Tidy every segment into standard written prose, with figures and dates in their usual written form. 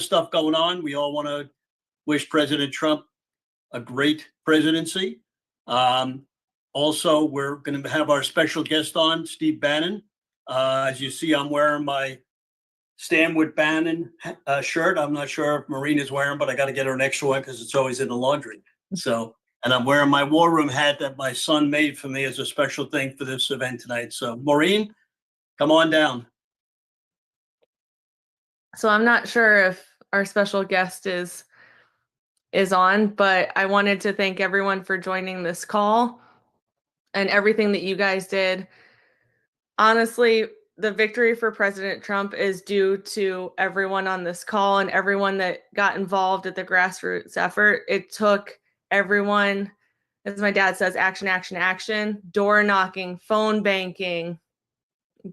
stuff going on. We all want to wish President Trump a great presidency. Also, we're going to have our special guest on, Steve Bannon. As you see, I'm wearing my Stand with Bannon shirt. I'm not sure if Maureen is wearing, but I got to get her an extra one because it's always in the laundry. So, and I'm wearing my War Room hat that my son made for me as a special thing for this event tonight. So, Maureen, come on down. So I'm not sure if our special guest is on, but I wanted to thank everyone for joining this call and everything that you guys did. Honestly, the victory for President Trump is due to everyone on this call and everyone that got involved at the grassroots effort. It took everyone, as my dad says, action, action, action, door knocking, phone banking,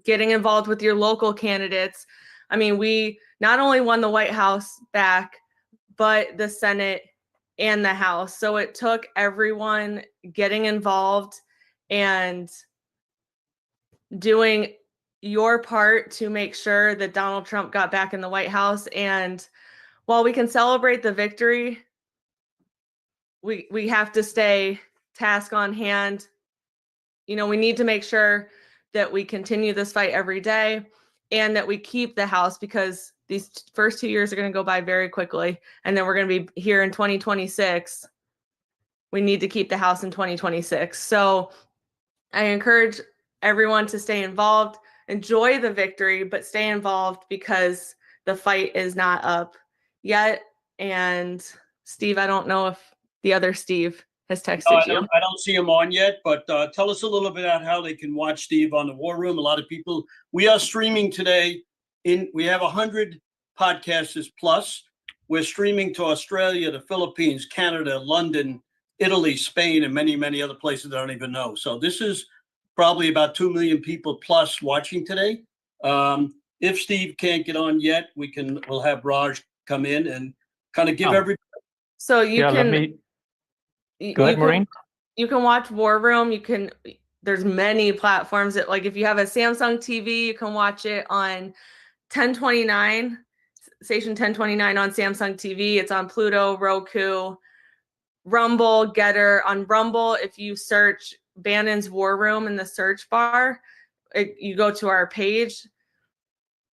getting involved with your local candidates. I mean, we not only won the White House back, but the Senate and the House. So it took everyone getting involved and doing your part to make sure that Donald Trump got back in the White House. And while we can celebrate the victory, we have to stay task on hand. You know, we need to make sure that we continue this fight every day and that we keep the House, because these first 2 years are going to go by very quickly. And then we're going to be here in 2026. We need to keep the House in 2026. So I encourage everyone to stay involved, enjoy the victory, but stay involved because the fight is not up yet. And Steve, I don't know if the other Steve has texted you. I don't see him on yet, but tell us a little bit about how they can watch Steve on the War Room. A lot of people, we are streaming today. We have 100 podcasters plus. We're streaming to Australia, the Philippines, Canada, London, Italy, Spain, and many, many other places that I don't even know. So this is probably about 2 million people plus watching today. If Steve can't get on yet, we'll have Raj come in and kind of give everybody. So you can. Go ahead, Maureen. You can watch War Room. There's many platforms that, like, if you have a Samsung TV, you can watch it on 1029, station 1029 on Samsung TV. It's on Pluto, Roku, Rumble, Getter. On Rumble, if you search Bannon's War Room in the search bar, you go to our page.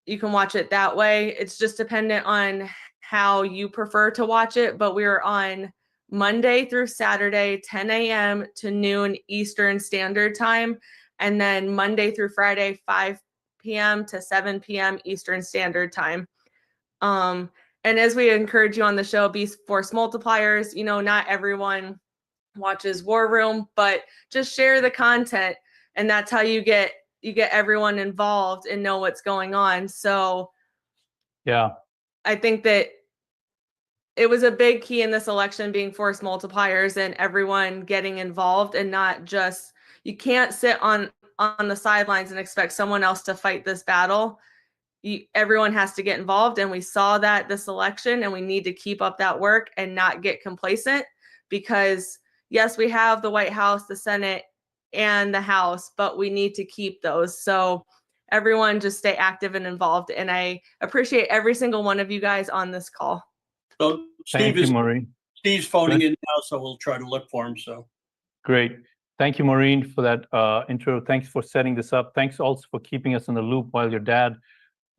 You can watch it that way. It's just dependent on how you prefer to watch it, but we're on Monday through Saturday, 10 a.m. to noon Eastern Standard Time, and then Monday through Friday, 5 p.m. to 7 p.m. Eastern Standard Time. And as we encourage you on the show, be force multipliers. You know, not everyone watches War Room, but just share the content, and that's how you get everyone involved and know what's going on. So, yeah, I think that it was a big key in this election, being force multipliers and everyone getting involved, and not just, you can't sit on the sidelines and expect someone else to fight this battle. Everyone has to get involved, and we saw that this election, and we need to keep up that work and not get complacent, because yes, we have the White House, the Senate, and the House, but we need to keep those. So everyone just stay active and involved, and I appreciate every single one of you guys on this call. So Thank you, Maureen. Steve's phoning in now, so we'll try to look for him. So great. Thank you, Maureen, for that intro. Thanks for setting this up. Thanks also for keeping us in the loop while your dad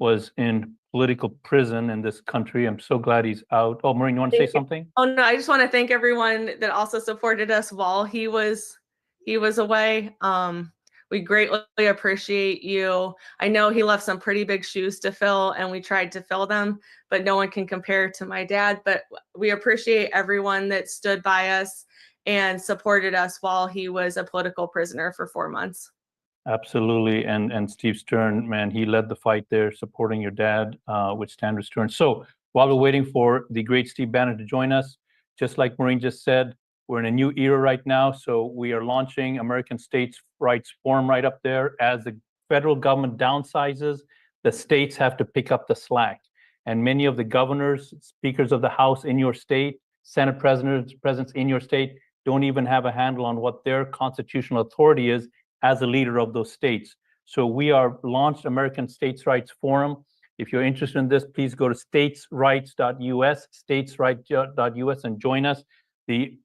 was in political prison in this country. I'm so glad he's out. Oh, Maureen, you want to say something? Oh, no, I just want to thank everyone that also supported us while he was away. We greatly appreciate you. I know he left some pretty big shoes to fill, and we tried to fill them, but no one can compare to my dad. But we appreciate everyone that stood by us and supported us while he was a political prisoner for 4 months. Absolutely. And Steve Stern, man, he led the fight there, supporting your dad with Stand Stern. So while we're waiting for the great Steve Bannon to join us, just like Maureen just said, we're in a new era right now. So we are launching American States Rights Forum right up there. As the federal government downsizes, the states have to pick up the slack. And many of the governors, speakers of the House in your state, Senate presidents in your state don't even have a handle on what their constitutional authority is as a leader of those states. So we are launched American States Rights Forum. If you're interested in this, please go to statesrights.us, statesrights.us, and join us. The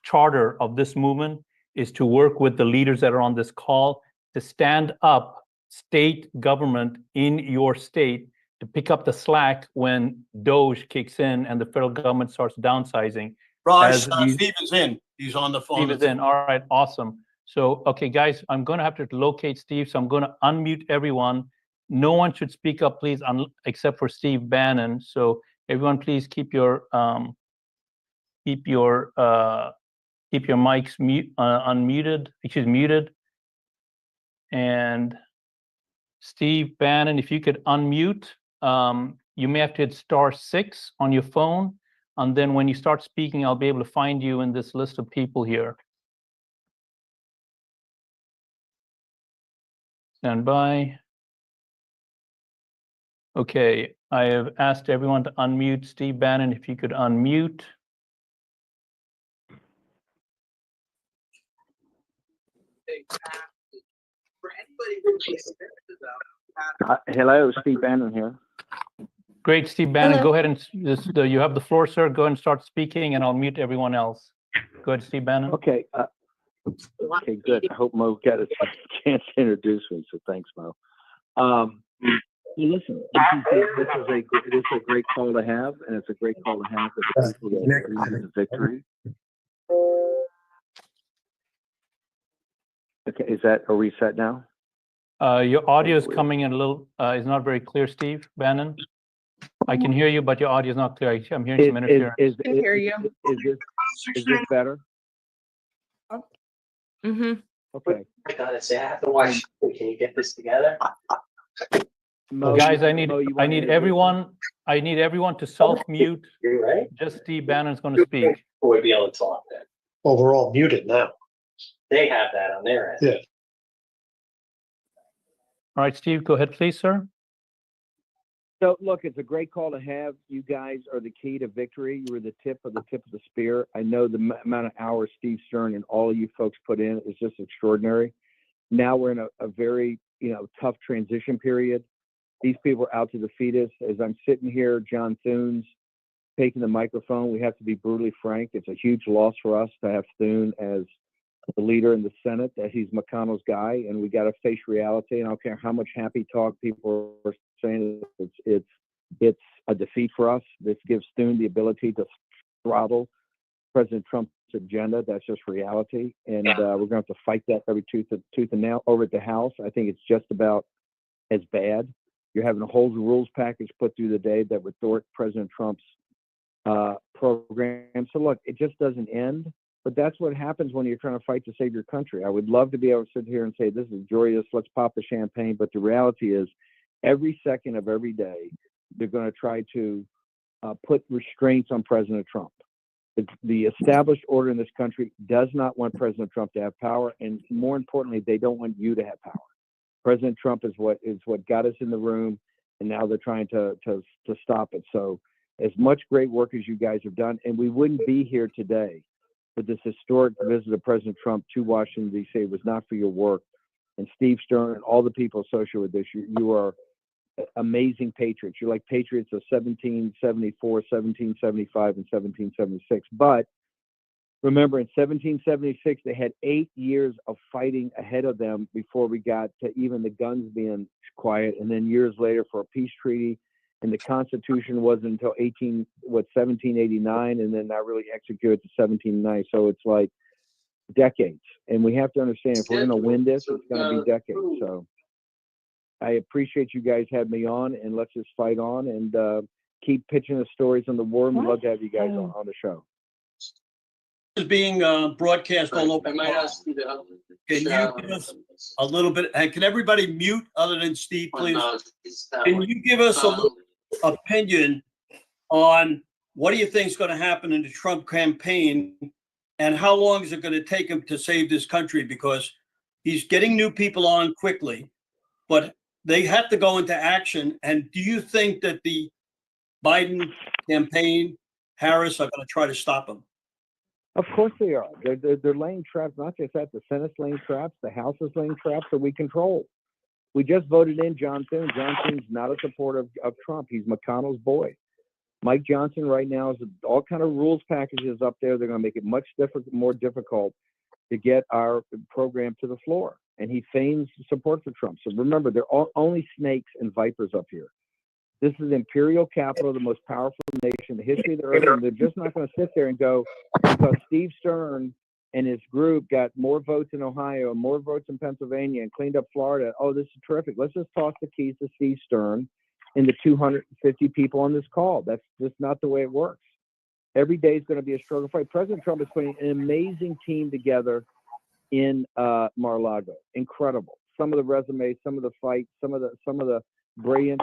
charter of this movement is to work with the leaders that are on this call to stand up state government in your state to pick up the slack when DOGE kicks in and the federal government starts downsizing. Raj, As these- Steve is in. He's on the phone. Steve is in. All right, awesome. So, okay, guys, I'm going to have to locate Steve, so I'm going to unmute everyone. No one should speak up, please, except for Steve Bannon. So, everyone, please keep your mics muted. And Steve Bannon, if you could unmute, you may have to hit *6 on your phone. And then when you start speaking, I'll be able to find you in this list of people here. Stand by. Okay, I have asked everyone to unmute. Steve Bannon, if you could unmute. Hello, Steve Bannon here. Great, Steve Bannon, Hello. go ahead and you have the floor, sir. Go ahead and start speaking, and I'll mute everyone else. Go ahead, Steve Bannon. Okay. Okay, good. I hope Mo got a chance to introduce me, so thanks, Mo. Listen, this is a great call to have, and it's a great call to have for the people that believe in victory. Okay, is that a reset now? Your audio is coming in a little, is not very clear, Steve Bannon. I can hear you, but your audio is not clear. I'm hearing some interference. I can hear you. Is this better? Mm-hmm. Okay. I gotta say, I have to watch. Can you get this together? Mo, Guys, I Mo, you need wanna introduce everyone to self-mute. You ready? Just Steve Bannon's going to speak. Or we'd be able to talk then. Well, we're all muted now. They have that on their end. Yeah. All right, Steve, go ahead, please, sir. So look, it's a great call to have. You guys are the key to victory. You were the tip of the spear. I know the amount of hours Steve Stern and all of you folks put in is just extraordinary. Now we're in a very, tough transition period. These people are out to defeat us. As I'm sitting here, John Thune's taking the microphone. We have to be brutally frank. It's a huge loss for us to have Thune as the leader in the Senate, that he's McConnell's guy, and we got to face reality. And I don't care how much happy talk people are saying, it's a defeat for us. This gives Thune the ability to throttle President Trump's agenda. That's just reality, and we're going to have to fight that every tooth and nail. Over at the House, I think it's just about as bad. You're having a whole rules package put through the day that would thwart President Trump's program. So look, it just doesn't end. But that's what happens when you're trying to fight to save your country. I would love to be able to sit here and say, this is joyous, let's pop the champagne. But the reality is, every second of every day, they're going to try to put restraints on President Trump. The established order in this country does not want President Trump to have power. And more importantly, they don't want you to have power. President Trump is what got us in the room. And now they're trying to stop it. So as much great work as you guys have done, and we wouldn't be here today with this historic visit of President Trump to Washington, D.C. It was not for your work. And Steve Stern and all the people associated with this, you are amazing patriots. You're like patriots of 1774, 1775, and 1776. But remember, in 1776, they had 8 years of fighting ahead of them before we got to even the guns being quiet. And then years later for a peace treaty. And the Constitution wasn't until 1789, and then not really executed to 1790. So it's like decades. And we have to understand, if we're going to win this, it's going to be decades. So I appreciate you guys having me on, and let's just fight on and keep pitching the stories on the war. We'd love to have you guys on the show. This is being broadcast all over. I might ask you to. Can you give us a little bit, and can everybody mute other than Steve, please? Can you give us a little opinion on what do you think is going to happen in the Trump campaign, and how long is it going to take him to save this country? Because he's getting new people on quickly, but they have to go into action. And do you think that the Biden campaign, Harris, are going to try to stop him? Of course they are. They're laying traps, not just that. The Senate's laying traps, the House is laying traps that we control. We just voted in John Thune. John Thune's not a supporter of Trump. He's McConnell's boy. Mike Johnson right now is all kind of rules packages up there. They're going to make it much more difficult to get our program to the floor. And he feigns support for Trump. So remember, they're only snakes and vipers up here. This is imperial capital, the most powerful nation in the history of the earth. And they're just not going to sit there and go, because Steve Stern and his group got more votes in Ohio and more votes in Pennsylvania and cleaned up Florida. Oh, this is terrific. Let's just toss the keys to Steve Stern and the 250 people on this call. That's just not the way it works. Every day is going to be a struggle fight. President Trump is putting an amazing team together in Mar-a-Lago. Incredible. Some of the resumes, some of the fights, some of the brilliance.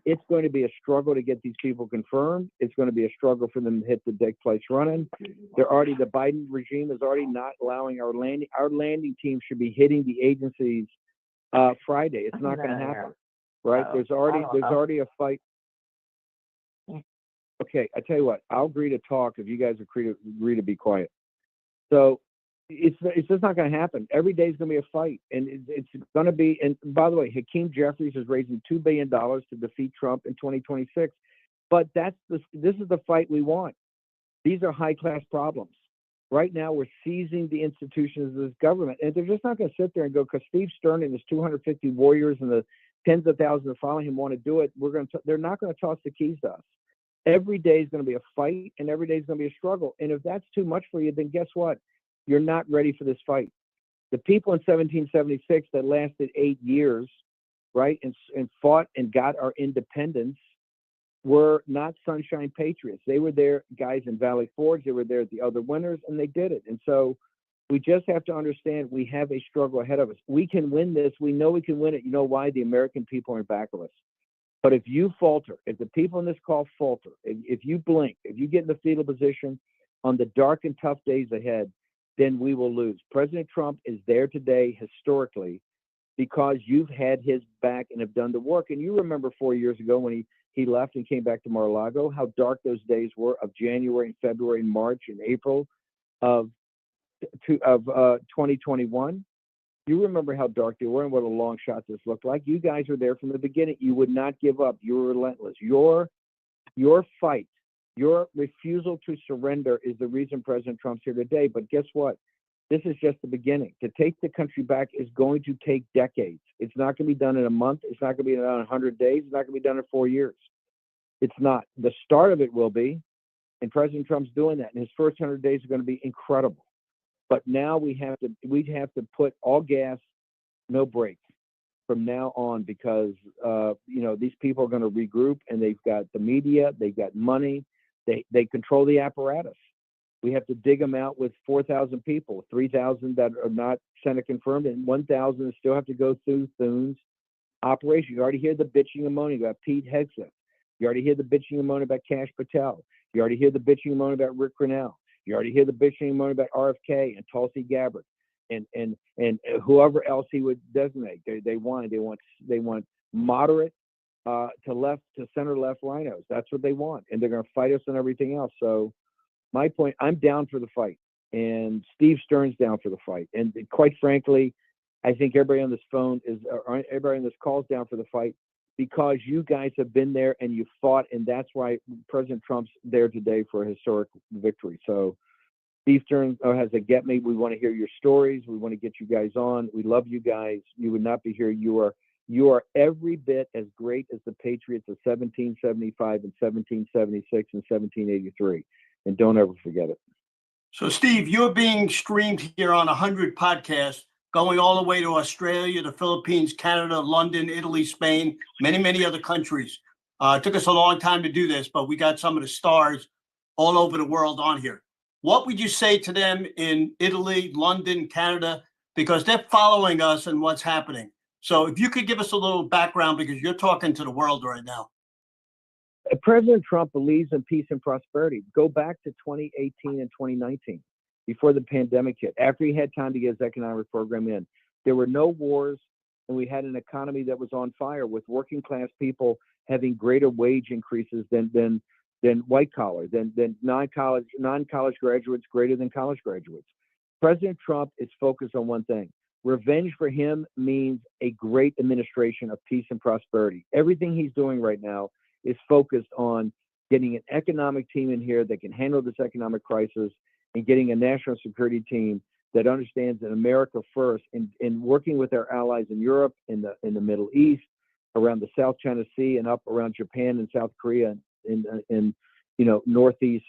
It's going to be a struggle to get these people confirmed. It's going to be a struggle for them to hit the deck place running. The Biden regime is already not allowing our landing. Our landing team should be hitting the agencies Friday. It's not going to happen, right? There's already a fight. Okay, I tell you what. I'll agree to talk if you guys agree to be quiet. So it's just not going to happen. Every day is going to be a fight, and it's going to be. And by the way, Hakeem Jeffries is raising $2 billion to defeat Trump in 2026. But this is the fight we want. These are high-class problems. Right now, we're seizing the institutions of this government, and they're just not going to sit there and go, because Steve Stern and his 250 warriors and the tens of thousands that follow him want to do it. They're not going to toss the keys to us. Every day is going to be a fight, and every day is going to be a struggle. And if that's too much for you, then guess what? You're not ready for this fight. The people in 1776 that lasted 8 years, right, and fought and got our independence were not sunshine patriots. They were there, guys in Valley Forge. They were there at the other winters, and they did it. And so we just have to understand we have a struggle ahead of us. We can win this. We know we can win it. You know why? The American people are in back of us. But if you falter, if the people in this call falter, if you blink, if you get in the fetal position on the dark and tough days ahead, then we will lose. President Trump is there today historically because you've had his back and have done the work. And you remember 4 years ago when he left and came back to Mar-a-Lago, how dark those days were of January and February and March and April of 2021. You remember how dark they were and what a long shot this looked like. You guys were there from the beginning. You would not give up. You were relentless. Your fight, your refusal to surrender is the reason President Trump's here today. But guess what? This is just the beginning. To take the country back is going to take decades. It's not going to be done in a month. It's not going to be done in 100 days. It's not going to be done in 4 years. It's not. The start of it will be, and President Trump's doing that. And his first 100 days are going to be incredible. But now we have to put all gas, no brakes from now on, because these people are going to regroup, and they've got the media, they've got money, they control the apparatus. We have to dig them out with 4,000 people, 3,000 that are not Senate confirmed, and 1,000 that still have to go through Thune's operation. You already hear the bitching and moaning about Pete Hegseth. You already hear the bitching and moaning about Kash Patel. You already hear the bitching and moaning about Rick Grinnell. You already hear the bitching and moaning about RFK and Tulsi Gabbard and whoever else he would designate. They want moderate to center left rhinos. That's what they want, and they're going to fight us on everything else. So my point, I'm down for the fight, and Steve Stern's down for the fight. And quite frankly, I think everybody on this call is down for the fight, because you guys have been there and you fought, and that's why President Trump's there today for a historic victory. So Steve Stern has a get me. We want to hear your stories. We want to get you guys on. We love you guys. You would not be here. You are every bit as great as the Patriots of 1775 and 1776 and 1783. And don't ever forget it. So, Steve, you're being streamed here on 100 podcasts, going all the way to Australia, the Philippines, Canada, London, Italy, Spain, many, many other countries. It took us a long time to do this, but we got some of the stars all over the world on here. What would you say to them in Italy, London, Canada? Because they're following us and what's happening. So if you could give us a little background, because you're talking to the world right now. President Trump believes in peace and prosperity. Go back to 2018 and 2019, before the pandemic hit, after he had time to get his economic program in. There were no wars, and we had an economy that was on fire, with working class people having greater wage increases than white collar, than non-college graduates, greater than college graduates. President Trump is focused on one thing. Revenge for him means a great administration of peace and prosperity. Everything he's doing right now is focused on getting an economic team in here that can handle this economic crisis and getting a national security team that understands that America first, and working with our allies in Europe, in the Middle East, around the South China Sea, and up around Japan and South Korea, in Northeast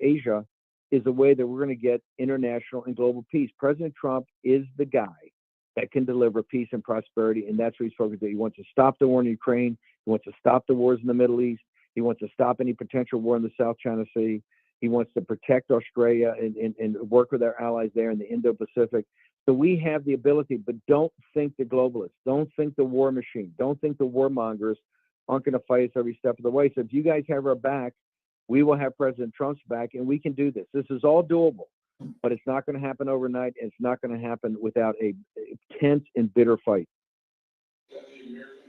Asia, is a way that we're going to get international and global peace. President Trump is the guy that can deliver peace and prosperity, and that's what he's focused on. He wants to stop the war in Ukraine. He wants to stop the wars in the Middle East. He wants to stop any potential war in the South China Sea. He wants to protect Australia and work with our allies there in the Indo-Pacific. So we have the ability, but don't think the globalists, don't think the war machine, don't think the warmongers aren't going to fight us every step of the way. So if you guys have our back, we will have President Trump's back, and we can do this. This is all doable, but it's not going to happen overnight, and it's not going to happen without a tense and bitter fight.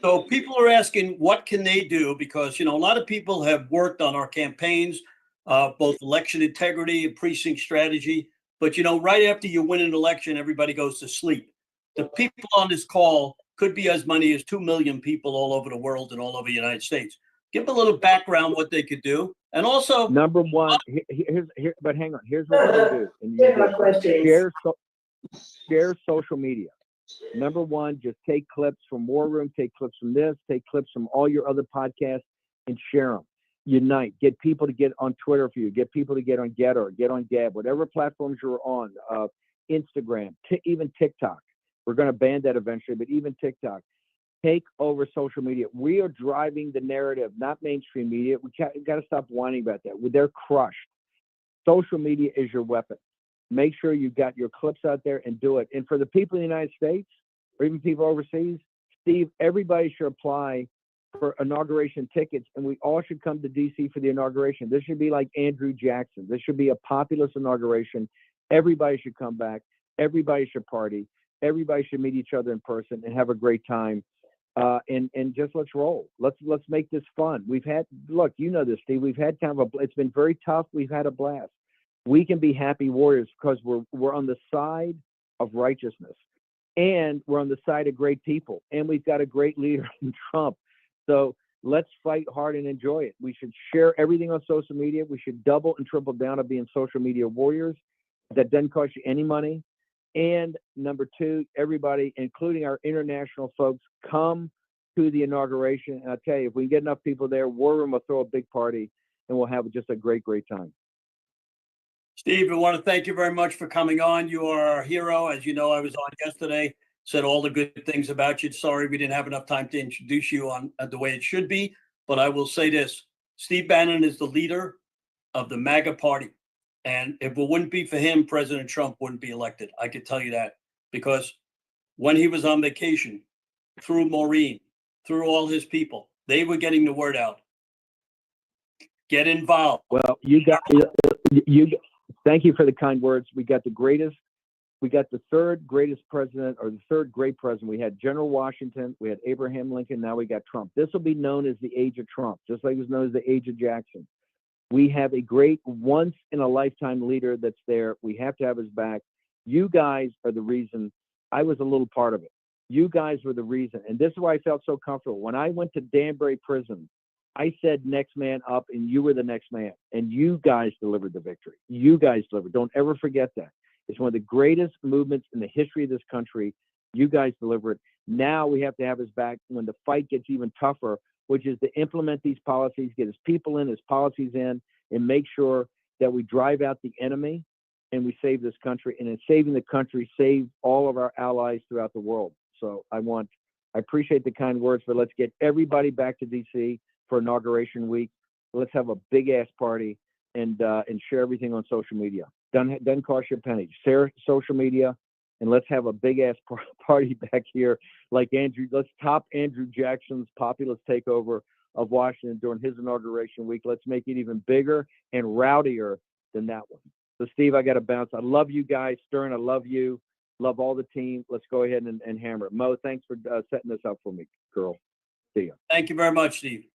So people are asking, what can they do? Because, a lot of people have worked on our campaigns, both election integrity and precinct strategy. But, right after you win an election, everybody goes to sleep. The people on this call could be as many as 2 million people all over the world and all over the United States. Give them a little background what they could do. And also, number one, but hang on, here's what you do. And you share social media. Number one, just take clips from War Room, take clips from this, take clips from all your other podcasts, and share them. Unite. Get people to get on Twitter for you. Get people to get on Getter, get on Gab, whatever platforms you're on, Instagram, even TikTok. We're going to ban that eventually, but even TikTok. Take over social media. We are driving the narrative, not mainstream media. We got to stop whining about that. They're crushed. Social media is your weapon. Make sure you got your clips out there and do it. And for the people in the United States, or even people overseas, Steve, everybody should apply for inauguration tickets, and we all should come to DC for the inauguration. This should be like Andrew Jackson. This should be a populist inauguration. Everybody should come back. Everybody should party. Everybody should meet each other in person and have a great time. And just let's roll. Let's make this fun. We've had, look, you know this, Steve. We've had kind of it's been very tough. We've had a blast. We can be happy warriors because we're on the side of righteousness, and we're on the side of great people, and we've got a great leader in Trump. So let's fight hard and enjoy it. We should share everything on social media. We should double and triple down on being social media warriors. That doesn't cost you any money. And number two, everybody, including our international folks, come to the inauguration. And I'll tell you, if we can get enough people there, War Room will throw a big party, and we'll have just a great, great time. Steve, I want to thank you very much for coming on. You are our hero. As you know, I was on yesterday, said all the good things about you. Sorry we didn't have enough time to introduce you on the way it should be. But I will say this, Steve Bannon is the leader of the MAGA party. And if it wouldn't be for him, President Trump wouldn't be elected. I could tell you that, because when he was on vacation, through Maureen, through all his people, they were getting the word out. Get involved. Well, thank you for the kind words. We got the third greatest president, or the third great president. We had General Washington, we had Abraham Lincoln, now we got Trump. This will be known as the age of Trump, just like it was known as the age of Jackson. We have a great once-in-a-lifetime leader that's there. We have to have his back. You guys are the reason. I was a little part of it. You guys were the reason. And this is why I felt so comfortable. When I went to Danbury Prison, I said next man up, and you were the next man. And you guys delivered the victory. You guys delivered. Don't ever forget that. It's one of the greatest movements in the history of this country. You guys delivered. Now we have to have his back when the fight gets even tougher, which is to implement these policies, get his people in, his policies in, and make sure that we drive out the enemy and we save this country. And in saving the country, save all of our allies throughout the world. So I appreciate the kind words, but let's get everybody back to DC for inauguration week. Let's have a big ass party and share everything on social media. Doesn't cost you a penny. Share social media, and let's have a big ass party back here, like Andrew. Let's top Andrew Jackson's populist takeover of Washington during his inauguration week. Let's make it even bigger and rowdier than that one. So, Steve, I got to bounce. I love you guys. Stern, I love you. Love all the team. Let's go ahead and hammer it. Mo, thanks for setting this up for me, girl. See ya. Thank you very much, Steve.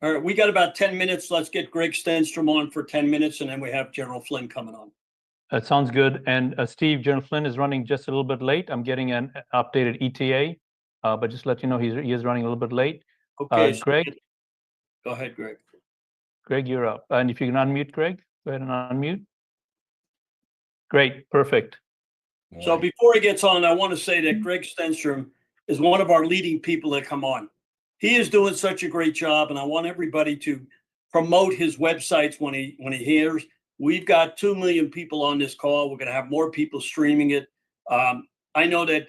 All right, we got about 10 minutes. Let's get Greg Stenstrom on for 10 minutes, and then we have General Flynn coming on. That sounds good. And Steve, General Flynn is running just a little bit late. I'm getting an updated ETA, but just to let you know, he is running a little bit late. Okay, so Greg, go ahead, Greg. Greg, you're up. And if you can unmute, Greg, go ahead and unmute. Great, perfect. So before he gets on, I want to say that Greg Stenstrom is one of our leading people that come on. He is doing such a great job, and I want everybody to promote his websites when he hears. We've got 2 million people on this call. We're going to have more people streaming it. I know that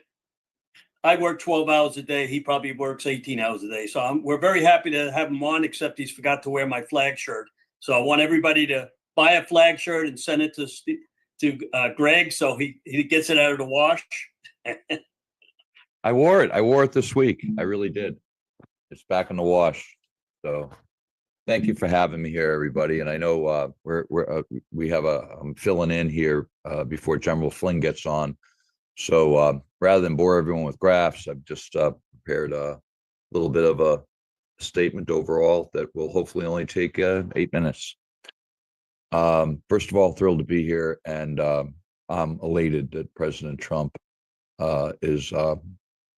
I work 12 hours a day. He probably works 18 hours a day. So we're very happy to have him on, except he's forgot to wear my flag shirt. So I want everybody to buy a flag shirt and send it to Greg so he gets it out of the wash. I wore it. I wore it this week. I really did. It's back in the wash. So thank you for having me here, everybody. And I know I'm filling in here before General Flynn gets on. So rather than bore everyone with graphs, I've just prepared a little bit of a statement overall that will hopefully only take 8 minutes. First of all, thrilled to be here, and I'm elated that President Trump is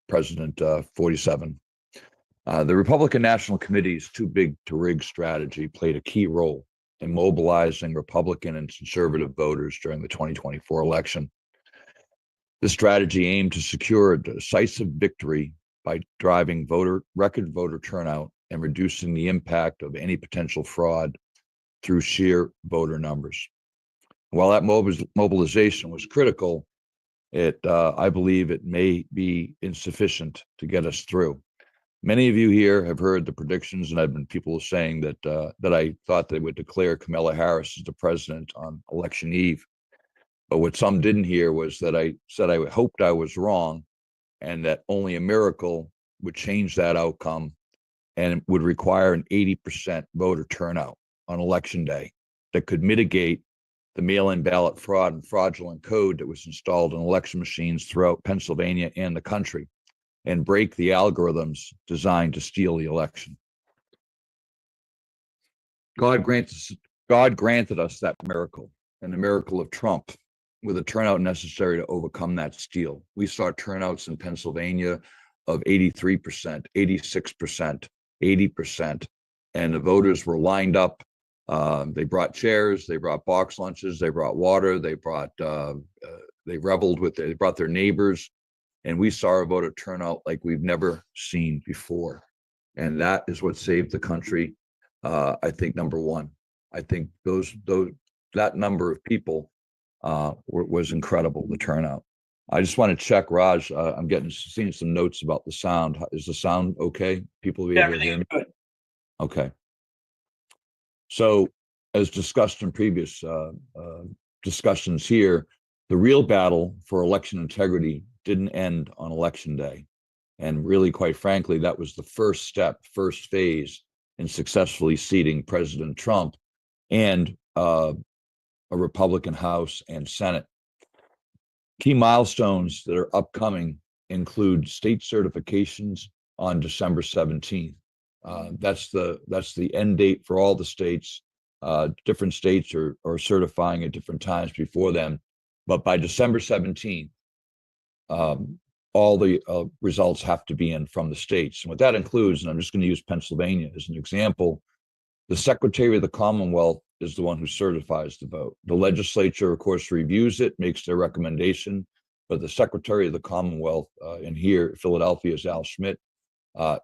President 47. The Republican National Committee's too big to rig strategy played a key role in mobilizing Republican and conservative voters during the 2024 election. This strategy aimed to secure a decisive victory by driving record voter turnout and reducing the impact of any potential fraud through sheer voter numbers. While that mobilization was critical, I believe it may be insufficient to get us through. Many of you here have heard the predictions, and I've been people saying that I thought they would declare Kamala Harris as the president on election eve. But what some didn't hear was that I said I hoped I was wrong, and that only a miracle would change that outcome, and it would require an 80% voter turnout on election day that could mitigate the mail-in ballot fraud and fraudulent code that was installed in election machines throughout Pennsylvania and the country, and break the algorithms designed to steal the election. God granted us that miracle, and the miracle of Trump, with the turnout necessary to overcome that steal. We saw turnouts in Pennsylvania of 83%, 86%, 80%, and the voters were lined up. They brought chairs, they brought box lunches, they brought water, they brought they brought their neighbors, and we saw a voter turnout like we've never seen before. And that is what saved the country. I think number one. I think that number of people was incredible, the turnout. I just want to check, Raj. I'm seeing some notes about the sound. Is the sound okay? People will be able to hear me? Good. Okay. So, as discussed in previous discussions here, the real battle for election integrity didn't end on election day. And really, quite frankly, that was the first phase in successfully seating President Trump and a Republican House and Senate. Key milestones that are upcoming include state certifications on December 17th. That's the end date for all the states. Different states are certifying at different times before them, but by December 17th, all the results have to be in from the states. And what that includes, and I'm just going to use Pennsylvania as an example, the Secretary of the Commonwealth is the one who certifies the vote. The legislature, of course, reviews it, makes their recommendation, but the Secretary of the Commonwealth, and here, Philadelphia is Al Schmidt,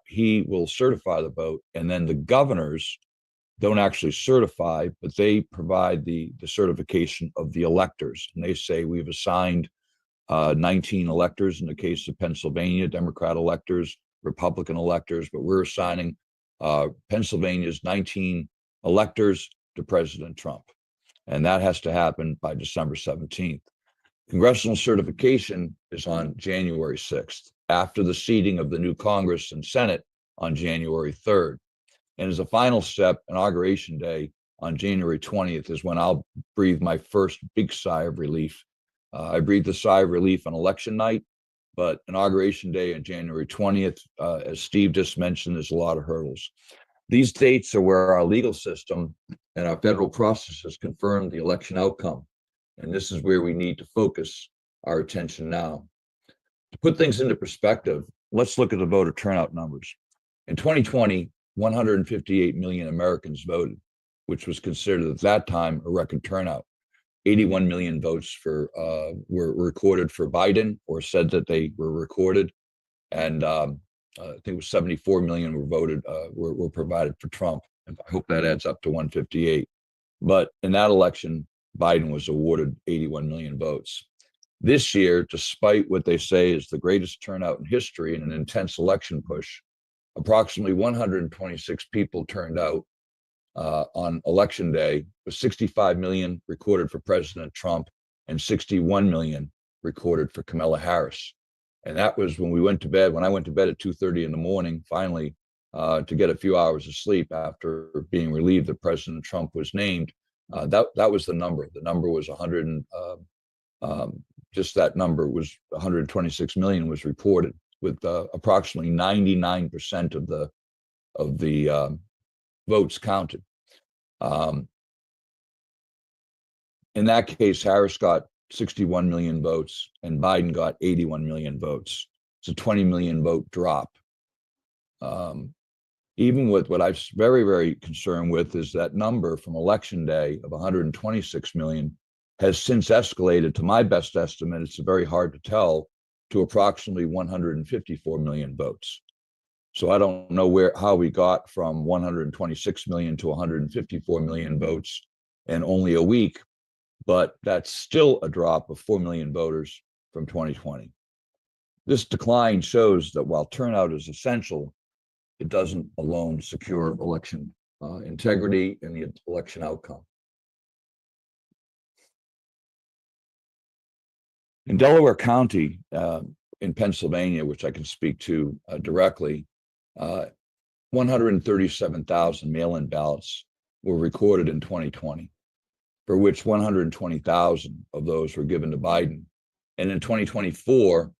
he will certify the vote, and then the governors don't actually certify, but they provide the certification of the electors. And they say, we've assigned 19 electors in the case of Pennsylvania, Democrat electors, Republican electors, but we're assigning Pennsylvania's 19 electors to President Trump. And that has to happen by December 17th. Congressional certification is on January 6th, after the seating of the new Congress and Senate on January 3rd. And as a final step, Inauguration Day on January 20th is when I'll breathe my first big sigh of relief. I breathed a sigh of relief on election night, but Inauguration Day on January 20th, as Steve just mentioned, there's a lot of hurdles. These dates are where our legal system and our federal processes confirm the election outcome. And this is where we need to focus our attention now. To put things into perspective, let's look at the voter turnout numbers. In 2020, 158 million Americans voted, which was considered at that time a record turnout. 81 million votes were recorded for Biden, or said that they were recorded, and I think it was 74 million were provided for Trump. And I hope that adds up to 158. But in that election, Biden was awarded 81 million votes. This year, despite what they say is the greatest turnout in history in an intense election push, approximately 126 people turned out on election day, with 65 million recorded for President Trump and 61 million recorded for Kamala Harris. And that was when we went to bed, when I went to bed at 2:30 in the morning, finally, to get a few hours of sleep after being relieved that President Trump was named. That was the number. The number was 100 and just that number was 126 million was reported, with approximately 99% of the votes counted. In that case, Harris got 61 million votes and Biden got 81 million votes. It's a 20 million vote drop. Even with what I'm very, very concerned with is that number from election day of 126 million has since escalated to, my best estimate, it's very hard to tell, to approximately 154 million votes. So I don't know how we got from 126 million to 154 million votes in only a week, but that's still a drop of 4 million voters from 2020. This decline shows that while turnout is essential, it doesn't alone secure election integrity and the election outcome. In Delaware County, in Pennsylvania, which I can speak to directly, 137,000 mail-in ballots were recorded in 2020, for which 120,000 of those were given to Biden. And in 2024,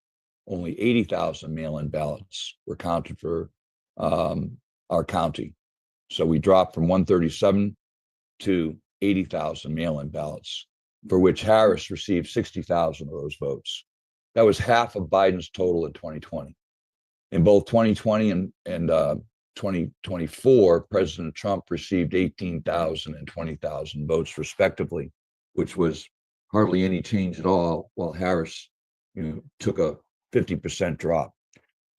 only 80,000 mail-in ballots were counted for our county. So we dropped from 137 to 80,000 mail-in ballots, for which Harris received 60,000 of those votes. That was half of Biden's total in 2020. In both 2020 and 2024, President Trump received 18,000 and 20,000 votes respectively, which was hardly any change at all, while Harris, took a 50% drop.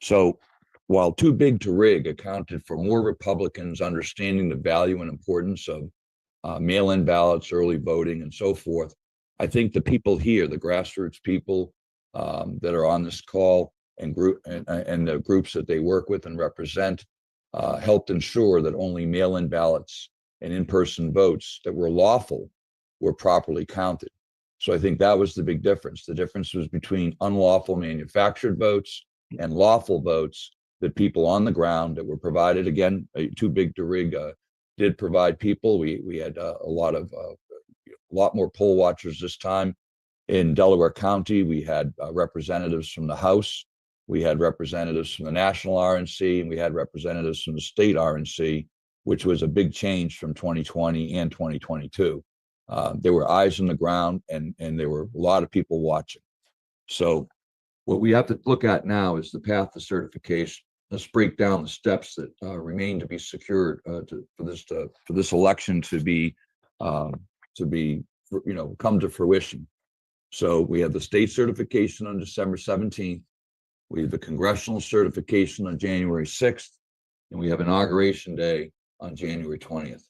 So while too big to rig accounted for more Republicans understanding the value and importance of mail-in ballots, early voting, and so forth, I think the people here, the grassroots people that are on this call and the groups that they work with and represent, helped ensure that only mail-in ballots and in-person votes that were lawful were properly counted. So I think that was the big difference. The difference was between unlawful manufactured votes and lawful votes that people on the ground that were provided. Again, too big to rig did provide people. We had a lot more poll watchers this time. In Delaware County, we had representatives from the House, we had representatives from the national RNC, and we had representatives from the state RNC, which was a big change from 2020 and 2022. There were eyes on the ground, and there were a lot of people watching. So what we have to look at now is the path to certification. Let's break down the steps that remain to be secured for this election to be come to fruition. So we have the state certification on December 17th. We have the congressional certification on January 6th, and we have Inauguration Day on January 20th.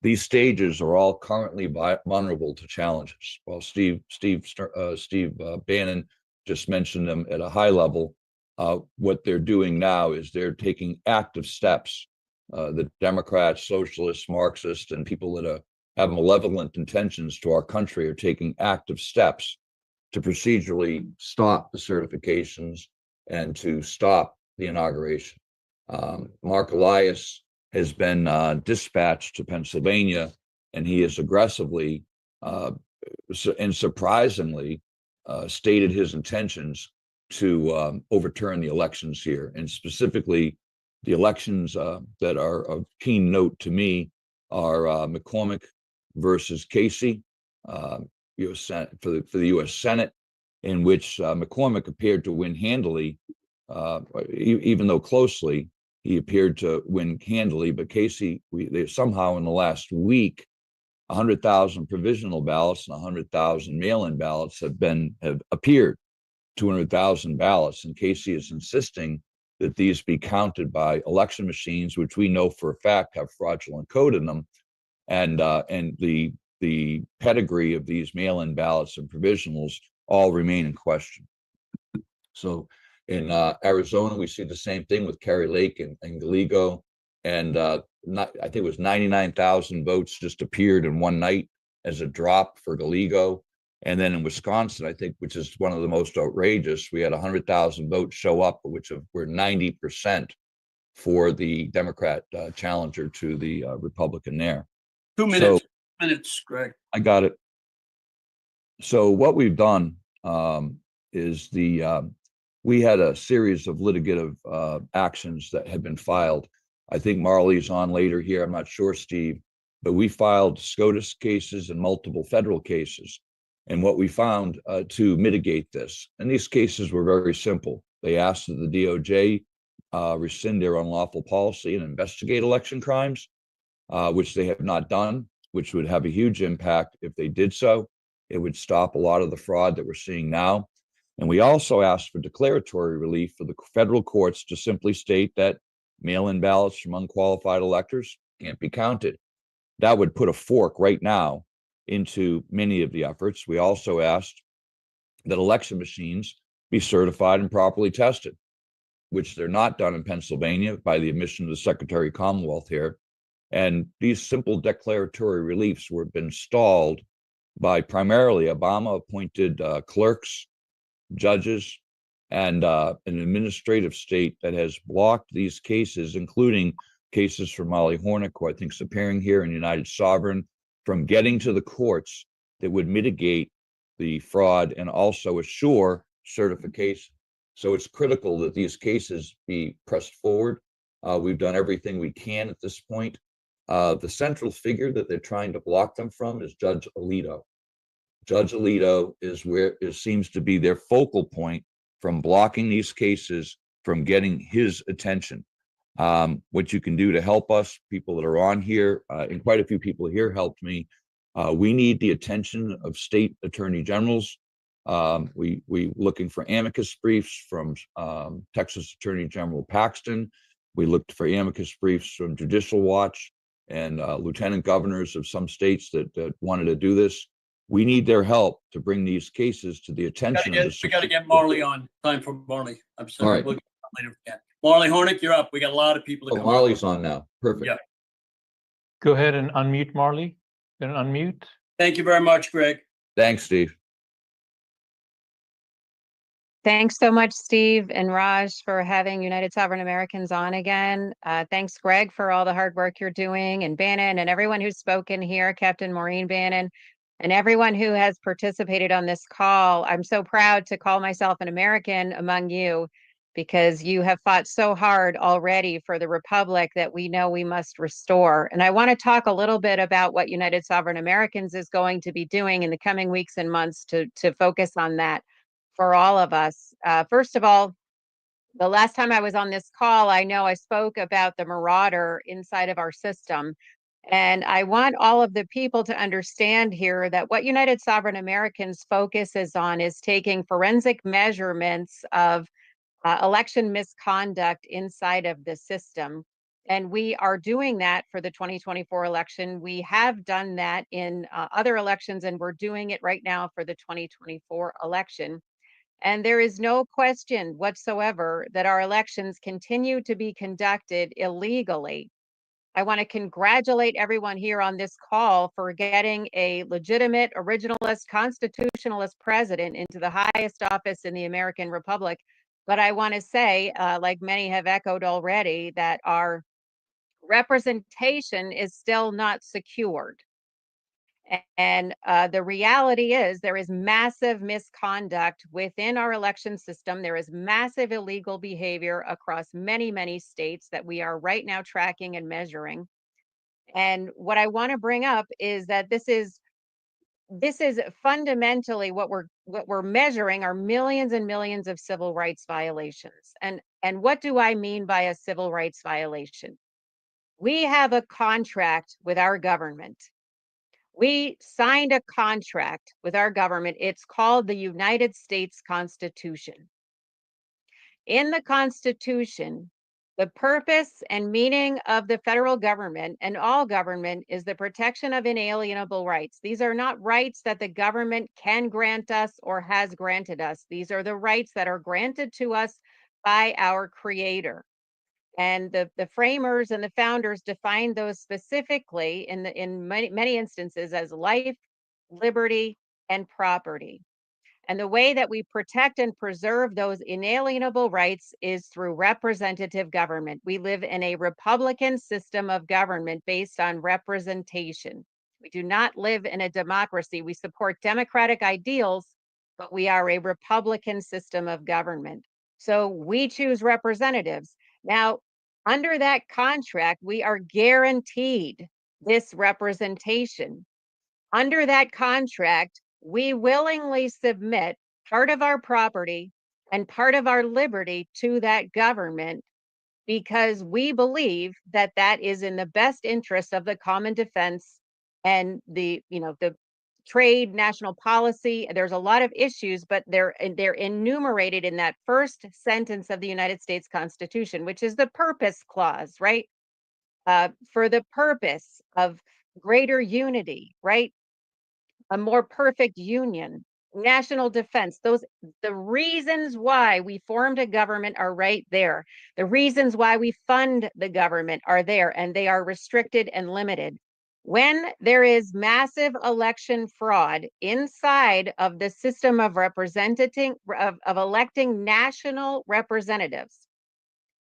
These stages are all currently vulnerable to challenges. While Steve Bannon just mentioned them at a high level, what they're doing now is they're taking active steps. The Democrats, socialists, Marxists, and people that have malevolent intentions to our country are taking active steps to procedurally stop the certifications and to stop the inauguration. Mark Elias has been dispatched to Pennsylvania, and he has aggressively and surprisingly stated his intentions to overturn the elections here, and specifically the elections that are of keen note to me are McCormick versus Casey U.S. Senate for the U.S. Senate, in which McCormick appeared to win handily, even though closely. He appeared to win handily, but Casey, they somehow in the last week, 100,000 provisional ballots and 100,000 mail-in ballots have appeared, 200,000 ballots, and Casey is insisting that these be counted by election machines, which we know for a fact have fraudulent code in them, and the pedigree of these mail-in ballots and provisionals all remain in question. So in Arizona, we see the same thing with Kerry Lake and Gallego, and I think it was 99,000 votes just appeared in one night as a drop for Gallego. And then in Wisconsin, I think, which is one of the most outrageous, we had 100,000 votes show up, which were 90% for the Democrat challenger to the Republican there. 2 minutes. 2 minutes, Greg. I got it. So what we've done is we had a series of litigative actions that had been filed. I think Marley's on later here. I'm not sure, Steve, but we filed SCOTUS cases and multiple federal cases. And what we found to mitigate this, and these cases were very simple. They asked that the DOJ rescind their unlawful policy and investigate election crimes, which they have not done, which would have a huge impact if they did so. It would stop a lot of the fraud that we're seeing now. And we also asked for declaratory relief for the federal courts to simply state that mail-in ballots from unqualified electors can't be counted. That would put a fork right now into many of the efforts. We also asked that election machines be certified and properly tested, which they're not done in Pennsylvania by the admission of the Secretary of Commonwealth here. And these simple declaratory reliefs were been stalled by primarily Obama-appointed clerks, judges, and an administrative state that has blocked these cases, including cases for Molly Hornik, who I think is appearing here in United Sovereign, from getting to the courts that would mitigate the fraud and also assure certification. So it's critical that these cases be pressed forward. We've done everything we can at this point. The central figure that they're trying to block them from is Judge Alito. Judge Alito is where it seems to be their focal point from blocking these cases from getting his attention. What you can do to help us, people that are on here, and quite a few people here helped me. We need the attention of state attorney generals. We looking for amicus briefs from Texas Attorney General Paxton. We looked for amicus briefs from Judicial Watch and lieutenant governors of some states that wanted to do this. We need their help to bring these cases to the attention of the We got to get Marley on. Time for Marley. I'm sorry. All right. We'll get later again. Marley Hornik, you're up. We got a lot of people. Oh, Marley's on now. Perfect. Yeah. Go ahead and unmute Marley. Then unmute. Thank you very much, Greg. Thanks, Steve. Thanks so much, Steve and Raj, for having United Sovereign Americans on again. Thanks, Greg, for all the hard work you're doing, and Bannon, and everyone who's spoken here, Captain Maureen Bannon, and everyone who has participated on this call. I'm so proud to call myself an American among you, because you have fought so hard already for the republic that we know we must restore. And I want to talk a little bit about what United Sovereign Americans is going to be doing in the coming weeks and months to focus on that for all of us. First of all, the last time I was on this call, I know I spoke about the marauder inside of our system. And I want all of the people to understand here that what United Sovereign Americans focuses on is taking forensic measurements of election misconduct inside of the system. And we are doing that for the 2024 election. We have done that in other elections, and we're doing it right now for the 2024 election. And there is no question whatsoever that our elections continue to be conducted illegally. I want to congratulate everyone here on this call for getting a legitimate, originalist, constitutionalist president into the highest office in the American Republic. But I want to say, like many have echoed already, that our representation is still not secured. And the reality is there is massive misconduct within our election system. There is massive illegal behavior across many, many states that we are right now tracking and measuring. And what I want to bring up is that this is this is fundamentally what we're measuring are millions and millions of civil rights violations. And what do I mean by a civil rights violation? We have a contract with our government. We signed a contract with our government. It's called the United States Constitution. In the Constitution, the purpose and meaning of the federal government and all government is the protection of inalienable rights. These are not rights that the government can grant us or has granted us. These are the rights that are granted to us by our Creator. And the framers and the founders defined those specifically in many instances as life, liberty, and property. And the way that we protect and preserve those inalienable rights is through representative government. We live in a Republican system of government based on representation. We do not live in a democracy. We support democratic ideals, but we are a Republican system of government. So we choose representatives. Now, under that contract, we are guaranteed this representation. Under that contract, we willingly submit part of our property and part of our liberty to that government because we believe that that is in the best interest of the common defense and the trade, national policy. There's a lot of issues, but they're enumerated in that first sentence of the United States Constitution, which is the purpose clause, right? For the purpose of greater unity, right? A more perfect union, national defense. The reasons why we formed a government are right there. The reasons why we fund the government are there, and they are restricted and limited. When there is massive election fraud inside of the system of electing national representatives,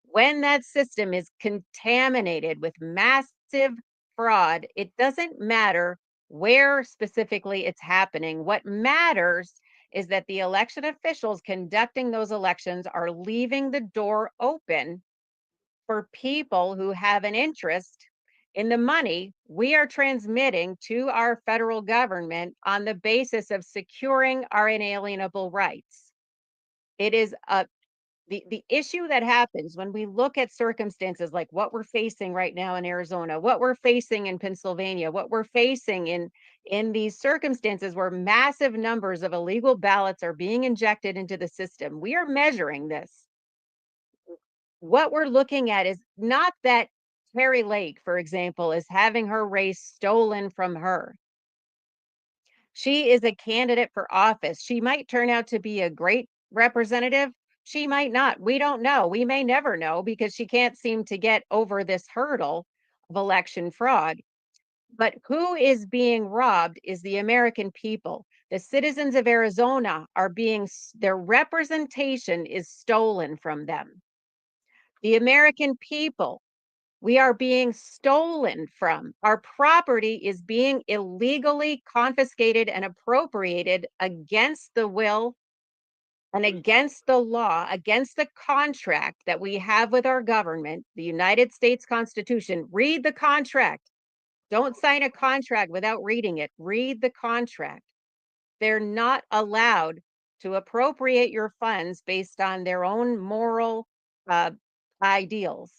when that system is contaminated with massive fraud, it doesn't matter where specifically it's happening. What matters is that the election officials conducting those elections are leaving the door open for people who have an interest in the money we are transmitting to our federal government on the basis of securing our inalienable rights. It is the issue that happens when we look at circumstances like what we're facing right now in Arizona, what we're facing in Pennsylvania, what we're facing in these circumstances where massive numbers of illegal ballots are being injected into the system. We are measuring this. What we're looking at is not that Terry Lake, for example, is having her race stolen from her. She is a candidate for office. She might turn out to be a great representative. She might not. We don't know. We may never know because she can't seem to get over this hurdle of election fraud. But who is being robbed is the American people. The citizens of Arizona are their representation is stolen from them. The American people, we are being stolen from. Our property is being illegally confiscated and appropriated against the will and against the law, against the contract that we have with our government, the United States Constitution. Read the contract. Don't sign a contract without reading it. Read the contract. They're not allowed to appropriate your funds based on their own moral ideals,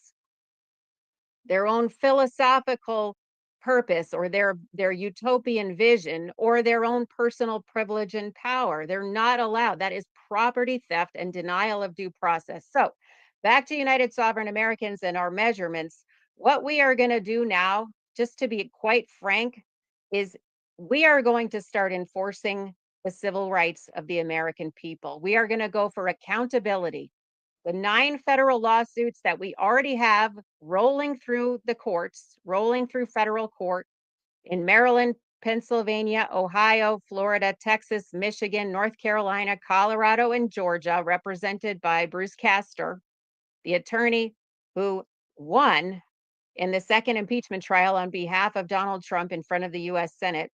their own philosophical purpose, or their utopian vision, or their own personal privilege and power. They're not allowed. That is property theft and denial of due process. So back to United Sovereign Americans and our measurements. What we are going to do now, just to be quite frank, is we are going to start enforcing the civil rights of the American people. We are going to go for accountability. The 9 federal lawsuits that we already have rolling through the courts, rolling through federal court in Maryland, Pennsylvania, Ohio, Florida, Texas, Michigan, North Carolina, Colorado, and Georgia, represented by Bruce Castor, the attorney who won in the second impeachment trial on behalf of Donald Trump in front of the US Senate.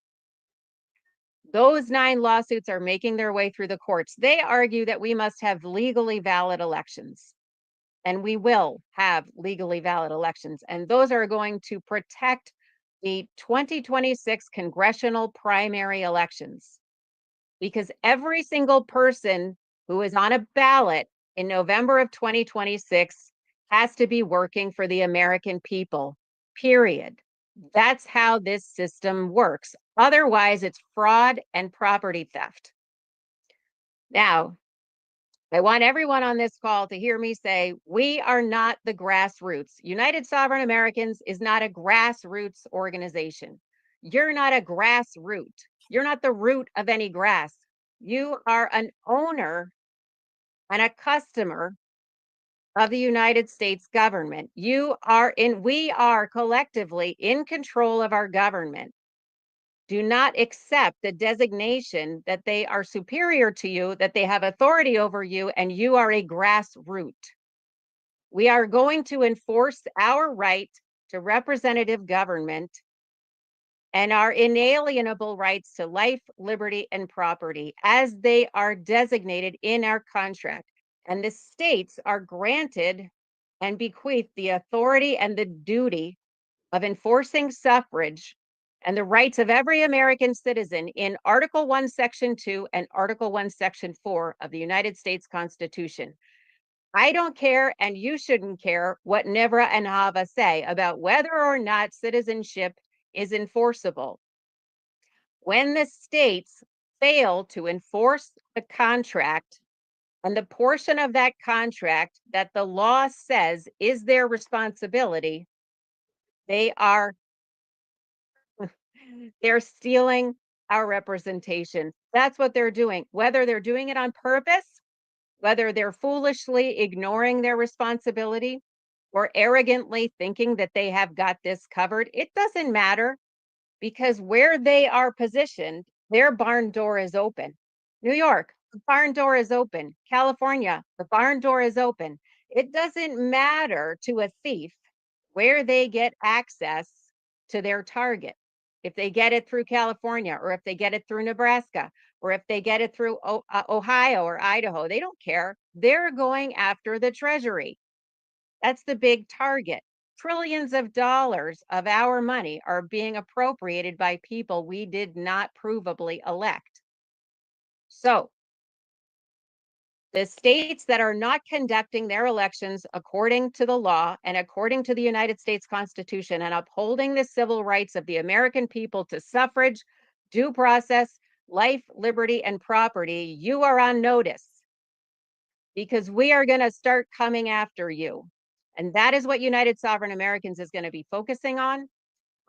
Those 9 lawsuits are making their way through the courts. They argue that we must have legally valid elections, and we will have legally valid elections. And those are going to protect the 2026 congressional primary elections, because every single person who is on a ballot in November of 2026 has to be working for the American people, period. That's how this system works. Otherwise, it's fraud and property theft. Now, I want everyone on this call to hear me say, we are not the grassroots. United Sovereign Americans is not a grassroots organization. You're not a grassroot. You're not the root of any grass. You are an owner and a customer of the United States government. We are collectively in control of our government. Do not accept the designation that they are superior to you, that they have authority over you, and you are a grassroots. We are going to enforce our right to representative government and our inalienable rights to life, liberty, and property as they are designated in our contract. And the states are granted and bequeathed the authority and the duty of enforcing suffrage and the rights of every American citizen in Article 1, Section 2 and Article 1, Section 4 of the United States Constitution. I don't care, and you shouldn't care what Nevra and Hava say about whether or not citizenship is enforceable. When the states fail to enforce the contract and the portion of that contract that the law says is their responsibility, they're stealing our representation. That's what they're doing. Whether they're doing it on purpose, whether they're foolishly ignoring their responsibility or arrogantly thinking that they have got this covered, it doesn't matter, because where they are positioned, their barn door is open. New York, the barn door is open. California, the barn door is open. It doesn't matter to a thief where they get access to their target. If they get it through California, or if they get it through Nebraska, or if they get it through Ohio or Idaho, they don't care. They're going after the Treasury. That's the big target. Trillions of dollars of our money are being appropriated by people we did not provably elect. So the states that are not conducting their elections according to the law and according to the United States Constitution and upholding the civil rights of the American people to suffrage, due process, life, liberty, and property, you are on notice, because we are going to start coming after you. And that is what United Sovereign Americans is going to be focusing on.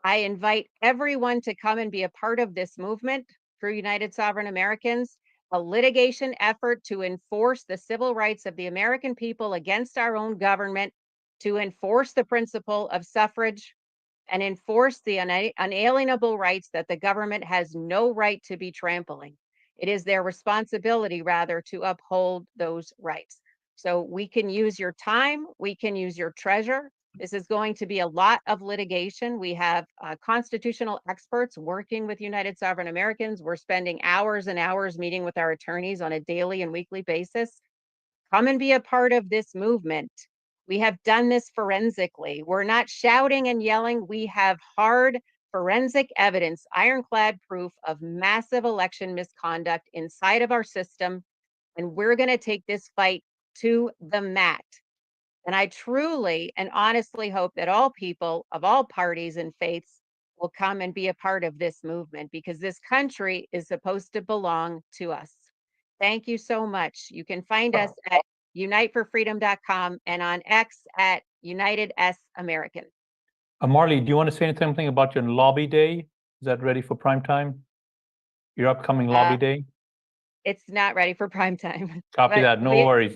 I invite everyone to come and be a part of this movement through United Sovereign Americans, a litigation effort to enforce the civil rights of the American people against our own government, to enforce the principle of suffrage, and enforce the unalienable rights that the government has no right to be trampling. It is their responsibility, rather, to uphold those rights. So we can use your time, we can use your treasure. This is going to be a lot of litigation. We have constitutional experts working with United Sovereign Americans. We're spending hours and hours meeting with our attorneys on a daily and weekly basis. Come and be a part of this movement. We have done this forensically. We're not shouting and yelling. We have hard forensic evidence, ironclad proof of massive election misconduct inside of our system. And we're going to take this fight to the mat. And I truly and honestly hope that all people of all parties and faiths will come and be a part of this movement, because this country is supposed to belong to us. Thank you so much. You can find us at uniteforfreedom.com and on X at United S American. Marley, do you want to say something about your lobby day? Is that ready for prime time? Your upcoming lobby day? It's not ready for prime time. Copy but that. No worries.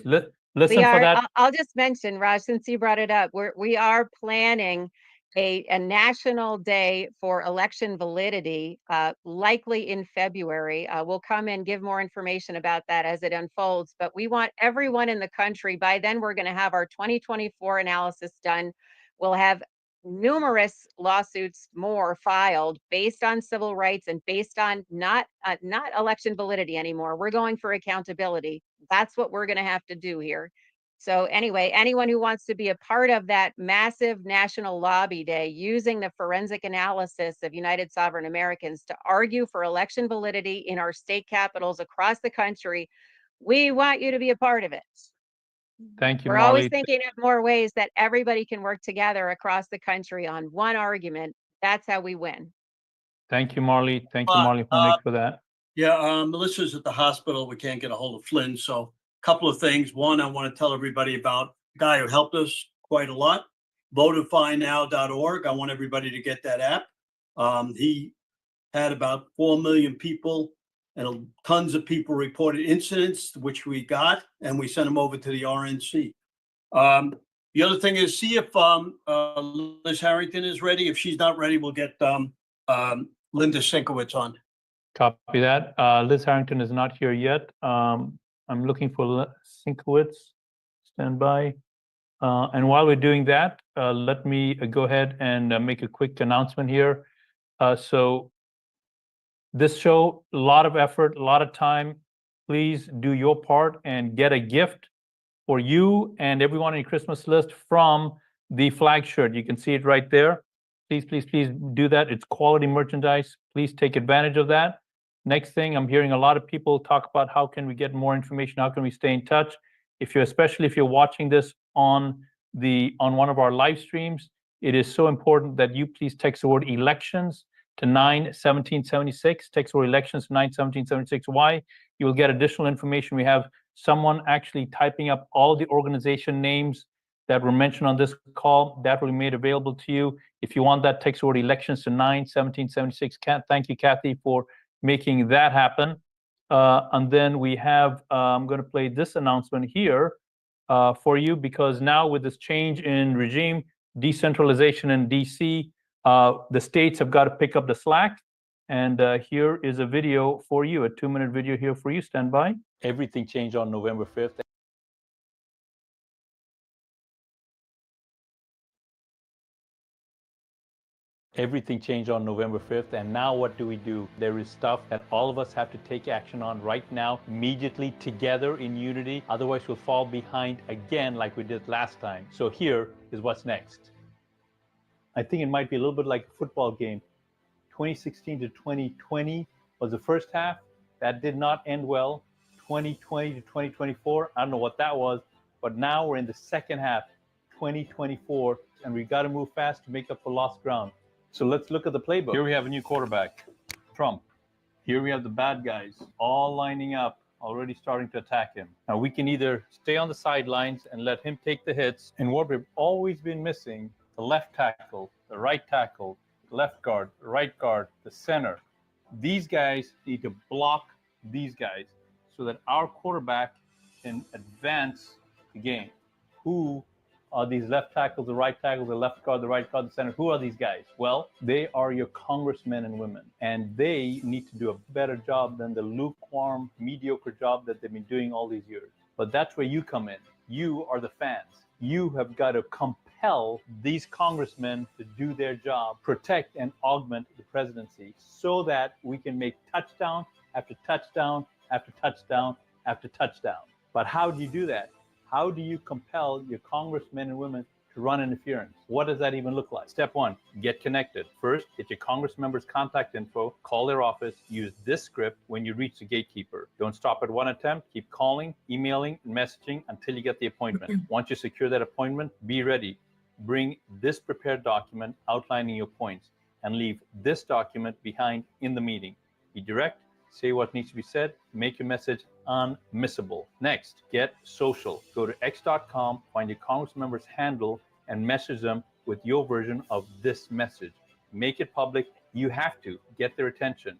Listen we for are, that. I'll just mention, Raj, since you brought it up, we are planning a national day for election validity, likely in February. We'll come and give more information about that as it unfolds, but we want everyone in the country. By then, we're going to have our 2024 analysis done. We'll have numerous lawsuits more filed based on civil rights and based on not election validity anymore. We're going for accountability. That's what we're going to have to do here. So anyway, anyone who wants to be a part of that massive national lobby day using the forensic analysis of United Sovereign Americans to argue for election validity in our state capitals across the country, we want you to be a part of it. Thank you, We're always Molly. thinking of more ways that everybody can work together across the country on one argument. That's how we win. Thank you, Marley. Thank you, Marley Hornik, for that. Yeah, Melissa's at the hospital. We can't get a hold of Flynn. So a couple of things. One, I want to tell everybody about a guy who helped us quite a lot, votifynow.org. I want everybody to get that app. He had about 4 million people and tons of people reported incidents, which we got, and we sent them over to the RNC. The other thing is see if Liz Harrington is ready. If she's not ready, we'll get Linda Synkowicz on. Copy that. Liz Harrington is not here yet. I'm looking for Synkowicz. Stand by. And while we're doing that, let me go ahead and make a quick announcement here. So this show, a lot of effort, a lot of time. Please do your part and get a gift for you and everyone on your Christmas list from the flag shirt. You can see it right there. Please, please, please do that. It's quality merchandise. Please take advantage of that. Next thing, I'm hearing a lot of people talk about how can we get more information? How can we stay in touch? Especially if you're watching this on one of our live streams, it is so important that you please text the word elections to 91776. Text the word elections to 91776. Why? You will get additional information. We have someone actually typing up all the organization names that were mentioned on this call. That will be made available to you. If you want that, text the word elections to 91776. Thank you, Kathy, for making that happen. And then we have, I'm going to play this announcement here for you, because now with this change in regime, decentralization in DC, the states have got to pick up the slack. And here is a video for you, a 2-minute video here for you. Stand by. Everything changed on November 5th. Everything changed on November 5th, and now what do? There is stuff that all of us have to take action on right now, immediately, together in unity. Otherwise, we'll fall behind again like we did last time. So here is what's next. I think it might be a little bit like a football game. 2016 to 2020 was the first half. That did not end well. 2020 to 2024, I don't know what that was, but now we're in the second half, 2024, and we got to move fast to make up for lost ground. So let's look at the playbook. Here we have a new quarterback, Trump. Here we have the bad guys all lining up, already starting to attack him. Now we can either stay on the sidelines and let him take the hits, and what we've always been missing, the left tackle, the right tackle, left guard, right guard, the center. These guys need to block these guys so that our quarterback can advance the game. Who are these left tackles, the right tackles, the left guard, the right guard, the center? Who are these guys? Well, they are your congressmen and women, and they need to do a better job than the lukewarm, mediocre job that they've been doing all these years. But that's where you come in. You are the fans. You have got to compel these congressmen to do their job, protect and augment the presidency so that we can make touchdown after touchdown after touchdown after touchdown. But how do you do that? How do you compel your congressmen and women to run interference? What does that even look like? Step one, get connected. First, get your congress members' contact info, call their office, use this script when you reach the gatekeeper. Don't stop at one attempt, keep calling, emailing, and messaging until you get the appointment. Once you secure that appointment, be ready. Bring this prepared document outlining your points and leave this document behind in the meeting. Be direct, say what needs to be said, make your message unmissable. Next, get social. Go to x.com, find your congress member's handle, and message them with your version of this message. Make it public. You have to get their attention.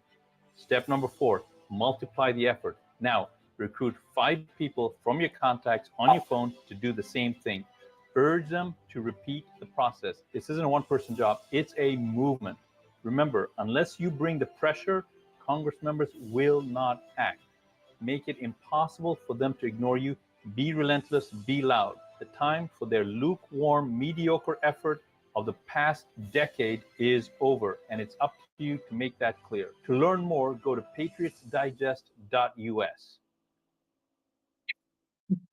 Step number 4, multiply the effort. Now, recruit 5 people from your contacts on your phone to do the same thing. Urge them to repeat the process. This isn't a one-person job. It's a movement. Remember, unless you bring the pressure, Congress members will not act. Make it impossible for them to ignore you. Be relentless, be loud. The time for their lukewarm, mediocre effort of the past decade is over, and it's up to you to make that clear. To learn more, go to patriotsdigest.us.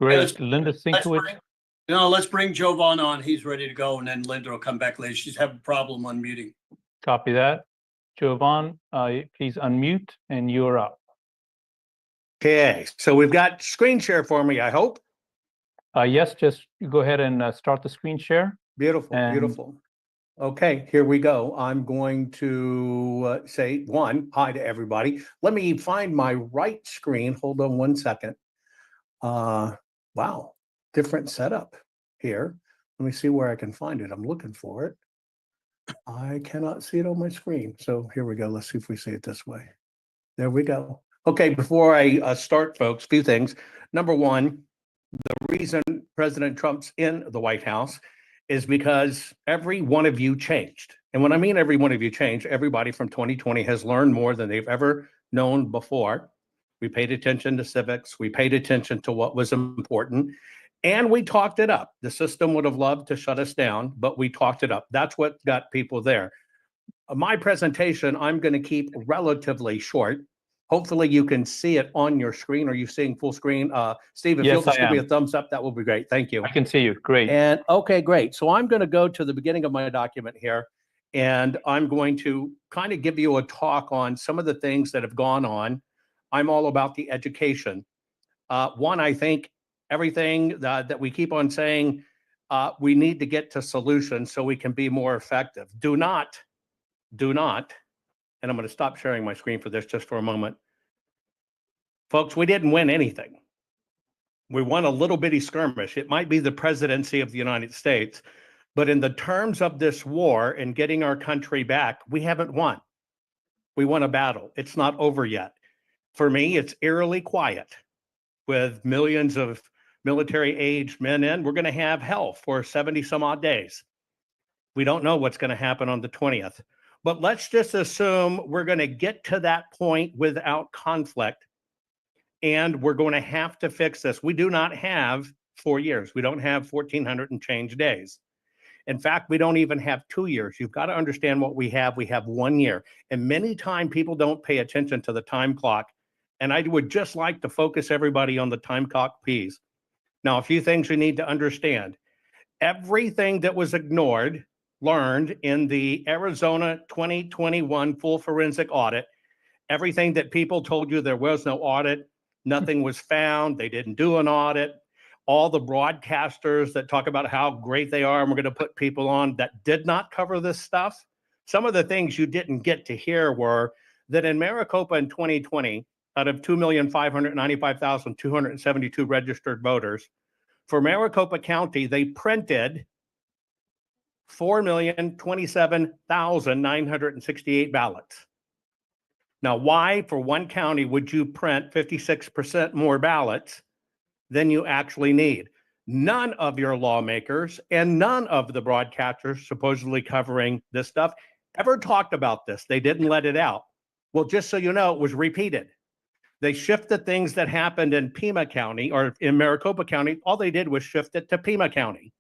Great. Linda Let's Synkowicz. bring- No, let's bring Jovan on. He's ready to go, and then Linda will come back later. She's having a problem unmuting. Copy that. Jovan, please unmute and you're up. Okay, so we've got screen share for me, I hope. Yes, just go ahead and start the screen share. Beautiful, And- beautiful. Okay, here we go. I'm going to say hi to everybody. Let me find my right screen. Hold on one second. Wow, different setup here. Let me see where I can find it. I'm looking for it. I cannot see it on my screen. So here we go. Let's see if we see it this way. There we go. Okay, before I start, folks, a few things. Number one, the reason President Trump's in the White House is because every one of you changed. And when I mean every one of you changed, everybody from 2020 has learned more than they've ever known before. We paid attention to civics. We paid attention to what was important. And we talked it up. The system would have loved to shut us down, but we talked it up. That's what got people there. My presentation, I'm going to keep relatively short. Hopefully you can see it on your screen. Are you seeing full screen? Steve, if Yes, you'll just I give me am. a thumbs up, that will be great. Thank you. I can see you. Great. And okay, great. So I'm going to go to the beginning of my document here, and I'm going to kind of give you a talk on some of the things that have gone on. I'm all about the education. One, I think everything that we keep on saying, we need to get to solutions so we can be more effective. Do not, and I'm going to stop sharing my screen for this just for a moment. Folks, we didn't win anything. We won a little bitty skirmish. It might be the presidency of the United States, but in the terms of this war and getting our country back, we haven't won. We won a battle. It's not over yet. For me, it's eerily quiet. With millions of military-aged men in, we're going to have hell for 70 some odd days. We don't know what's going to happen on the 20th, but let's just assume we're going to get to that point without conflict, and we're going to have to fix this. We do not have 4 years. We don't have 1,400 and change days. In fact, we don't even have 2 years. You've got to understand what we have. We have 1 year, and many times people don't pay attention to the time clock. And I would just like to focus everybody on the time clock piece. Now, a few things you need to understand. Everything that was ignored, learned in the Arizona 2021 full forensic audit, everything that people told you there was no audit, nothing was found, they didn't do an audit, all the broadcasters that talk about how great they are and we're going to put people on that did not cover this stuff. Some of the things you didn't get to hear were that in Maricopa in 2020, out of 2,595,272 registered voters, for Maricopa County, they printed 4,027,968 ballots. Now, why for one county would you print 56% more ballots than you actually need? None of your lawmakers and none of the broadcasters supposedly covering this stuff ever talked about this. They didn't let it out. Well, just so you know, it was repeated. They shifted things that happened in Pima County or in Maricopa County. All they did was shift it to Pima County.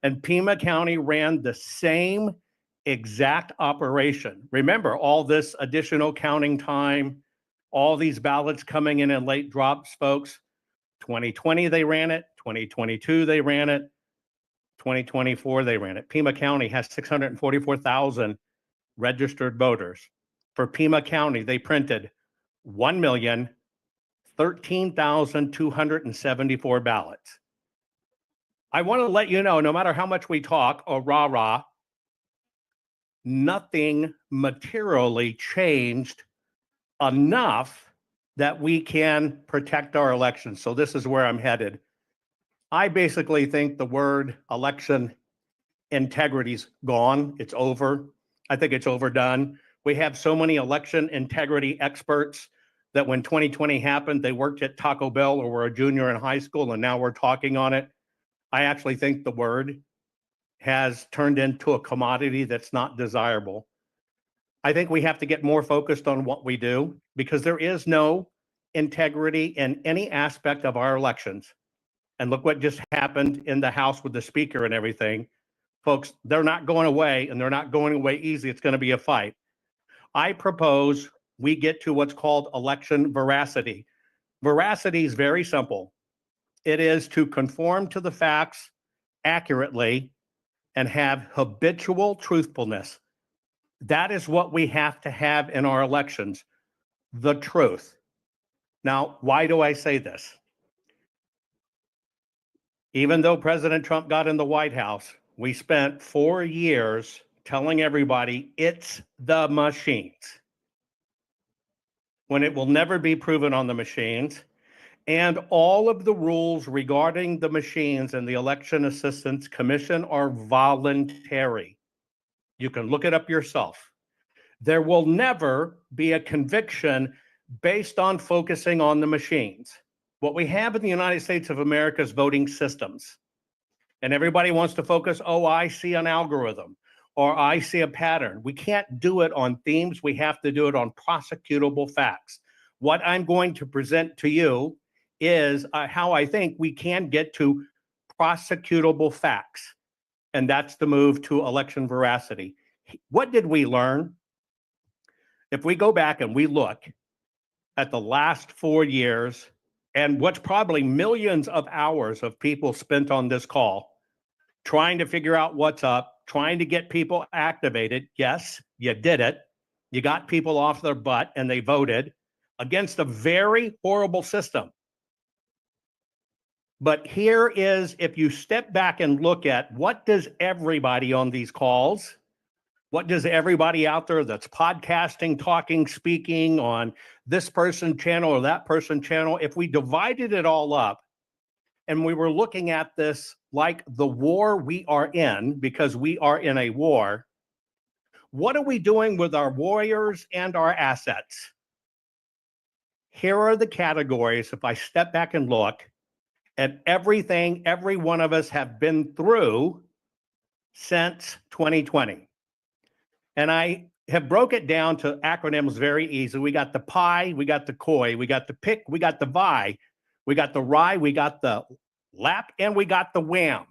And Pima County ran the same exact operation. Remember, all this additional counting time, all these ballots coming in late drops, folks. 2020, they ran it. 2022, they ran it. 2024, they ran it. Pima County has 644,000 registered voters. For Pima County, they printed 1,013,274 ballots. I want to let you know, no matter how much we talk or rah-rah, nothing materially changed enough that we can protect our elections. So this is where I'm headed. I basically think the word election integrity's gone. It's over. I think it's overdone. We have so many election integrity experts that when 2020 happened, they worked at Taco Bell or were a junior in high school, and now we're talking on it. I actually think the word has turned into a commodity that's not desirable. I think we have to get more focused on what we do because there is no integrity in any aspect of our elections. And look what just happened in the House with the speaker and everything. Folks, they're not going away, and they're not going away easy. It's going to be a fight. I propose we get to what's called election veracity. Veracity is very simple. It is to conform to the facts accurately and have habitual truthfulness. That is what we have to have in our elections, the truth. Now, why do I say this? Even though President Trump got in the White House, we spent 4 years telling everybody it's the machines, when it will never be proven on the machines. And all of the rules regarding the machines and the Election Assistance Commission are voluntary. You can look it up yourself. There will never be a conviction based on focusing on the machines. What we have in the United States of America is voting systems. And everybody wants to focus, oh, I see an algorithm or I see a pattern. We can't do it on themes. We have to do it on prosecutable facts. What I'm going to present to you is how I think we can get to prosecutable facts. And that's the move to election veracity. What did we learn? If we go back and we look at the last 4 years and what's probably millions of hours of people spent on this call, trying to figure out what's up, trying to get people activated. Yes, you did it. You got people off their butt and they voted against a very horrible system. But here is, if you step back and look at what does everybody on these calls, what does everybody out there that's podcasting, talking, speaking on this person channel or that person channel, if we divided it all up and we were looking at this like the war we are in, because we are in a war, what are we doing with our warriors and our assets? Here are the categories. If I step back and look at everything every one of us have been through since 2020. And I have broke it down to acronyms very easy. We got the PI, we got the COI, we got the PIC, we got the VI, we got the RI, we got the LAP, and we got the WHAM.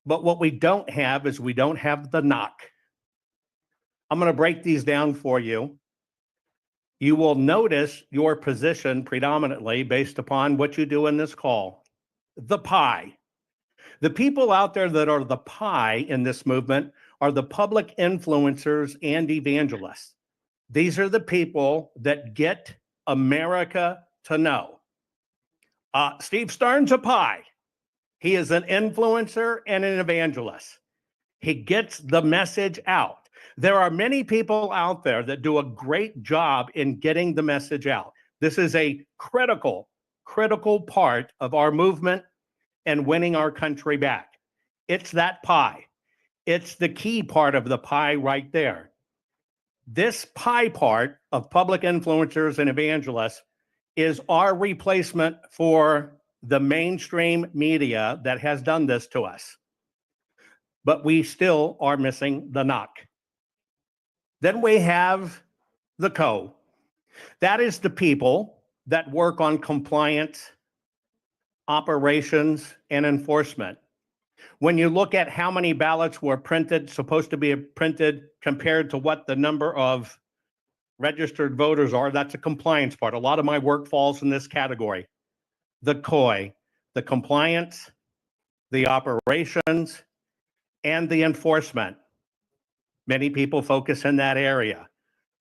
But what we don't have is we don't have the knock. I'm going to break these down for you. You will notice your position predominantly based upon what you do in this call. The PI. The people out there that are the PI in this movement are the public influencers and evangelists. These are the people that get America to know. Steve Stern's a PI. He is an influencer and an evangelist. He gets the message out. There are many people out there that do a great job in getting the message out. This is a critical part of our movement and winning our country back. It's that pie. It's the key part of the pie right there. This pie part of public influencers and evangelists is our replacement for the mainstream media that has done this to us. But we still are missing the knock. Then we have the CO. That is the people that work on compliance, operations, and enforcement. When you look at how many ballots were printed, supposed to be printed, compared to what the number of registered voters are, that's a compliance part. A lot of my work falls in this category. The COI, the compliance, the operations, and the enforcement. Many people focus in that area,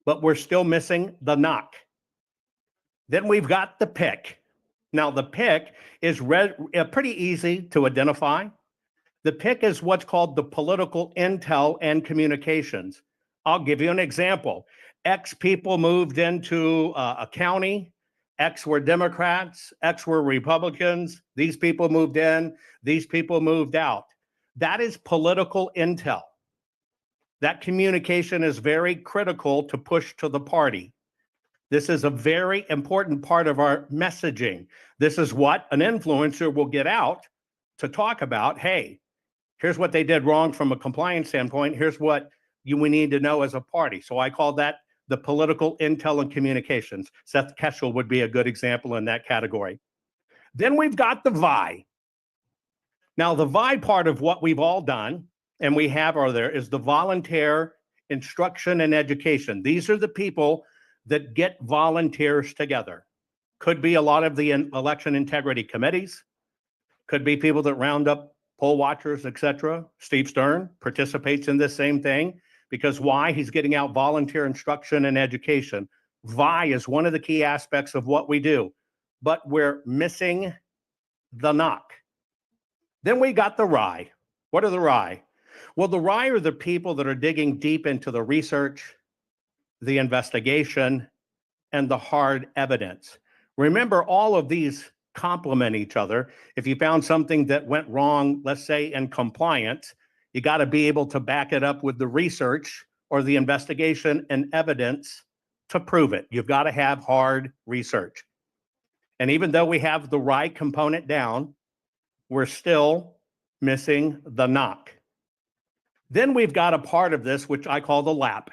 but we're still missing the knock. Then we've got the PIC. Now, the PIC is pretty easy to identify. The PIC is what's called the political intel and communications. I'll give you an example. X people moved into a county. X were Democrats. X were Republicans. These people moved in. These people moved out. That is political intel. That communication is very critical to push to the party. This is a very important part of our messaging. This is what an influencer will get out to talk about. Hey, here's what they did wrong from a compliance standpoint. Here's what we need to know as a party. So I call that the political intel and communications. Seth Keshel would be a good example in that category. Then we've got the VI. Now, the VI part of what we've all done, and we have there, is the volunteer instruction and education. These are the people that get volunteers together. Could be a lot of the election integrity committees, could be people that round up poll watchers, etc. Steve Stern participates in this same thing because why? He's getting out volunteer instruction and education. VI is one of the key aspects of what we do, but we're missing the knock. Then we got the rye. What are the rye? Well, the rye are the people that are digging deep into the research, the investigation, and the hard evidence. Remember, all of these complement each other. If you found something that went wrong, let's say in compliance, you got to be able to back it up with the research or the investigation and evidence to prove it. You've got to have hard research. And even though we have the right component down, we're still missing the knock. Then we've got a part of this, which I call the lap.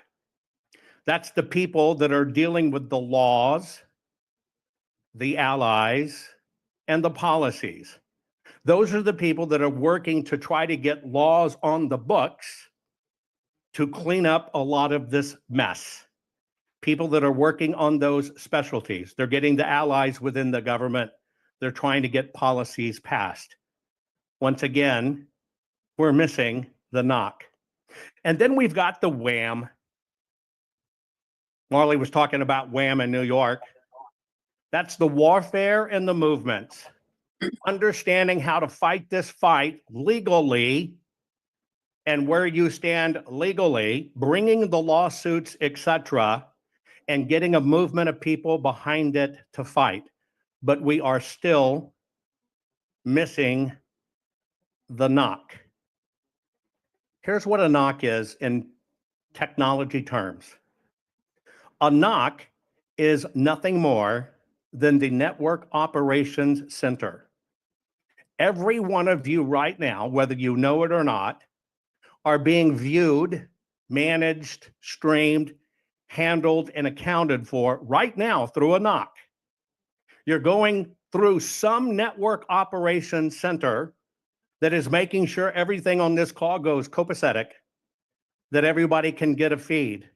That's the people that are dealing with the laws, the allies, and the policies. Those are the people that are working to try to get laws on the books to clean up a lot of this mess. People that are working on those specialties. They're getting the allies within the government. They're trying to get policies passed. Once again, we're missing the knock. And then we've got the wham. Marley was talking about wham in New York. That's the warfare and the movements. Understanding how to fight this fight legally and where you stand legally, bringing the lawsuits, etc., and getting a movement of people behind it to fight. But we are still missing the knock. Here's what a knock is in technology terms. A knock is nothing more than the Network Operations Center. Every one of you right now, whether you know it or not, are being viewed, managed, streamed, handled, and accounted for right now through a knock. You're going through some network operations center that is making sure everything on this call goes copacetic, that everybody can get a feed.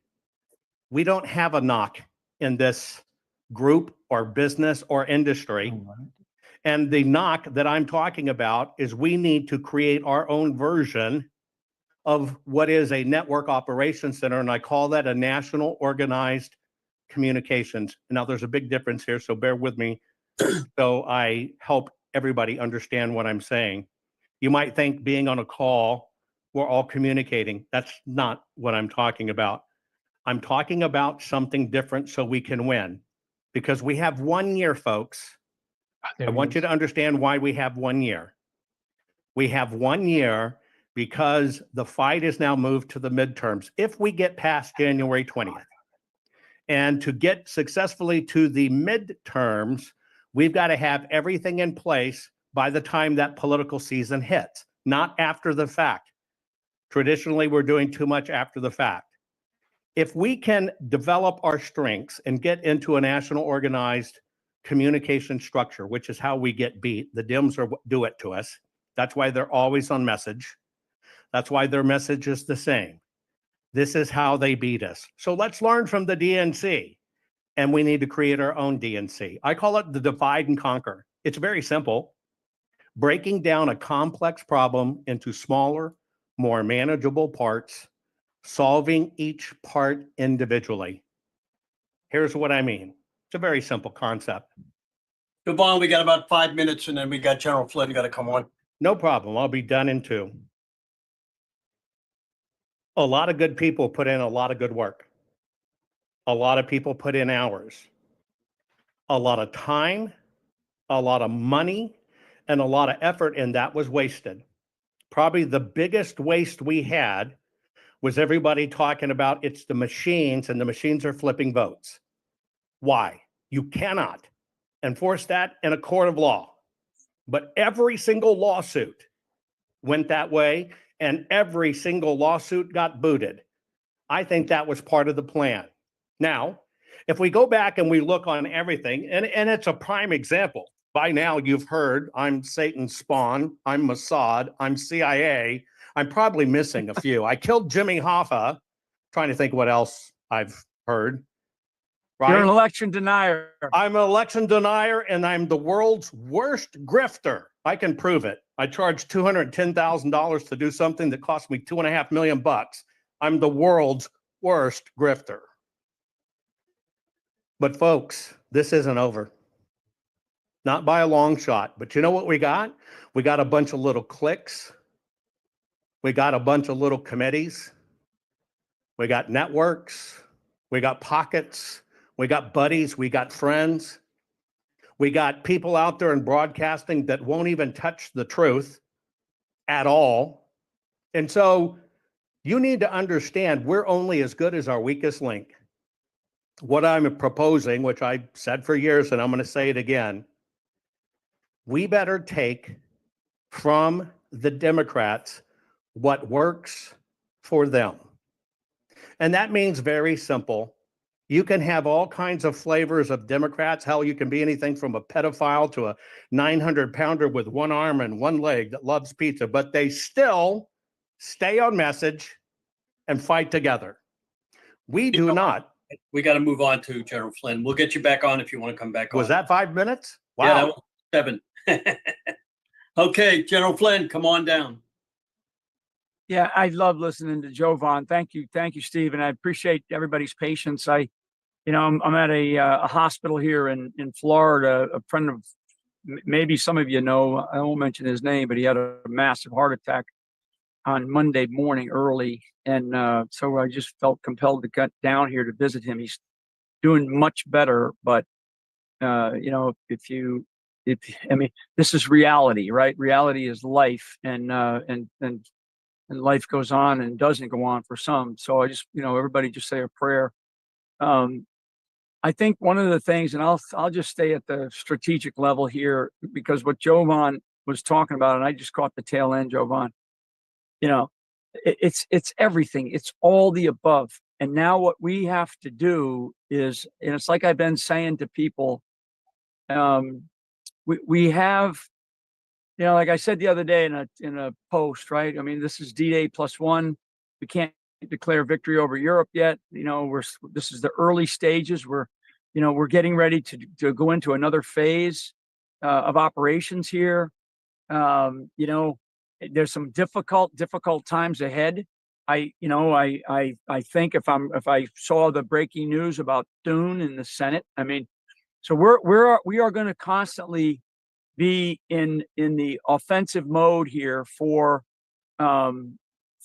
We don't have a knock in this group or business or industry. And the knock that I'm talking about is we need to create our own version of what is a network operations center, and I call that a national organized communications. Now, there's a big difference here, so bear with me so I help everybody understand what I'm saying. You might think being on a call, we're all communicating. That's not what I'm talking about. I'm talking about something different so we can win, because we have 1 year, folks. I want you to understand why we have 1 year. We have 1 year because the fight is now moved to the midterms. If we get past January 20th, and to get successfully to the midterms, we've got to have everything in place by the time that political season hits, not after the fact. Traditionally, we're doing too much after the fact. If we can develop our strengths and get into a national organized communication structure, which is how we get beat, the Dems do it to us. That's why they're always on message. That's why their message is the same. This is how they beat us. So let's learn from the DNC, and we need to create our own DNC. I call it the divide and conquer. It's very simple. Breaking down a complex problem into smaller, more manageable parts, solving each part individually. Here's what I mean. It's a very simple concept. Jovan, we got about 5 minutes and then we got General Flynn got to come on. No problem. I'll be done in 2. A lot of good people put in a lot of good work. A lot of people put in hours, a lot of time, a lot of money, and a lot of effort, and that was wasted. Probably the biggest waste we had was everybody talking about it's the machines and the machines are flipping votes. Why? You cannot enforce that in a court of law. But every single lawsuit went that way, and every single lawsuit got booted. I think that was part of the plan. Now, if we go back and we look on everything, and it's a prime example. By now, you've heard I'm Satan's spawn, I'm Mossad, I'm CIA. I'm probably missing a few. I killed Jimmy Hoffa, trying to think what else I've heard. You're an right? election denier. I'm an election denier and I'm the world's worst grifter. I can prove it. I charged $210,000 to do something that cost me $2.5 million. I'm the world's worst grifter. But folks, this isn't over. Not by a long shot. But you know what we got? We got a bunch of little cliques. We got a bunch of little committees. We got networks. We got pockets. We got buddies. We got friends. We got people out there in broadcasting that won't even touch the truth at all. And so you need to understand we're only as good as our weakest link. What I'm proposing, which I said for years, and I'm going to say it again, we better take from the Democrats what works for them. And that means very simple. You can have all kinds of flavors of Democrats. Hell, you can be anything from a pedophile to a 900-pounder with one arm and one leg that loves pizza, but they still stay on message and fight together. We do not. We got to move on to General Flynn. We'll get you back on if you want to come back on. Was that 5 minutes? Wow. Yeah, that was 7. Okay, General Flynn, come on down. Yeah, I love listening to Jovan. Thank you, Steve, and I appreciate everybody's patience. I'm at a hospital here in Florida. A friend of maybe some of you know, I won't mention his name, but he had a massive heart attack on Monday morning early, and so I just felt compelled to get down here to visit him. He's doing much better, but I mean, this is reality, right? Reality is life, and life goes on and doesn't go on for some. So I just, everybody just say a prayer. I think one of the things, and I'll just stay at the strategic level here, because what Jovan was talking about, and I just caught the tail end, Jovan, it's everything. It's all the above. And now what we have to do is, and it's like I've been saying to people, we have, like I said the other day in a post, right? I mean, this is D-Day +1. We can't declare victory over Europe yet. This is the early stages. We're getting ready to go into another phase of operations here. There's some difficult times ahead. I think if I saw the breaking news about Thune in the Senate, I mean, so we are going to constantly be in the offensive mode here for a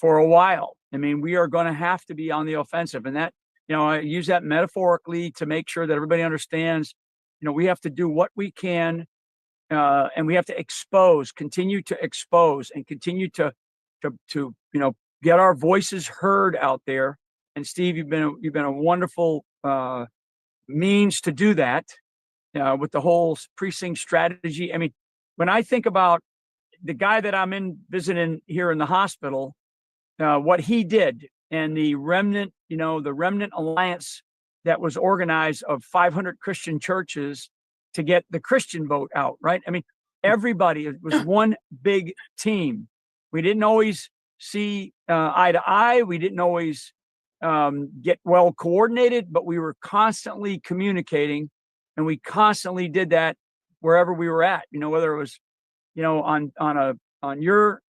while. I mean, we are going to have to be on the offensive, and that, I use that metaphorically to make sure that everybody understands, we have to do what we can, and we have to continue to expose and continue to get our voices heard out there. And Steve, you've been a wonderful means to do that. With the whole precinct strategy. I mean, when I think about the guy that I'm visiting here in the hospital, what he did, and the remnant alliance that was organized of 500 Christian churches to get the Christian vote out, right? I mean, everybody, it was one big team. We didn't always see eye to eye. We didn't always get well coordinated, but we were constantly communicating. And we constantly did that wherever we were at, whether it was, on your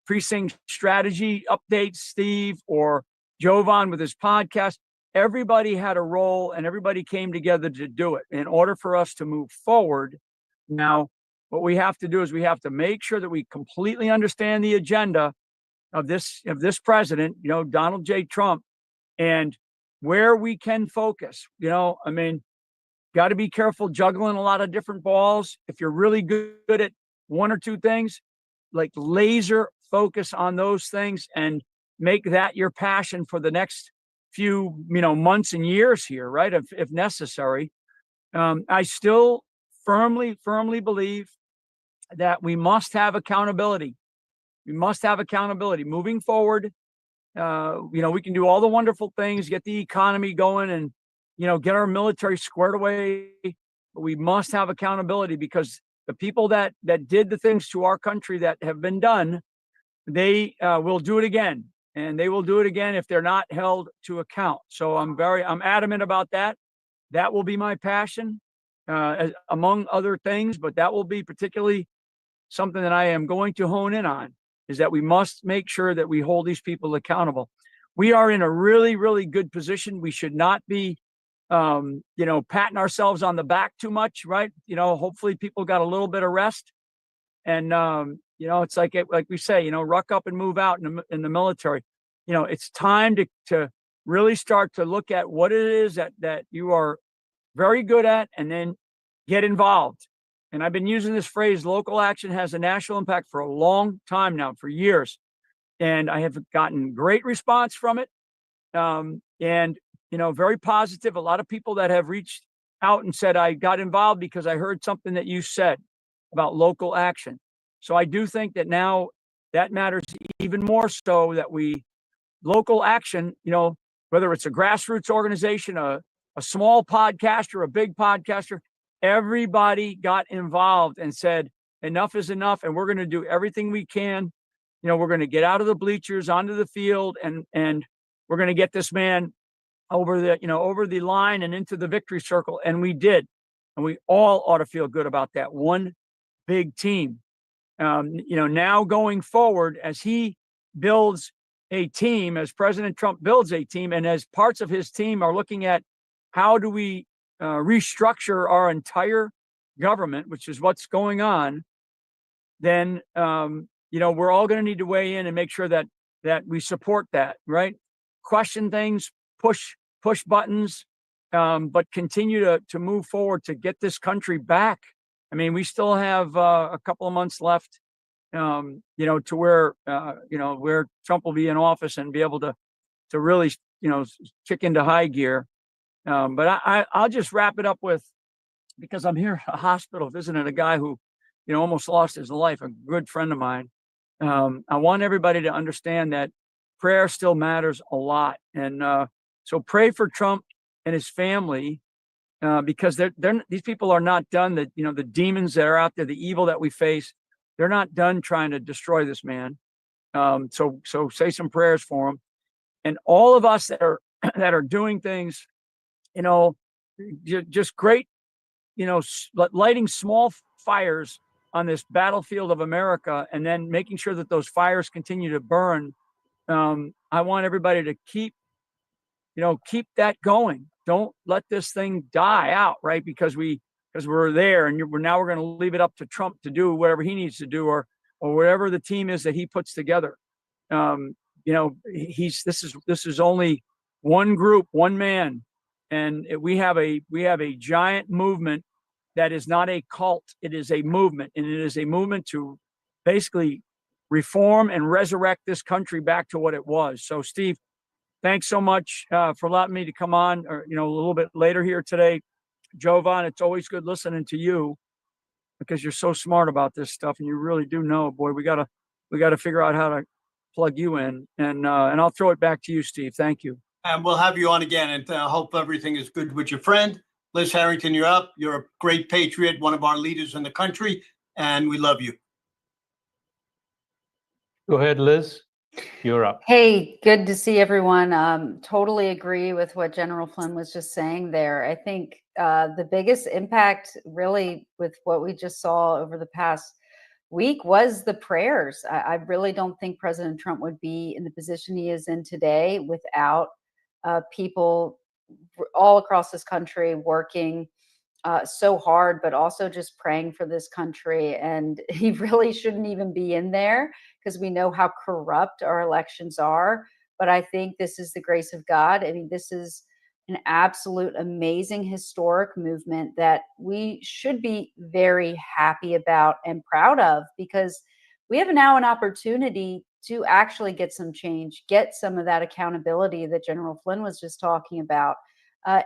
precinct strategy updates, Steve, or Jovan with his podcast. Everybody had a role and everybody came together to do it in order for us to move forward. Now, what we have to do is we have to make sure that we completely understand the agenda of this president, Donald J. Trump, and where we can focus. I mean, got to be careful juggling a lot of different balls. If you're really good at one or two things, like laser focus on those things and make that your passion for the next few, months and years here, right? If necessary. I still firmly believe that we must have accountability. We must have accountability moving forward. We can do all the wonderful things, get the economy going, and get our military squared away. But we must have accountability, because the people that did the things to our country that have been done, they will do it again. and they will do it again if they're not held to account. So I'm adamant about that. That will be my passion, among other things, but that will be particularly something that I am going to hone in on, is that we must make sure that we hold these people accountable. We are in a really, really good position. We should not be, patting ourselves on the back too much, right? Hopefully people got a little bit of rest. And, it's like we say, ruck up and move out in the military. It's time to really start to look at what it is that you are very good at, and then get involved. And I've been using this phrase, local action has a national impact, for a long time now, for years. And I have gotten great response from it. Very positive. A lot of people that have reached out and said, I got involved because I heard something that you said about local action. So I do think that now that matters even more, so that local action, whether it's a grassroots organization, a small podcaster, a big podcaster, everybody got involved and said, enough is enough. And we're going to do everything we can. We're going to get out of the bleachers onto the field, and we're going to get this man over the line and into the victory circle. And we did. And we all ought to feel good about that one big team. Now going forward, as he builds a team, as President Trump builds a team, and as parts of his team are looking at how do we restructure our entire government, which is what's going on, then, we're all going to need to weigh in and make sure that we support that, right? Question things, push buttons, but continue to move forward to get this country back. I mean, we still have a couple of months left, to where Trump will be in office and be able to really, kick into high gear. But I'll just wrap it up with, because I'm here at a hospital visiting a guy who, almost lost his life, a good friend of mine. I want everybody to understand that prayer still matters a lot. And so pray for Trump and his family, because these people are not done. The demons that are out there, the evil that we face, they're not done trying to destroy this man. So say some prayers for him, and all of us that are doing things, just great, lighting small fires on this battlefield of America, and then making sure that those fires continue to burn. I want everybody to keep that going. Don't let this thing die out, right? Because we're there, and we're going to leave it up to Trump to do whatever he needs to do, or whatever the team is that he puts together. This is only one group, one man, and we have a giant movement that is not a cult. It is a movement, and it is a movement to basically reform and resurrect this country back to what it was. So, Steve, thanks so much for allowing me to come on, a little bit later here today. Jovan, it's always good listening to you, because you're so smart about this stuff, and you really do know. Boy, we gotta figure out how to plug you in, and I'll throw it back to you, Steve. Thank you. And we'll have you on again, and I hope everything is good with your friend. Liz Harrington, you're up. You're a great patriot, one of our leaders in the country, and we love you. Go ahead, Liz. You're up. Hey, good to see everyone. Totally agree with what General Flynn was just saying there. I think the biggest impact really with what we just saw over the past week was the prayers. I really don't think President Trump would be in the position he is in today without people all across this country working so hard, but also just praying for this country. And he really shouldn't even be in there, because we know how corrupt our elections are. But I think this is the grace of God. I mean, this is an absolute amazing historic movement that we should be very happy about and proud of, because we have now an opportunity to actually get some change, get some of that accountability that General Flynn was just talking about,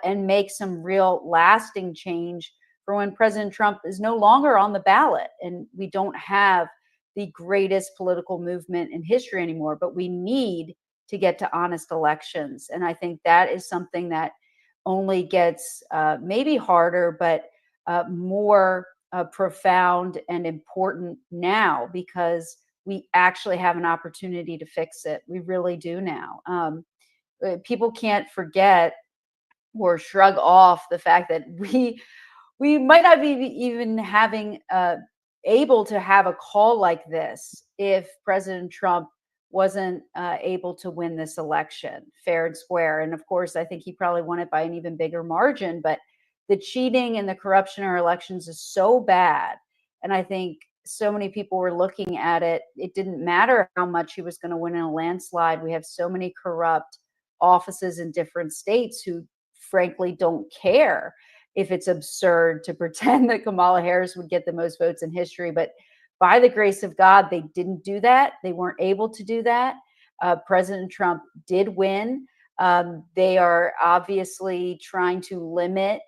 and make some real lasting change for when President Trump is no longer on the ballot and we don't have the greatest political movement in history anymore. But we need to get to honest elections. And I think that is something that only gets maybe harder, but more profound and important now, because we actually have an opportunity to fix it. We really do now. People can't forget or shrug off the fact that we might not be even having able to have a call like this if President Trump wasn't able to win this election fair and square. And of course, I think he probably won it by an even bigger margin, but the cheating and the corruption in our elections is so bad. And I think so many people were looking at it. It didn't matter how much he was going to win in a landslide. We have so many corrupt offices in different states who frankly don't care if it's absurd to pretend that Kamala Harris would get the most votes in history. But by the grace of God, they didn't do that. They weren't able to do that. President Trump did win. They are obviously trying to limit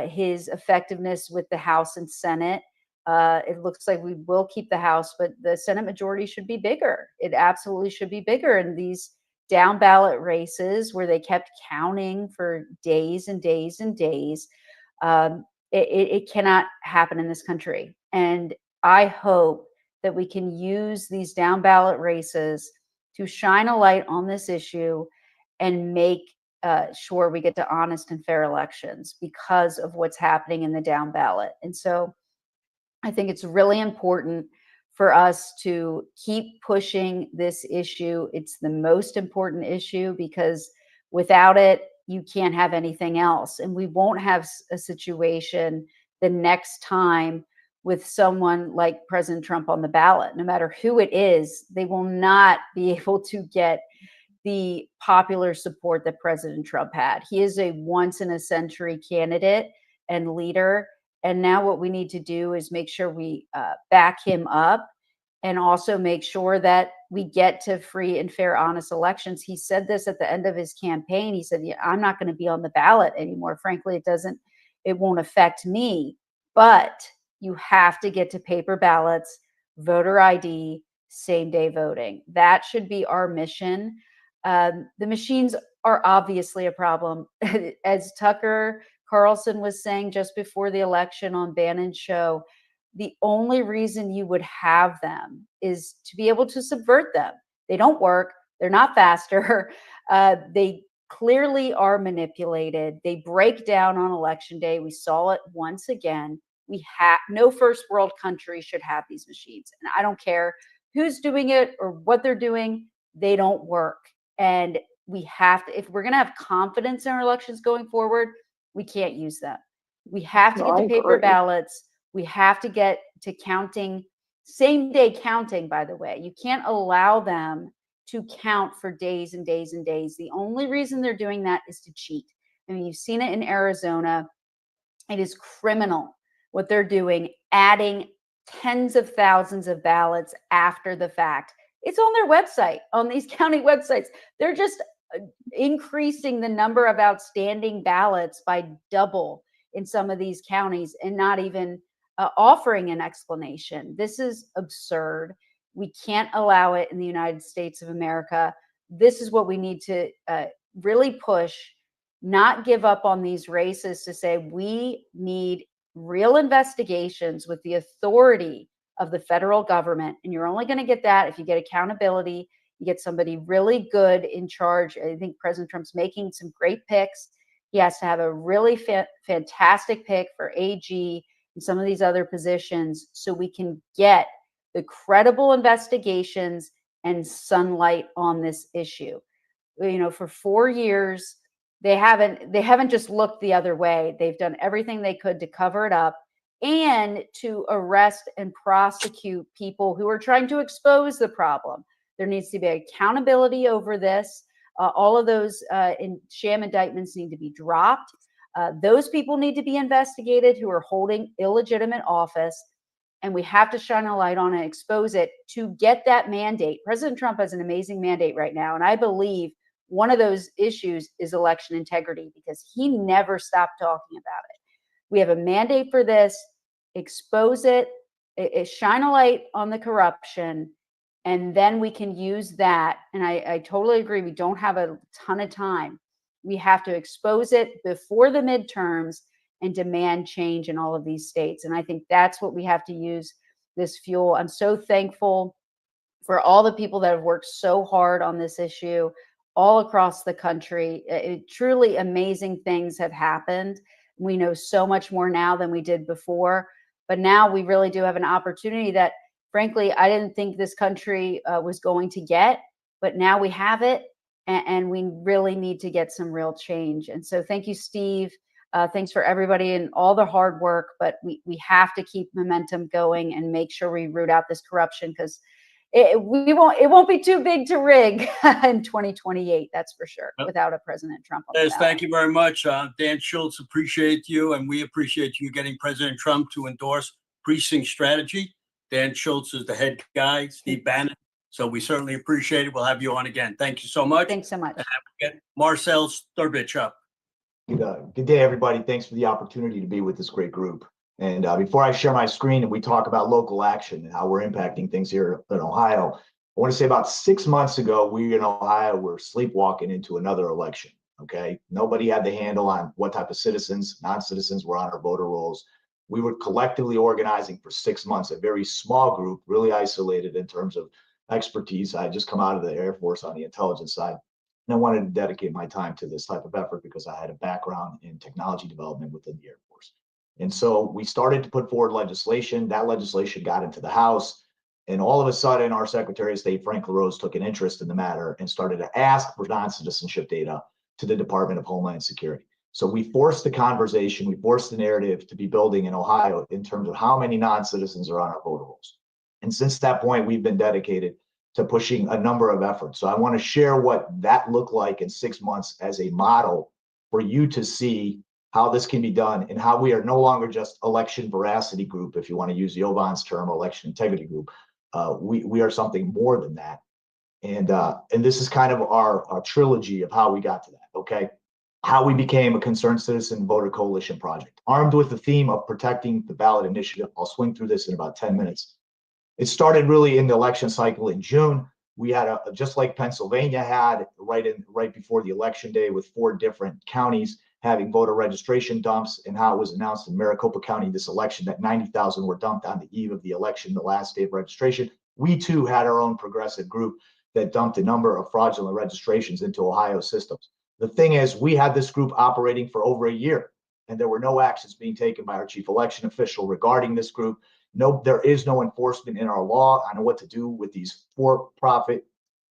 his effectiveness with the House and Senate. It looks like we will keep the House, but the Senate majority should be bigger. It absolutely should be bigger. And these down ballot races where they kept counting for days and days and days, it cannot happen in this country. And I hope that we can use these down ballot races to shine a light on this issue and make sure we get to honest and fair elections because of what's happening in the down ballot. And so I think it's really important for us to keep pushing this issue. It's the most important issue because without it, you can't have anything else. And we won't have a situation the next time with someone like President Trump on the ballot. No matter who it is, they will not be able to get the popular support that President Trump had. He is a once in a century candidate and leader. And now what we need to do is make sure we back him up and also make sure that we get to free and fair, honest elections. He said this at the end of his campaign. He said, yeah, I'm not going to be on the ballot anymore. Frankly, it won't affect me, but you have to get to paper ballots, voter ID, same day voting. That should be our mission. The machines are obviously a problem. As Tucker Carlson was saying just before the election on Bannon's show, the only reason you would have them is to be able to subvert them. They don't work. They're not faster. They clearly are manipulated. They break down on election day. We saw it once again. No first world country should have these machines. And I don't care who's doing it or what they're doing. They don't work. And we have to, if we're going to have confidence in our elections going forward, we can't use them. We have to get to paper ballots. We have to get to counting, same day counting, by the way. You can't allow them to count for days and days and days. The only reason they're doing that is to cheat. I mean, you've seen it in Arizona. It is criminal what they're doing, adding tens of thousands of ballots after the fact. It's on their website, on these county websites. They're just increasing the number of outstanding ballots by double in some of these counties and not even offering an explanation. This is absurd. We can't allow it in the United States of America. This is what we need to really push, not give up on these races, to say we need real investigations with the authority of the federal government. And you're only going to get that if you get accountability, you get somebody really good in charge. I think President Trump's making some great picks. He has to have a really fantastic pick for AG and some of these other positions so we can get the credible investigations and sunlight on this issue. You know, for 4 years, they haven't just looked the other way. They've done everything they could to cover it up and to arrest and prosecute people who are trying to expose the problem. There needs to be accountability over this. All of those sham indictments need to be dropped. Those people need to be investigated who are holding illegitimate office. And we have to shine a light on it, expose it to get that mandate. President Trump has an amazing mandate right now. And I believe one of those issues is election integrity, because he never stopped talking about it. We have a mandate for this. Expose it, shine a light on the corruption, and then we can use that. And I totally agree. We don't have a ton of time. We have to expose it before the midterms and demand change in all of these states. And I think that's what we have to use this fuel. I'm so thankful for all the people that have worked so hard on this issue all across the country. Truly amazing things have happened. We know so much more now than we did before, but now we really do have an opportunity that, frankly, I didn't think this country was going to get, but now we have it, and we really need to get some real change. And so thank you, Steve. Thanks for everybody and all the hard work, but we have to keep momentum going and make sure we root out this corruption, because it won't be too big to rig in 2028. That's for sure. Without a President Trump on the Yes, ballot. thank you very much. Dan Schultz, appreciate you, and we appreciate you getting President Trump to endorse precinct strategy. Dan Schultz is the head guy, Steve Bannon. So we certainly appreciate it. We'll have you on again. Thank you so much. Thanks so much. And we'll get Marcel Strbich up. Good day, everybody. Thanks for the opportunity to be with this great group. And before I share my screen and we talk about local action and how we're impacting things here in Ohio, I want to say about 6 months ago, we in Ohio were sleepwalking into another election. Okay. Nobody had the handle on what type of citizens, non-citizens were on our voter rolls. We were collectively organizing for 6 months, a very small group, really isolated in terms of expertise. I had just come out of the Air Force on the intelligence side. And I wanted to dedicate my time to this type of effort because I had a background in technology development within the Air Force. And so we started to put forward legislation. That legislation got into the House. And all of a sudden, our Secretary of State, Frank LaRose, took an interest in the matter and started to ask for non-citizenship data to the Department of Homeland Security. So we forced the conversation, we forced the narrative to be building in Ohio in terms of how many non-citizens are on our voter rolls. And since that point, we've been dedicated to pushing a number of efforts. So I want to share what that looked like in 6 months as a model for you to see how this can be done and how we are no longer just election veracity group, if you want to use Jovan's term, election integrity group. We are something more than that. And this is kind of our trilogy of how we got to that, okay? How we became a concerned citizen voter coalition project, armed with the theme of protecting the ballot initiative. I'll swing through this in about 10 minutes. It started really in the election cycle in June. We had just like Pennsylvania had right before the election day, with 4 different counties having voter registration dumps, and how it was announced in Maricopa County this election that 90,000 were dumped on the eve of the election, the last day of registration. We too had our own progressive group that dumped a number of fraudulent registrations into Ohio systems. The thing is, we had this group operating for over a year, and there were no actions being taken by our chief election official regarding this group. No, there is no enforcement in our law on what to do with these for-profit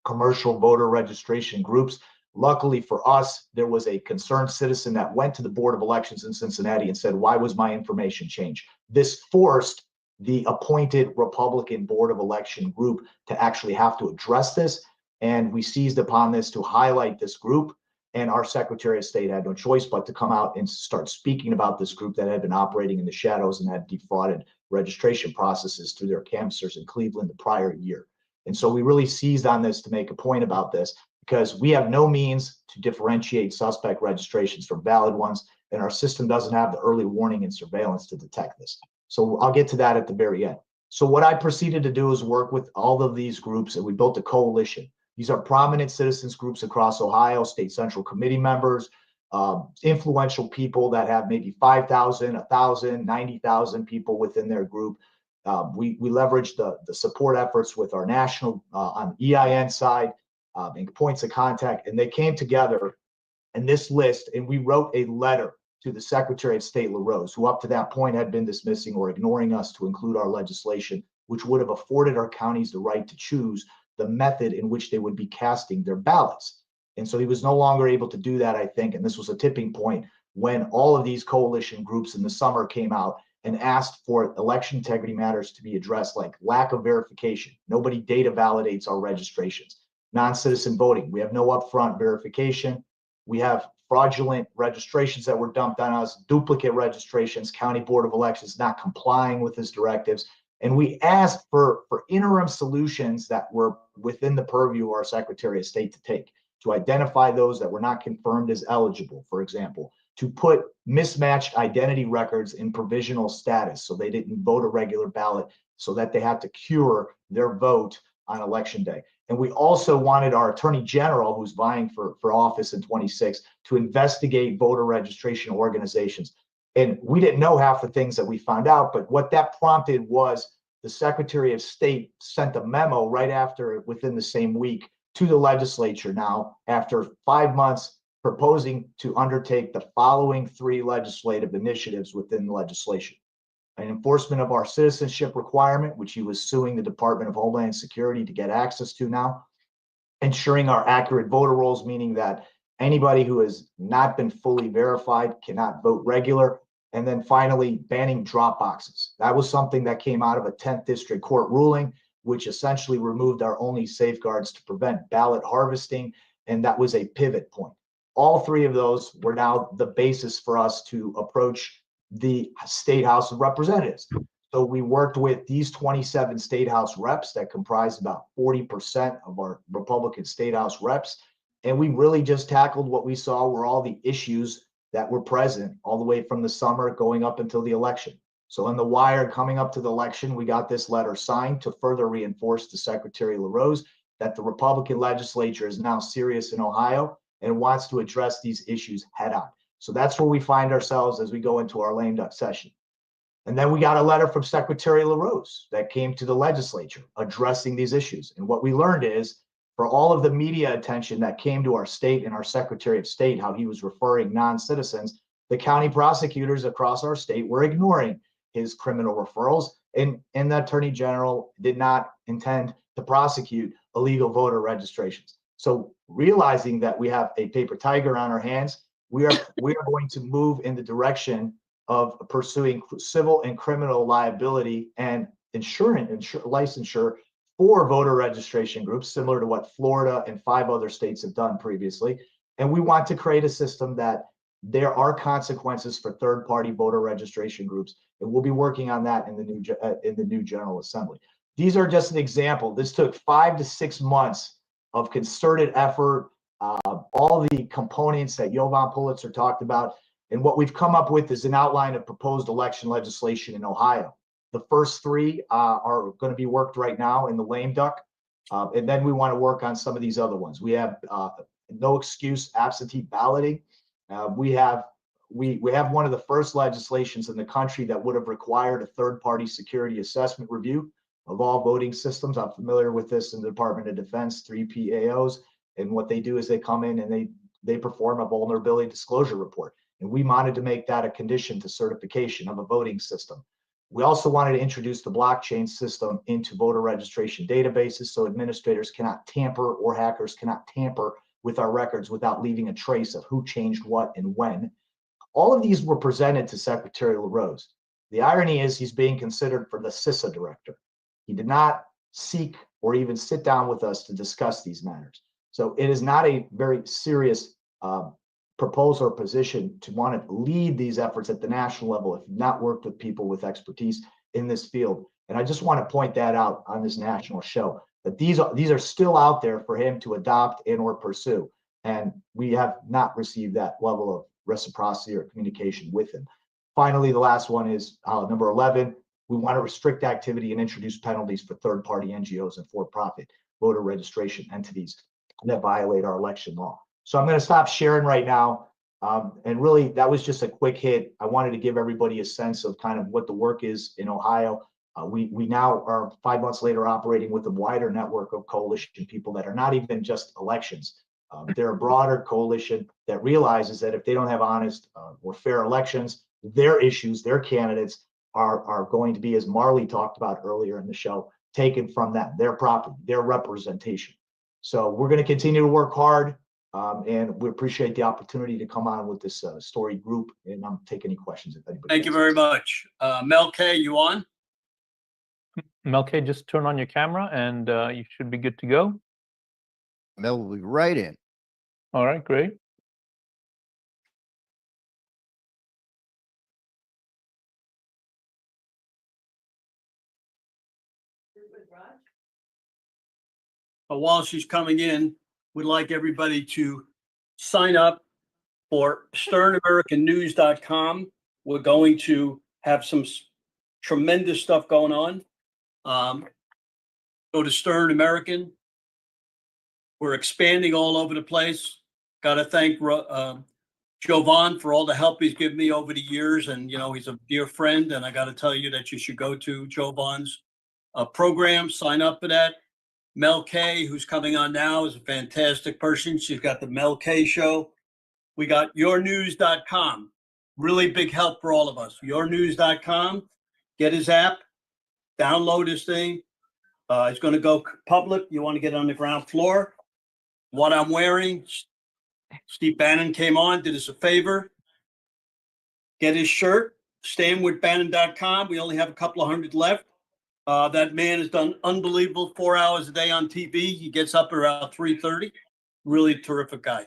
commercial voter registration groups. Luckily for us, there was a concerned citizen that went to the Board of Elections in Cincinnati and said, why was my information changed? This forced the appointed Republican Board of Election group to actually have to address this. And we seized upon this to highlight this group. And our Secretary of State had no choice but to come out and start speaking about this group that had been operating in the shadows and had defrauded registration processes through their canvassers in Cleveland the prior year. And so we really seized on this to make a point about this, because we have no means to differentiate suspect registrations from valid ones, and our system doesn't have the early warning and surveillance to detect this. So I'll get to that at the very end. So what I proceeded to do is work with all of these groups, and we built a coalition. These are prominent citizens groups across Ohio, state central committee members, influential people that have maybe 5,000, 1,000, 90,000 people within their group. We leveraged the support efforts with our national on EIN side, and points of contact, and they came together in this list, and we wrote a letter to the Secretary of State LaRose, who up to that point had been dismissing or ignoring us to include our legislation, which would have afforded our counties the right to choose the method in which they would be casting their ballots. And so he was no longer able to do that, I think, and this was a tipping point when all of these coalition groups in the summer came out and asked for election integrity matters to be addressed, like lack of verification. Nobody data validates our registrations. Non-citizen voting, we have no upfront verification. We have fraudulent registrations that were dumped on us, duplicate registrations, County Board of Elections not complying with his directives. And we asked for interim solutions that were within the purview of our Secretary of State to take, to identify those that were not confirmed as eligible, for example, to put mismatched identity records in provisional status so they didn't vote a regular ballot, so that they had to cure their vote on election day. And we also wanted our Attorney General, who's vying for office in 26, to investigate voter registration organizations. And we didn't know half the things that we found out, but what that prompted was the Secretary of State sent a memo right after, within the same week, to the legislature now, after 5 months, proposing to undertake the following 3 legislative initiatives within the legislation. An enforcement of our citizenship requirement, which he was suing the Department of Homeland Security to get access to now. Ensuring our accurate voter rolls, meaning that anybody who has not been fully verified cannot vote regular. And then finally, banning drop boxes. That was something that came out of a 10th District Court ruling, which essentially removed our only safeguards to prevent ballot harvesting. And that was a pivot point. All 3 of those were now the basis for us to approach the State House of Representatives. So we worked with these 27 State House reps that comprise about 40% of our Republican State House reps. And we really just tackled what we saw were all the issues that were present all the way from the summer going up until the election. So in the wire coming up to the election, we got this letter signed to further reinforce to Secretary LaRose that the Republican legislature is now serious in Ohio and wants to address these issues head on. So that's where we find ourselves as we go into our lame duck session. And then we got a letter from Secretary LaRose that came to the legislature addressing these issues. And what we learned is, for all of the media attention that came to our state and our Secretary of State, how he was referring non-citizens, the county prosecutors across our state were ignoring his criminal referrals. And the Attorney General did not intend to prosecute illegal voter registrations. So realizing that we have a paper tiger on our hands, we are going to move in the direction of pursuing civil and criminal liability and licensure for voter registration groups, similar to what Florida and 5 other states have done previously. And we want to create a system that there are consequences for third-party voter registration groups, and we'll be working on that in the new General Assembly. These are just an example. This took 5 to 6 months of concerted effort, all the components that Jovan Pulitzer talked about. And what we've come up with is an outline of proposed election legislation in Ohio. The first 3 are going to be worked right now in the lame duck. And then we want to work on some of these other ones. We have no excuse absentee balloting. We have one of the first legislations in the country that would have required a third-party security assessment review of all voting systems. I'm familiar with this in the Department of Defense, 3 PAOs. And what they do is they come in and they perform a vulnerability disclosure report. And we wanted to make that a condition to certification of a voting system. We also wanted to introduce the blockchain system into voter registration databases so administrators cannot tamper, or hackers cannot tamper with our records without leaving a trace of who changed what and when. All of these were presented to Secretary LaRose. The irony is he's being considered for the CISA director. He did not seek or even sit down with us to discuss these matters. So it is not a very serious proposal or position to want to lead these efforts at the national level if you've not worked with people with expertise in this field. And I just want to point that out on this national show, that these are still out there for him to adopt and or pursue. And we have not received that level of reciprocity or communication with him. Finally, the last one is number 11. We want to restrict activity and introduce penalties for third-party NGOs and for-profit voter registration entities that violate our election law. So I'm going to stop sharing right now. And really, that was just a quick hit. I wanted to give everybody a sense of kind of what the work is in Ohio. We now are 5 months later operating with a wider network of coalition people that are not even just elections. They're a broader coalition that realizes that if they don't have honest or fair elections, their issues, their candidates are going to be, as Marley talked about earlier in the show, taken from them, their property, their representation. So we're going to continue to work hard. And we appreciate the opportunity to come on with this story group, and I'm taking any questions if anybody. Thank you very much. Mel K, you on? Mel K, just turn on your camera and you should be good to go. Mel will be right in. All right, great. While she's coming in, we'd like everybody to sign up for sternamericannews.com. We're going to have some tremendous stuff going on. Go to Stern American. We're expanding all over the place. Got to thank Jovan for all the help he's given me over the years. And, you know, he's a dear friend. And I got to tell you that you should go to Jovan's program. Sign up for that. Mel K, who's coming on now, is a fantastic person. She's got the Mel K show. We got yournews.com. Really big help for all of us. Yournews.com. Get his app. Download his thing. It's going to go public. You want to get on the ground floor. What I'm wearing, Steve Bannon came on, did us a favor. Get his shirt, standwithbannon.com. We only have a couple of hundred left. That man has done unbelievable 4 hours a day on TV. He gets up around 3:30. Really terrific guy.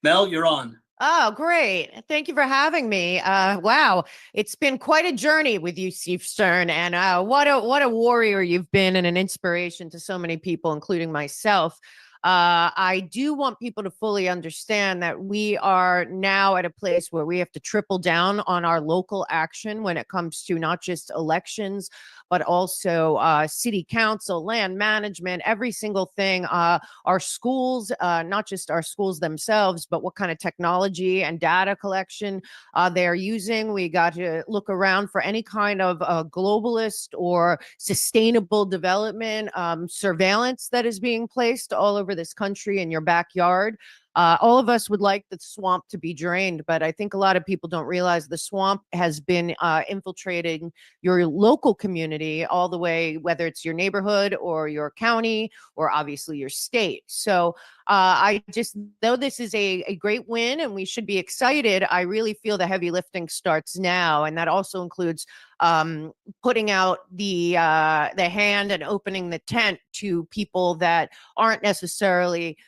Mel, you're on. Oh, great. Thank you for having me. Wow. It's been quite a journey with you, Steve Stern. And what a warrior you've been and an inspiration to so many people, including myself. I do want people to fully understand that we are now at a place where we have to triple down on our local action when it comes to not just elections, but also city council, land management, every single thing. Our schools, not just our schools themselves, but what kind of technology and data collection they're using. We got to look around for any kind of globalist or sustainable development surveillance that is being placed all over this country in your backyard. All of us would like the swamp to be drained, but I think a lot of people don't realize the swamp has been infiltrating your local community all the way, whether it's your neighborhood or your county or obviously your state. So I just, though this is a great win and we should be excited, I really feel the heavy lifting starts now. And that also includes putting out the hand and opening the tent to people that aren't necessarily,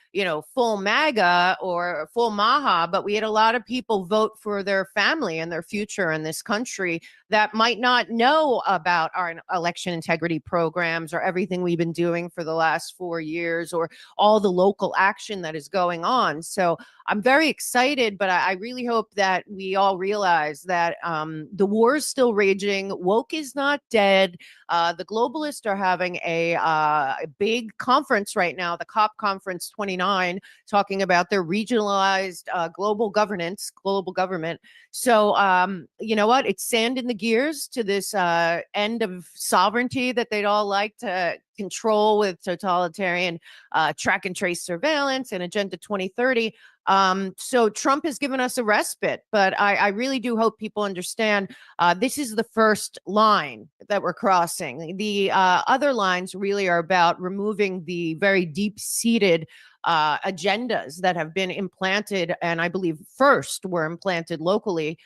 full MAGA or full Maha, but we had a lot of people vote for their family and their future in this country that might not know about our election integrity programs or everything we've been doing for the last 4 years or all the local action that is going on. So I'm very excited, but I really hope that we all realize that the war is still raging. Woke is not dead. The globalists are having a big conference right now, the COP Conference 29, talking about their regionalized global governance, global government. So, you know what? It's sand in the gears to this end of sovereignty that they'd all like to control with totalitarian track and trace surveillance and Agenda 2030. So Trump has given us a respite, but I really do hope people understand this is the first line that we're crossing. The other lines really are about removing the very deep-seated agendas that have been implanted, and I believe first were implanted locally,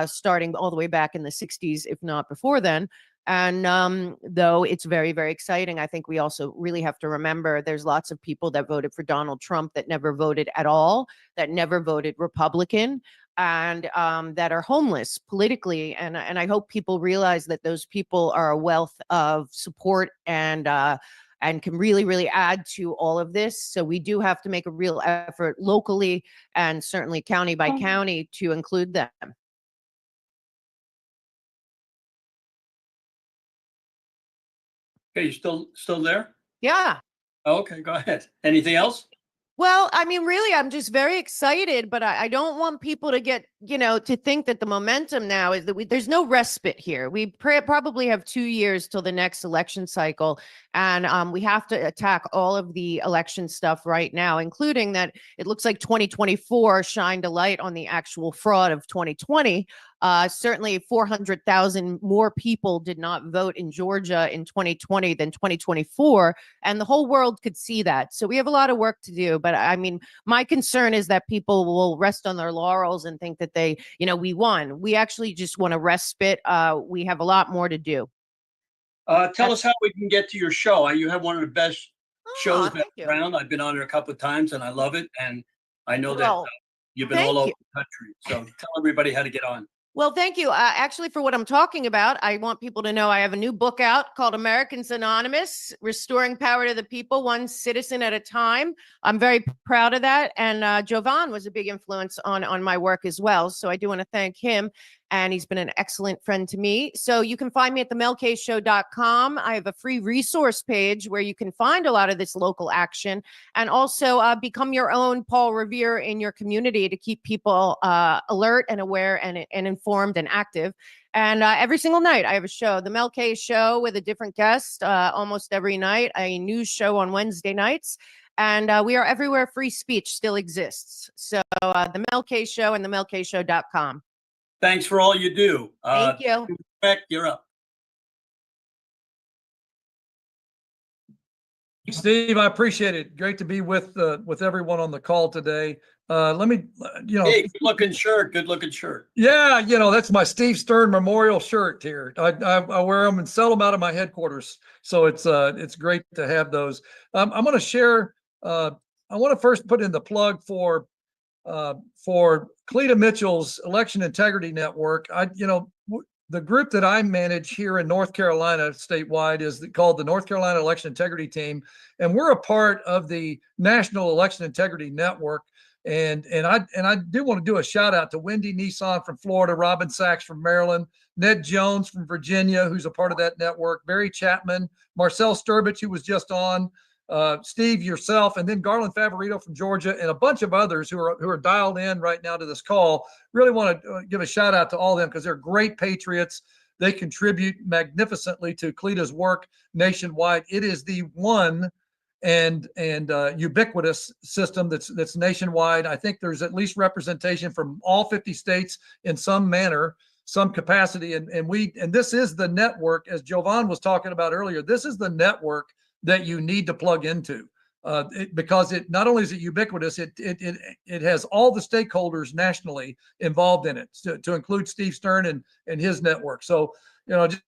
starting all the way back in the 60s, if not before then. And though it's very, very exciting, I think we also really have to remember there's lots of people that voted for Donald Trump that never voted at all, that never voted Republican, and that are homeless politically. And I hope people realize that those people are a wealth of support and can really, really add to all of this. So we do have to make a real effort locally and certainly county by county to include them. Okay, you still there? Yeah. Okay, go ahead. Anything else? Well, I mean, really, I'm just very excited, but I don't want people to get, to think that the momentum now is that there's no respite here. We probably have 2 years till the next election cycle, and we have to attack all of the election stuff right now, including that it looks like 2024 shined a light on the actual fraud of 2020. Certainly 400,000 more people did not vote in Georgia in 2020 than 2024, and the whole world could see that. So we have a lot of work to do, but I mean, my concern is that people will rest on their laurels and think that they, we won. We actually just want a respite. We have a lot more to do. Tell us how we can get to your show. You have one of the best shows around. I've been on it a couple of times and I love it. And I know that you've been all over the country. So tell everybody how to get on. Well, thank you. Actually, for what I'm talking about, I want people to know I have a new book out called Americans Anonymous, Restoring Power to the People, One Citizen at a Time. I'm very proud of that. And Jovan was a big influence on my work as well. So I do want to thank him. and he's been an excellent friend to me. So you can find me at themelkshow.com. I have a free resource page where you can find a lot of this local action, and also become your own Paul Revere in your community to keep people alert and aware and informed and active. And every single night I have a show, the Mel K Show, with a different guest almost every night, a news show on Wednesday nights. And we are everywhere free speech still exists. So the Mel K Show and themelkshow.com. Thanks for all you do. Thank you. Beck, you're up. Steve, I appreciate it. Great to be with everyone on the call today. Let me, Hey, good looking shirt. Good looking shirt. yeah, that's my Steve Stern Memorial shirt here. I wear them and sell them out of my headquarters. So it's great to have those. I'm going to share. I want to first put in the plug for Cleta Mitchell's Election Integrity Network. The group that I manage here in North Carolina statewide is called the North Carolina Election Integrity Team, and we're a part of the National Election Integrity Network. And I do want to do a shout out to Wendy Nissan from Florida, Robin Sachs from Maryland, Ned Jones from Virginia, who's a part of that network, Barry Chapman, Marcel Strbich, who was just on, Steve, yourself, and then Garland Favorito from Georgia, and a bunch of others who are dialed in right now to this call. Really want to give a shout out to all of them because they're great patriots. They contribute magnificently to Cleta's work nationwide. It is the one and ubiquitous system that's nationwide. I think there's at least representation from all 50 states in some manner, some capacity, and this is the network, as Jovan was talking about earlier. This is the network that you need to plug into, because it not only is it ubiquitous, it has all the stakeholders nationally involved in it, to include Steve Stern and his network. So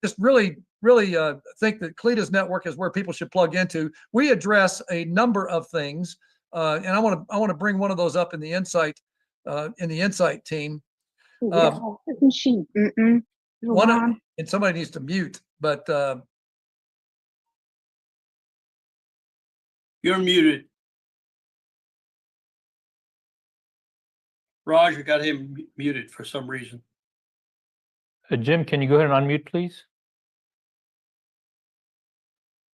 just really think that Cleta's network is where people should plug into. We address a number of things, and I want to bring one of those up in the insight team. Isn't she? And somebody needs to mute, but You're muted. Raj, you got him muted for some reason. Jim, can you go ahead and unmute, please?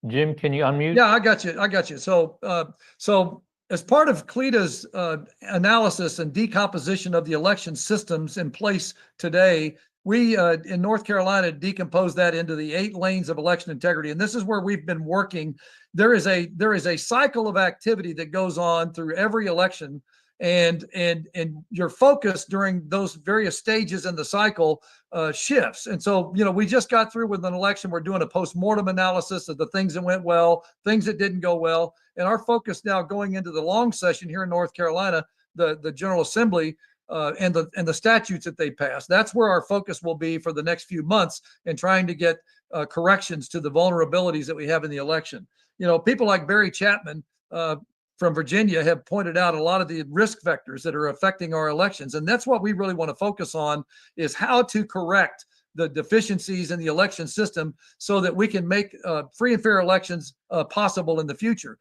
Jim, can you unmute? Yeah, I got you. So as part of Cleta's analysis and decomposition of the election systems in place today, we in North Carolina decomposed that into the 8 lanes of election integrity, and this is where we've been working. There is a cycle of activity that goes on through every election, and your focus during those various stages in the cycle shifts. And so, we just got through with an election. We're doing a post-mortem analysis of the things that went well, things that didn't go well, and our focus now going into the long session here in North Carolina, the General Assembly, and the statutes that they passed. That's where our focus will be for the next few months in trying to get corrections to the vulnerabilities that we have in the election. People like Barry Chapman from Virginia have pointed out a lot of the risk vectors that are affecting our elections. And that's what we really want to focus on, is how to correct the deficiencies in the election system so that we can make free and fair elections possible in the future.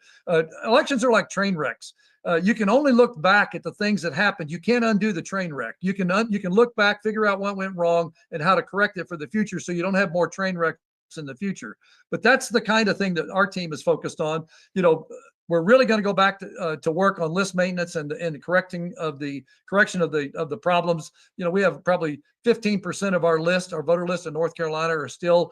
Elections are like train wrecks. You can only look back at the things that happened. You can't undo the train wreck. You can look back, figure out what went wrong, and how to correct it for the future so you don't have more train wrecks in the future. But that's the kind of thing that our team is focused on. We're really going to go back to work on list maintenance and the correction of the problems. We have probably 15% of our voter list in North Carolina are still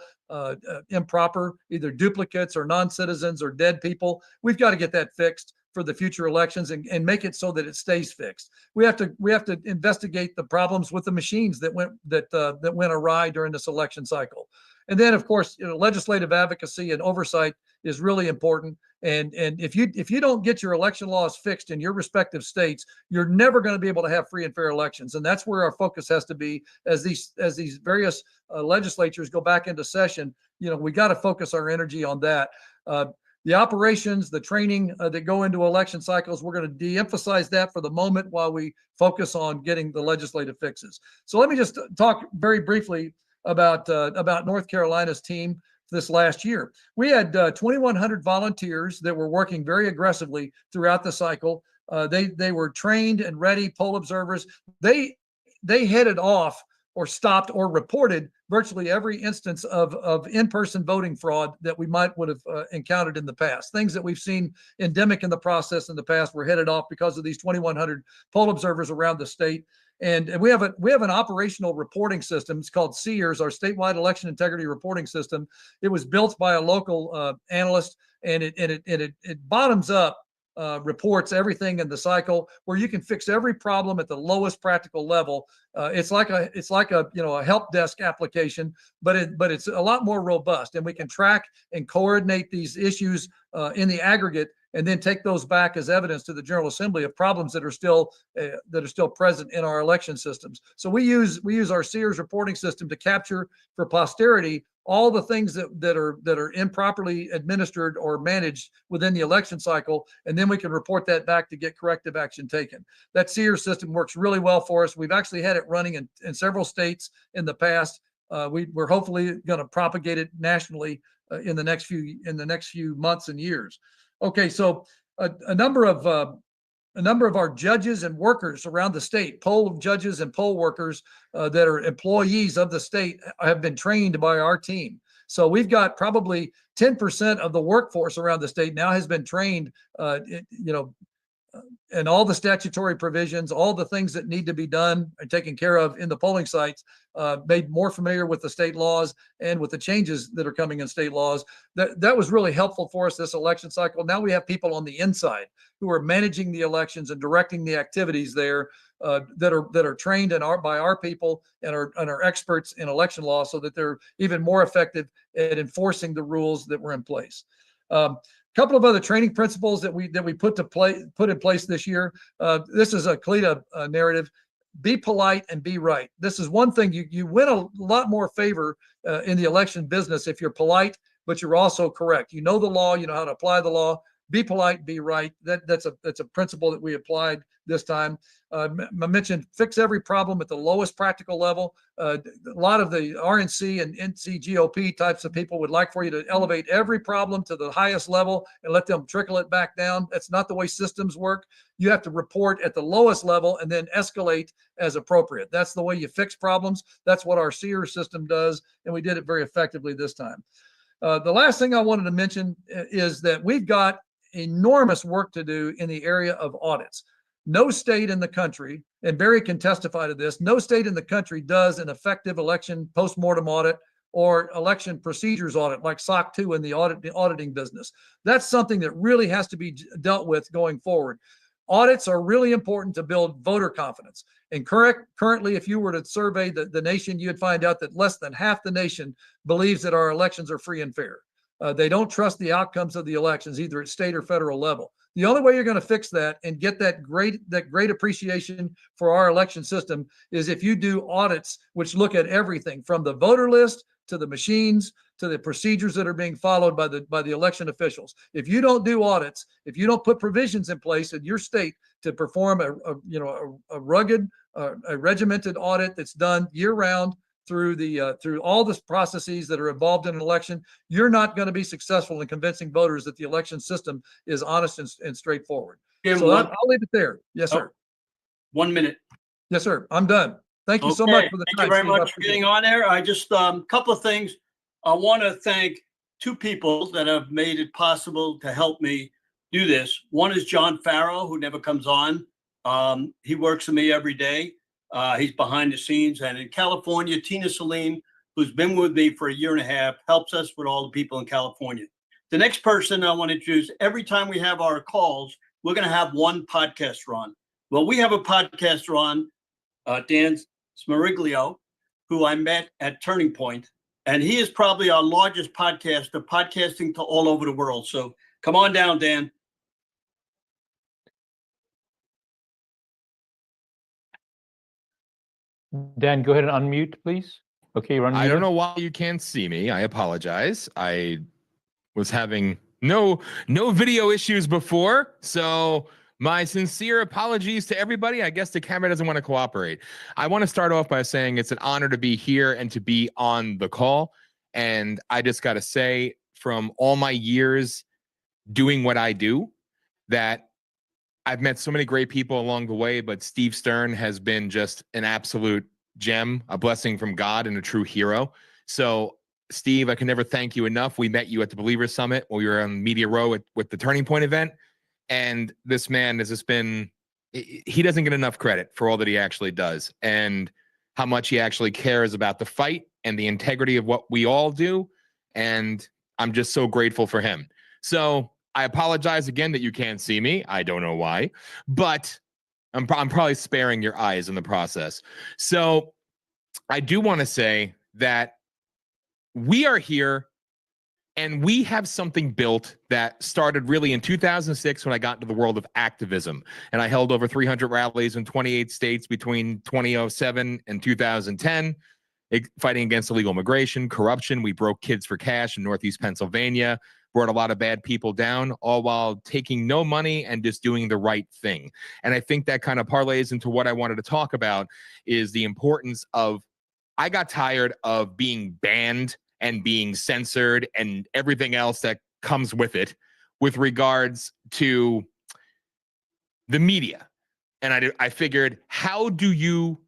improper, either duplicates or non-citizens or dead people. We've got to get that fixed for the future elections and make it so that it stays fixed. We have to investigate the problems with the machines that went awry during this election cycle. And then, of course, legislative advocacy and oversight is really important. And if you don't get your election laws fixed in your respective states, you're never going to be able to have free and fair elections. And that's where our focus has to be as these various legislatures go back into session. We got to focus our energy on that. The operations, the training that go into election cycles, we're going to de-emphasize that for the moment while we focus on getting the legislative fixes. So let me just talk very briefly about North Carolina's team this last year. We had 2,100 volunteers that were working very aggressively throughout the cycle. They were trained and ready poll observers. They headed off or stopped or reported virtually every instance of in-person voting fraud that we would have encountered in the past. Things that we've seen endemic in the process in the past were headed off because of these 2,100 poll observers around the state. And we have an operational reporting system. It's called SEERS, our statewide election integrity reporting system. It was built by a local analyst, and it bottoms up reports everything in the cycle, where you can fix every problem at the lowest practical level. It's like a a help desk application, but it's a lot more robust, and we can track and coordinate these issues in the aggregate, and then take those back as evidence to the General Assembly of problems that are still present in our election systems. So we use our SEERS reporting system to capture for posterity all the things that are improperly administered or managed within the election cycle, and then we can report that back to get corrective action taken. That SEERS system works really well for us. We've actually had it running in several states in the past. We're hopefully going to propagate it nationally in the next few months and years. Okay, so a number of our judges and workers around the state, poll judges and poll workers that are employees of the state, have been trained by our team. So we've got probably 10% of the workforce around the state now has been trained, and all the statutory provisions, all the things that need to be done and taken care of in the polling sites, made more familiar with the state laws and with the changes that are coming in state laws. That was really helpful for us this election cycle. Now we have people on the inside who are managing the elections and directing the activities there, that are trained by our people and are experts in election law, so that they're even more effective at enforcing the rules that were in place. Couple of other training principles that we put in place this year. This is a CLETA narrative: be polite and be right. This is one thing you win a lot more favor in the election business if you're polite, but you're also correct. You know the law, you know how to apply the law. Be polite, be right. That's a principle that we applied this time. I mentioned fix every problem at the lowest practical level. A lot of the RNC and NC GOP types of people would like for you to elevate every problem to the highest level and let them trickle it back down. That's not the way systems work. You have to report at the lowest level and then escalate as appropriate. That's the way you fix problems. That's what our SEER system does, and we did it very effectively this time. The last thing I wanted to mention is that we've got enormous work to do in the area of audits. No state in the country, and Barry can testify to this, no state in the country does an effective election postmortem audit or election procedures audit like SOC 2 in the auditing business. That's something that really has to be dealt with going forward. Audits are really important to build voter confidence. And currently, if you were to survey the nation, you'd find out that less than half the nation believes that our elections are free and fair. They don't trust the outcomes of the elections, either at state or federal level. The only way you're going to fix that and get that great appreciation for our election system is if you do audits which look at everything from the voter list to the machines to the procedures that are being followed by the election officials. If you don't do audits, if you don't put provisions in place in your state to perform a rugged, a regimented audit that's done year round through all the processes that are involved in an election, you're not going to be successful in convincing voters that the election system is honest and straightforward. Jim, So I'll leave it there. Yes, sir. 1 minute. Yes, sir. I'm done. Thank you so much for the time. Thank you very Steve. much for getting on there. I just, couple of things. I want to thank two people that have made it possible to help me do this. One is John Farrow, who never comes on. He works for me every day. He's behind the scenes. And in California, Tina Celine, who's been with me for a year and a half, helps us with all the people in California. The next person I want to introduce, every time we have our calls, we're going to have one podcaster on. Well, we have a podcaster on, Dan Smeriglio, who I met at Turning Point. And he is probably our largest podcaster, podcasting to all over the world. So come on down, Dan. Dan, go ahead and unmute, please. Okay, you're unmuted. I don't know why you can't see me. I apologize. I was having no video issues before, so my sincere apologies to everybody. I guess the camera doesn't want to cooperate. I want to start off by saying it's an honor to be here and to be on the call. And I just got to say, from all my years doing what I do, that I've met so many great people along the way, but Steve Stern has been just an absolute gem, a blessing from God, and a true hero. So, Steve, I can never thank you enough. We met you at the Believer Summit when we were on Media Row with the Turning Point event. And this man has just been, he doesn't get enough credit for all that he actually does and how much he actually cares about the fight and the integrity of what we all do. And I'm just so grateful for him. So I apologize again that you can't see me. I don't know why, but I'm probably sparing your eyes in the process. So I do want to say that we are here and we have something built that started really in 2006 when I got into the world of activism. And I held over 300 rallies in 28 states between 2007 and 2010, fighting against illegal immigration, corruption. We broke Kids for Cash in Northeast Pennsylvania, brought a lot of bad people down, all while taking no money and just doing the right thing. And I think that kind of parlays into what I wanted to talk about is the importance of, I got tired of being banned and being censored and everything else that comes with it with regards to the media. And I figured, how do you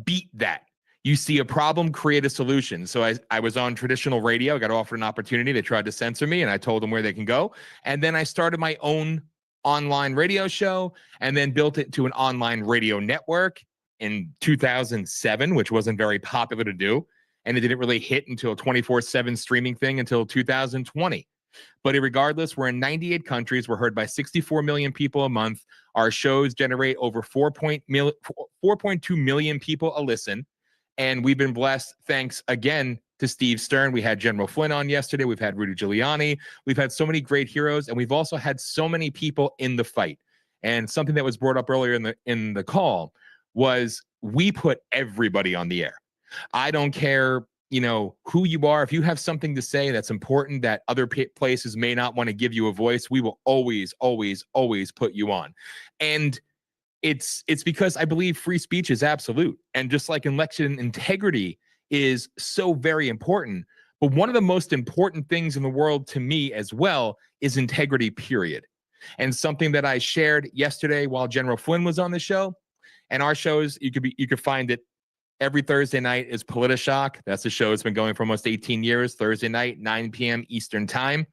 beat that? You see a problem, create a solution. So I was on traditional radio. I got offered an opportunity. They tried to censor me and I told them where they can go. And then I started my own online radio show and then built it to an online radio network in 2007, which wasn't very popular to do. And it didn't really hit until 24/7 streaming thing until 2020. But regardless, we're in 98 countries. We're heard by 64 million people a month. Our shows generate over 4.2 million people a listen. And we've been blessed, thanks again to Steve Stern. We had General Flynn on yesterday. We've had Rudy Giuliani. We've had so many great heroes. And we've also had so many people in the fight. And something that was brought up earlier in the call was we put everybody on the air. I don't care, who you are. If you have something to say that's important that other places may not want to give you a voice, we will always, always, always put you on. And it's because I believe free speech is absolute. And just like election integrity is so very important. But one of the most important things in the world to me as well is integrity, period. And something that I shared yesterday while General Flynn was on the show, and our shows, you could find it every Thursday night is Politishock. That's the show that's been going for almost 18 years. Thursday night, 9 p.m. Eastern time.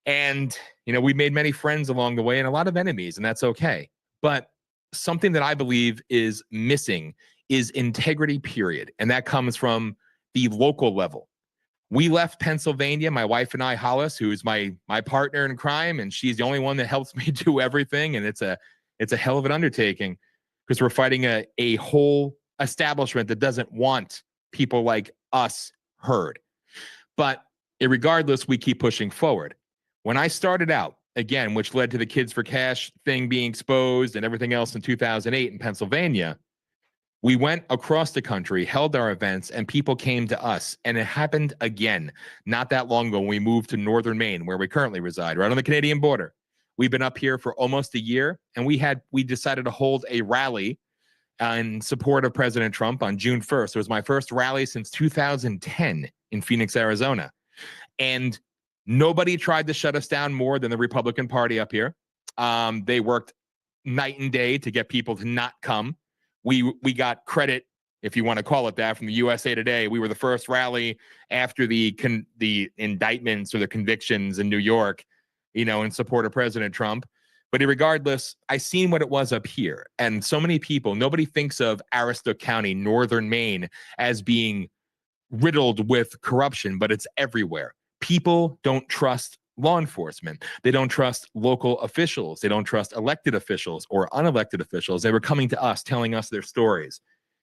And, we made many friends along the way and a lot of enemies, and that's okay. But something that I believe is missing is integrity, period. And that comes from the local level. We left Pennsylvania, my wife and I, Hollis, who's my partner in crime, and she's the only one that helps me do everything. And it's a hell of an undertaking because we're fighting a whole establishment that doesn't want people like us heard. But regardless, we keep pushing forward. When I started out, again, which led to the Kids for Cash thing being exposed and everything else in 2008 in Pennsylvania, we went across the country, held our events, and people came to us. And it happened again not that long ago when we moved to northern Maine, where we currently reside, right on the Canadian border. We've been up here for almost a year, and we decided to hold a rally in support of President Trump on June 1st. It was my first rally since 2010 in Phoenix, Arizona. And nobody tried to shut us down more than the Republican Party up here. They worked night and day to get people to not come. We got credit, if you want to call it that, from the USA Today. We were the first rally after the indictments or the convictions in New York, in support of President Trump. But regardless, I seen what it was up here. And so many people, nobody thinks of Aroostook County, northern Maine, as being riddled with corruption, but it's everywhere. People don't trust law enforcement. They don't trust local officials. They don't trust elected officials or unelected officials. They were coming to us, telling us their stories.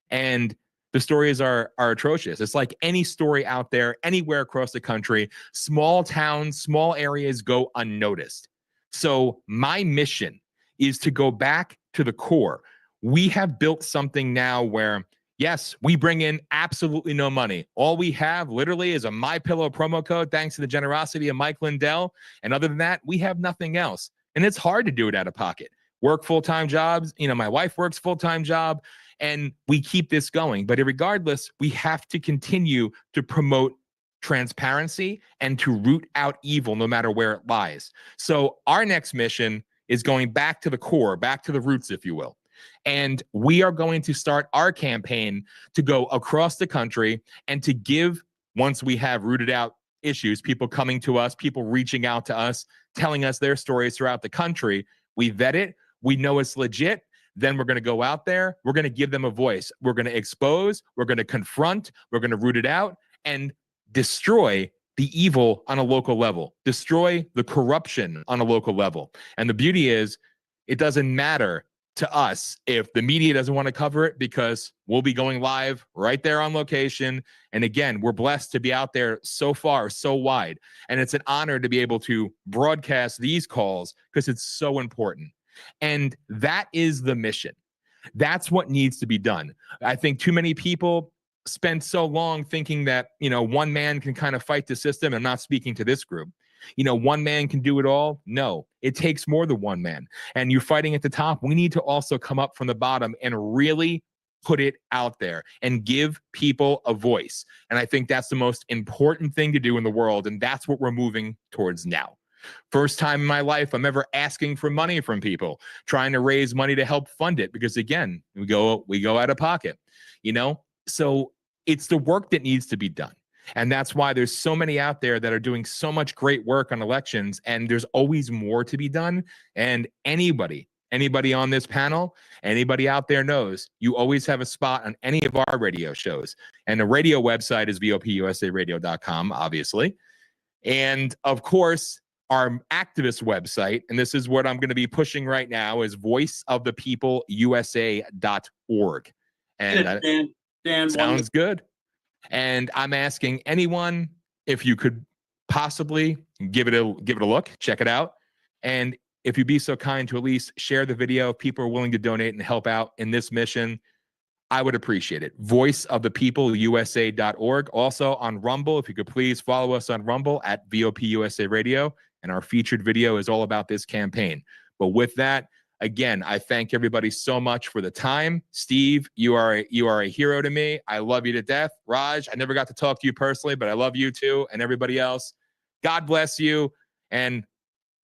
And the stories are atrocious. It's like any story out there, anywhere across the country, small towns, small areas go unnoticed. So my mission is to go back to the core. We have built something now where, yes, we bring in absolutely no money. All we have literally is a MyPillow promo code, thanks to the generosity of Mike Lindell. And other than that, we have nothing else. And it's hard to do it out of pocket. Work full-time jobs. My wife works full-time job, and we keep this going. But regardless, we have to continue to promote transparency and to root out evil no matter where it lies. So our next mission is going back to the core, back to the roots, if you will. And we are going to start our campaign to go across the country and to give, once we have rooted out issues, people coming to us, people reaching out to us, telling us their stories throughout the country, we vet it, we know it's legit, then we're going to go out there, we're going to give them a voice, we're going to expose, we're going to confront, we're going to root it out and destroy the evil on a local level, destroy the corruption on a local level. And the beauty is, it doesn't matter to us if the media doesn't want to cover it, because we'll be going live right there on location. And again, we're blessed to be out there so far, so wide. And it's an honor to be able to broadcast these calls because it's so important. And that is the mission. That's what needs to be done. I think too many people spend so long thinking that, one man can kind of fight the system. I'm not speaking to this group. One man can do it all. No, it takes more than one man. And you're fighting at the top. We need to also come up from the bottom and really put it out there and give people a voice. And I think that's the most important thing to do in the world. And that's what we're moving towards now. First time in my life I'm ever asking for money from people, trying to raise money to help fund it, because again, we go out of pocket, So it's the work that needs to be done. And that's why there's so many out there that are doing so much great work on elections, and there's always more to be done. And anybody on this panel, anybody out there knows you always have a spot on any of our radio shows. And the radio website is vopusaradio.com, obviously. And of course, our activist website, and this is what I'm going to be pushing right now, is voiceofthepeopleusa.org. And Dan, sounds good. And I'm asking anyone if you could possibly give it a look, check it out. And if you'd be so kind to at least share the video, if people are willing to donate and help out in this mission, I would appreciate it. Voiceofthepeopleusa.org. Also on Rumble, if you could please follow us on Rumble at VOPUSA Radio. And our featured video is all about this campaign. But with that, again, I thank everybody so much for the time. Steve, you are a hero to me. I love you to death. Raj, I never got to talk to you personally, but I love you too, and everybody else. God bless you, and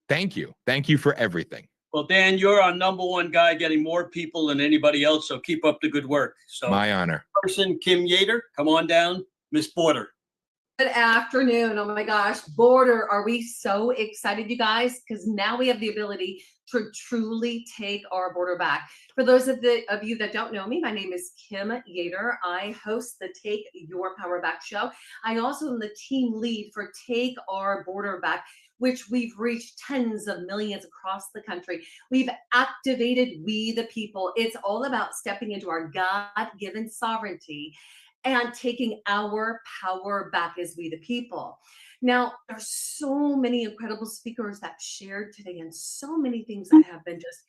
thank you. Thank you for everything. Well, Dan, you're our number one guy, getting more people than anybody else, so keep up the good work. So, my honor. Person, Kim Yeater, come on down. Miss Porter. Good afternoon. Oh my gosh, Border, are we so excited, you guys? Because now we have the ability to truly take our border back. For those of you that don't know me, my name is Kim Yeater. I host the Take Your Power Back show. I also am the team lead for Take Our Border Back, which we've reached tens of millions across the country. We've activated We the People. It's all about stepping into our God-given sovereignty and taking our power back as we the people. Now, there's so many incredible speakers that shared today, and so many things that have been just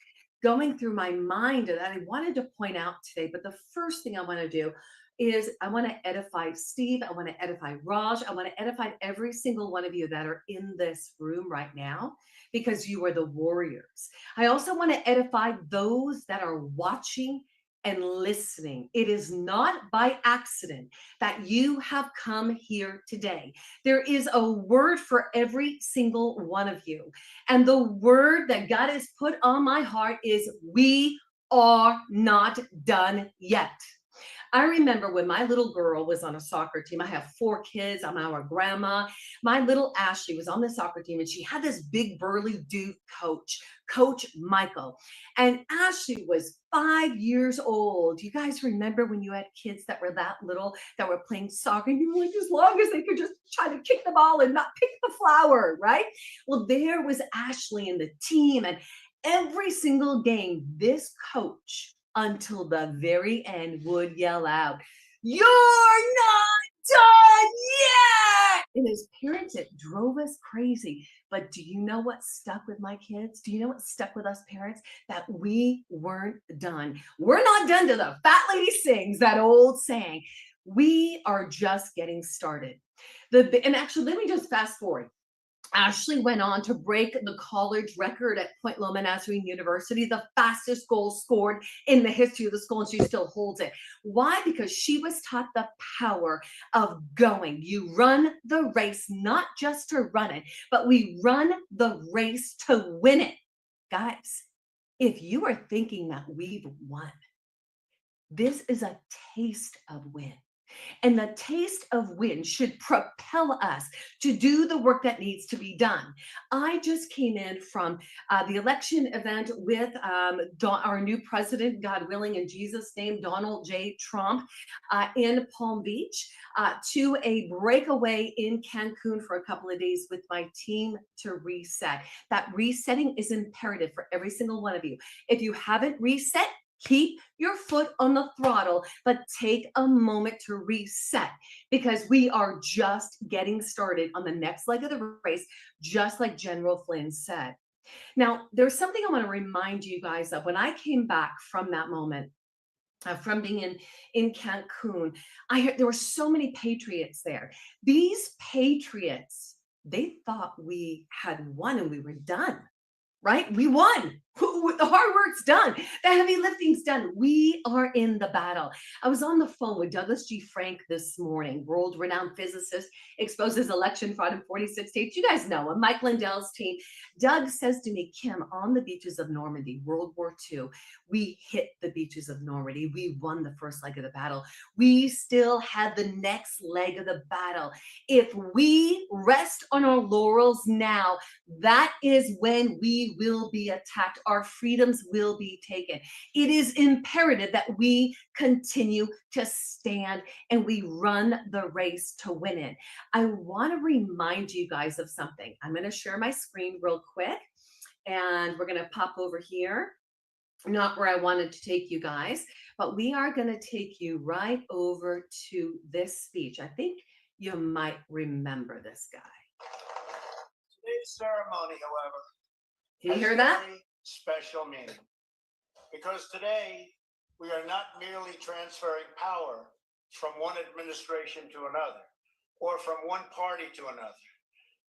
going through my mind that I wanted to point out today. But the first thing I want to do is I want to edify Steve. I want to edify Raj. I want to edify every single one of you that are in this room right now, because you are the warriors. I also want to edify those that are watching and listening. It is not by accident that you have come here today. There is a word for every single one of you. And the word that God has put on my heart is, we are not done yet. I remember when my little girl was on a soccer team. I have 4 kids. I'm our grandma. My little Ashley was on the soccer team, and she had this big burly dude coach, Coach Michael. And Ashley was 5 years old. You guys remember when you had kids that were that little, that were playing soccer, and you were like, as long as they could just try to kick the ball and not pick the flower, right? Well, there was Ashley and the team, and every single game, this coach, until the very end, would yell out, "You're not done yet!" And as parents, it drove us crazy. But do you know what stuck with my kids? Do you know what stuck with us parents? That we weren't done. We're not done till the fat lady sings, that old saying. We are just getting started. And actually, let me just fast forward. Ashley went on to break the college record at Point Loma Nazarene University, the fastest goal scored in the history of the school, and she still holds it. Why? Because she was taught the power of going. You run the race, not just to run it, but we run the race to win it. Guys, If you are thinking that we've won, this is a taste of win. And the taste of win should propel us to do the work that needs to be done. I just came in from the election event with our new president, God willing, in Jesus' name, Donald J. Trump, in Palm Beach, to a breakaway in Cancun for a couple of days with my team to reset. That resetting is imperative for every single one of you. If you haven't reset, keep your foot on the throttle, but take a moment to reset, because we are just getting started on the next leg of the race, just like General Flynn said. Now, there's something I want to remind you guys of. When I came back from that moment, from being in Cancun, I heard there were so many patriots there. These patriots, they thought we had won and we were done. Right? We won. The hard work's done. The heavy lifting's done. We are in the battle. I was on the phone with Douglas G. Frank this morning, world-renowned physicist, exposes election fraud in 46 states. You guys know him, Mike Lindell's team. Doug says to me, Kim, on the beaches of Normandy, World War II, we hit the beaches of Normandy. We won the first leg of the battle. We still had the next leg of the battle. If we rest on our laurels now, that is when we will be attacked. Our freedoms will be taken. It is imperative that we continue to stand and we run the race to win it. I want to remind you guys of something. I'm going to share my screen real quick, and we're going to pop over here. Not where I wanted to take you guys, but we are going to take you right over to this speech. I think you might remember this guy. Today's ceremony, however, Do you has hear that? very special meaning, because today we are not merely transferring power from one administration to another or from one party to another,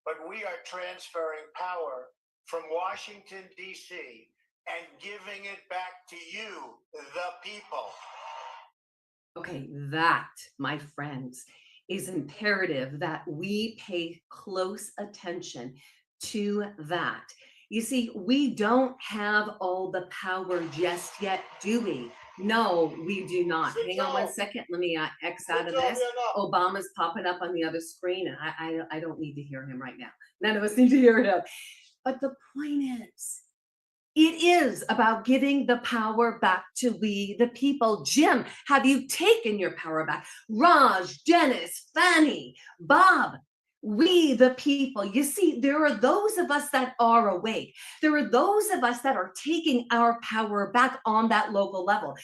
but we are transferring power from Washington, D.C. and giving it back to you, the people. Okay, that, my friends, is imperative that we pay close attention to that. You see, we don't have all the power just yet, do we? No, we do not. Hang on one second. Let me X out of this. Obama's popping up on the other screen, and I don't need to hear him right now. None of us need to hear him. But the point is, it is about giving the power back to we, the people. Jim, have you taken your power back? Raj, Dennis, Phani, Bob, we, the people. You see, there are those of us that are awake. There are those of us that are taking our power back on that local level.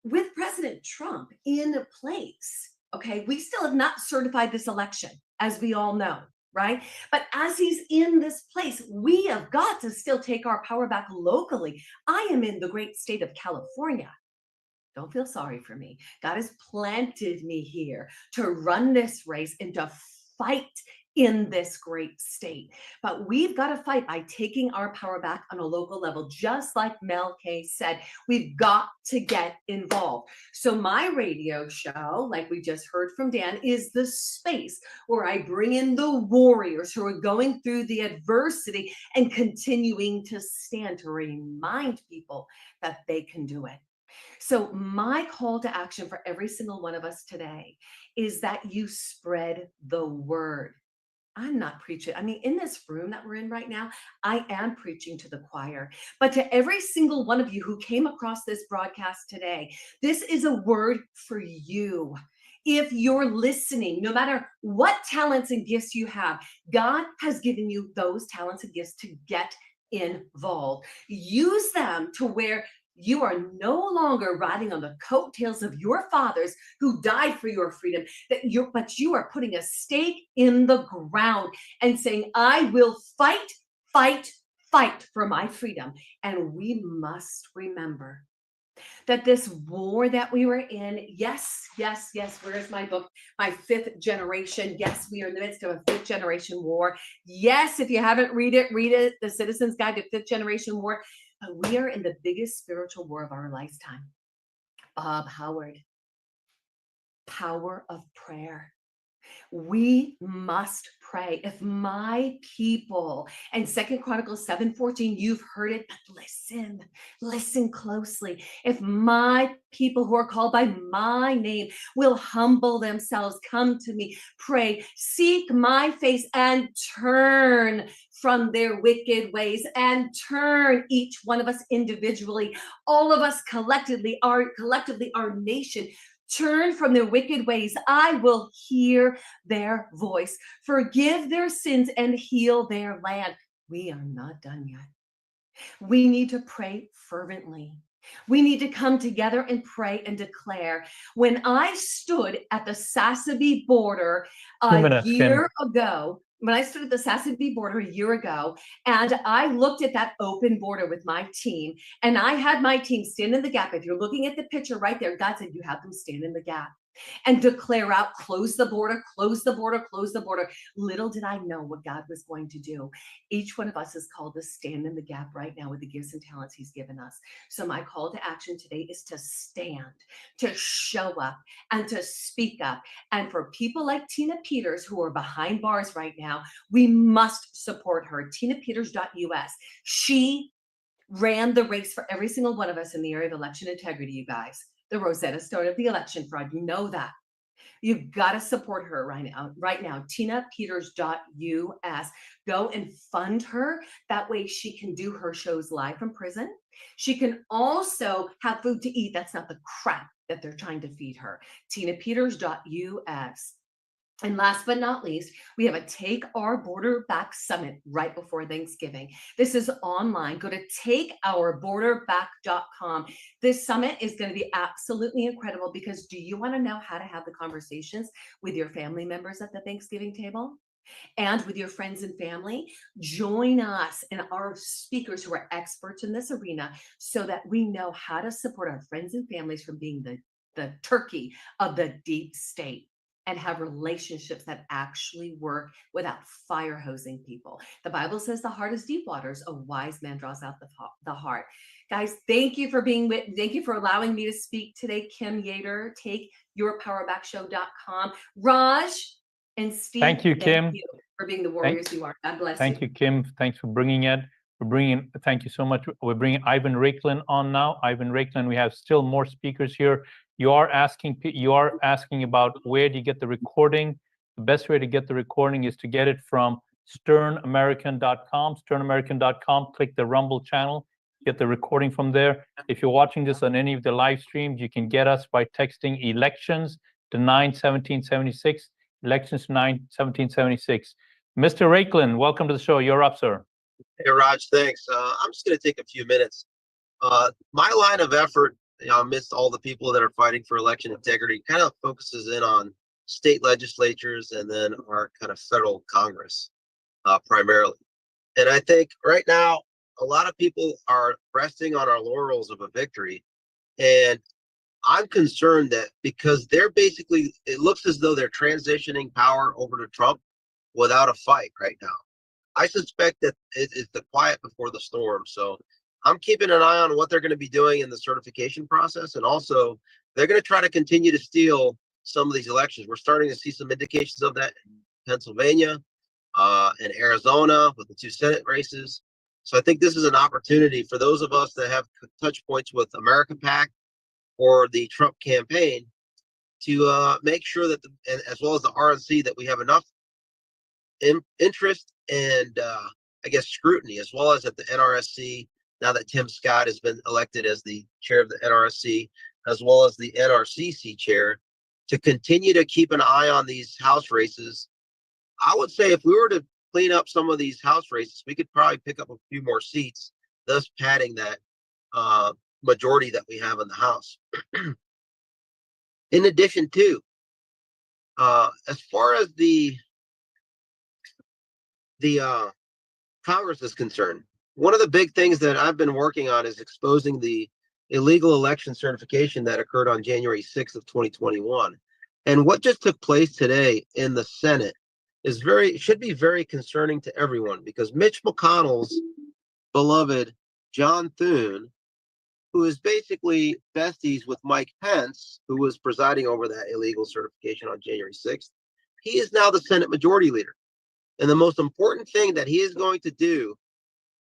With President Trump in place, okay, we still have not certified this election, as we all know. Right? But as he's in this place, we have got to still take our power back locally. I am in the great state of California. Don't feel sorry for me. God has planted me here to run this race and to fight in this great state. But we've got to fight by taking our power back on a local level. Just like Mel K said, we've got to get involved. So my radio show, like we just heard from Dan, is the space where I bring in the warriors who are going through the adversity and continuing to stand to remind people that they can do it. So my call to action for every single one of us today is that you spread the word. I'm not preaching. I mean, in this room that we're in right now, I am preaching to the choir. But to every single one of you who came across this broadcast today, this is a word for you. If you're listening, no matter what talents and gifts you have, God has given you those talents and gifts to get involved. Use them to where you are no longer riding on the coattails of your fathers who died for your freedom, but you are putting a stake in the ground and saying, I will fight, fight, fight for my freedom. And we must remember that this war that we were in, yes, where's my book? My fifth generation. Yes, we are in the midst of a fifth generation war. Yes, if you haven't read it, The Citizen's Guide to Fifth Generation War. But we are in the biggest spiritual war of our lifetime. Bob Howard, power of prayer. We must pray. If my people, and Second Chronicles 7:14, you've heard it, but listen closely. If my people who are called by my name will humble themselves, come to me, pray, seek my face, and turn from their wicked ways, and turn, each one of us individually, all of us collectively, our nation, turn from their wicked ways, I will hear their voice, forgive their sins, and heal their land. We are not done yet. We need to pray fervently. We need to come together and pray and declare. When I stood at the Sassabee border a year ago, and I looked at that open border with my team, and I had my team stand in the gap. If you're looking at the picture right there, God said, you have them stand in the gap and declare out, close the border, close the border, close the border. Little did I know what God was going to do. Each one of us is called to stand in the gap right now with the gifts and talents he's given us. So my call to action today is to stand, to show up, and to speak up. And for people like Tina Peters, who are behind bars right now, we must support her. TinaPeters.us. She ran the race for every single one of us in the area of election integrity, you guys. The Rosetta Stone of the election fraud. You know that. You've got to support her right now. TinaPeters.us. Go and fund her. That way she can do her shows live from prison. She can also have food to eat. That's not the crap that they're trying to feed her. TinaPeters.us. And last but not least, we have a Take Our Border Back Summit right before Thanksgiving. This is online. Go to takeourborderback.com. This summit is going to be absolutely incredible, because do you want to know how to have the conversations with your family members at the Thanksgiving table and with your friends and family? Join us and our speakers who are experts in this arena so that we know how to support our friends and families from being the turkey of the deep state, and have relationships that actually work without fire hosing people. The Bible says the heart is deep waters. A wise man draws out the heart. Guys, thank you for allowing me to speak today. Kim Yeater, takeyourpowerbackshow.com. Raj and Steve, thank you, Kim. Thank you for being the warriors you are. God bless you. Thank you, Kim. Thanks for bringing it. Thank you so much. We're bringing Ivan Raklin on now. Ivan Raklin, we have still more speakers here. You are asking about where do you get the recording. The best way to get the recording is to get it from sternamerican.com. Sternamerican.com, click the Rumble channel, get the recording from there. If you're watching this on any of the live streams, you can get us by texting elections to 91776, elections to 91776. Mr. Raklin, welcome to the show. You're up, sir. Hey, Raj, thanks. I'm just going to take a few minutes. My line of effort, amidst all the people that are fighting for election integrity, kind of focuses in on state legislatures and then our kind of federal Congress primarily. And I think right now, a lot of people are resting on our laurels of a victory. And I'm concerned that because they're basically, it looks as though they're transitioning power over to Trump without a fight right now. I suspect that it's the quiet before the storm. So I'm keeping an eye on what they're going to be doing in the certification process. And also, they're going to try to continue to steal some of these elections. We're starting to see some indications of that in Pennsylvania and Arizona with the 2 Senate races. So I think this is an opportunity for those of us that have touch points with America PAC or the Trump campaign to make sure that, as well as the RNC, that we have enough interest and I guess scrutiny, as well as at the NRSC, now that Tim Scott has been elected as the chair of the NRSC, as well as the NRCC chair, to continue to keep an eye on these House races. I would say if we were to clean up some of these House races, we could probably pick up a few more seats, thus padding that majority that we have in the House. In addition to, as far as the Congress is concerned, one of the big things that I've been working on is exposing the illegal election certification that occurred on January 6th of 2021. And what just took place today in the Senate is should be very concerning to everyone, because Mitch McConnell's beloved John Thune, who is basically besties with Mike Pence, who was presiding over that illegal certification on January 6th, he is now the Senate Majority Leader. And the most important thing that he is going to do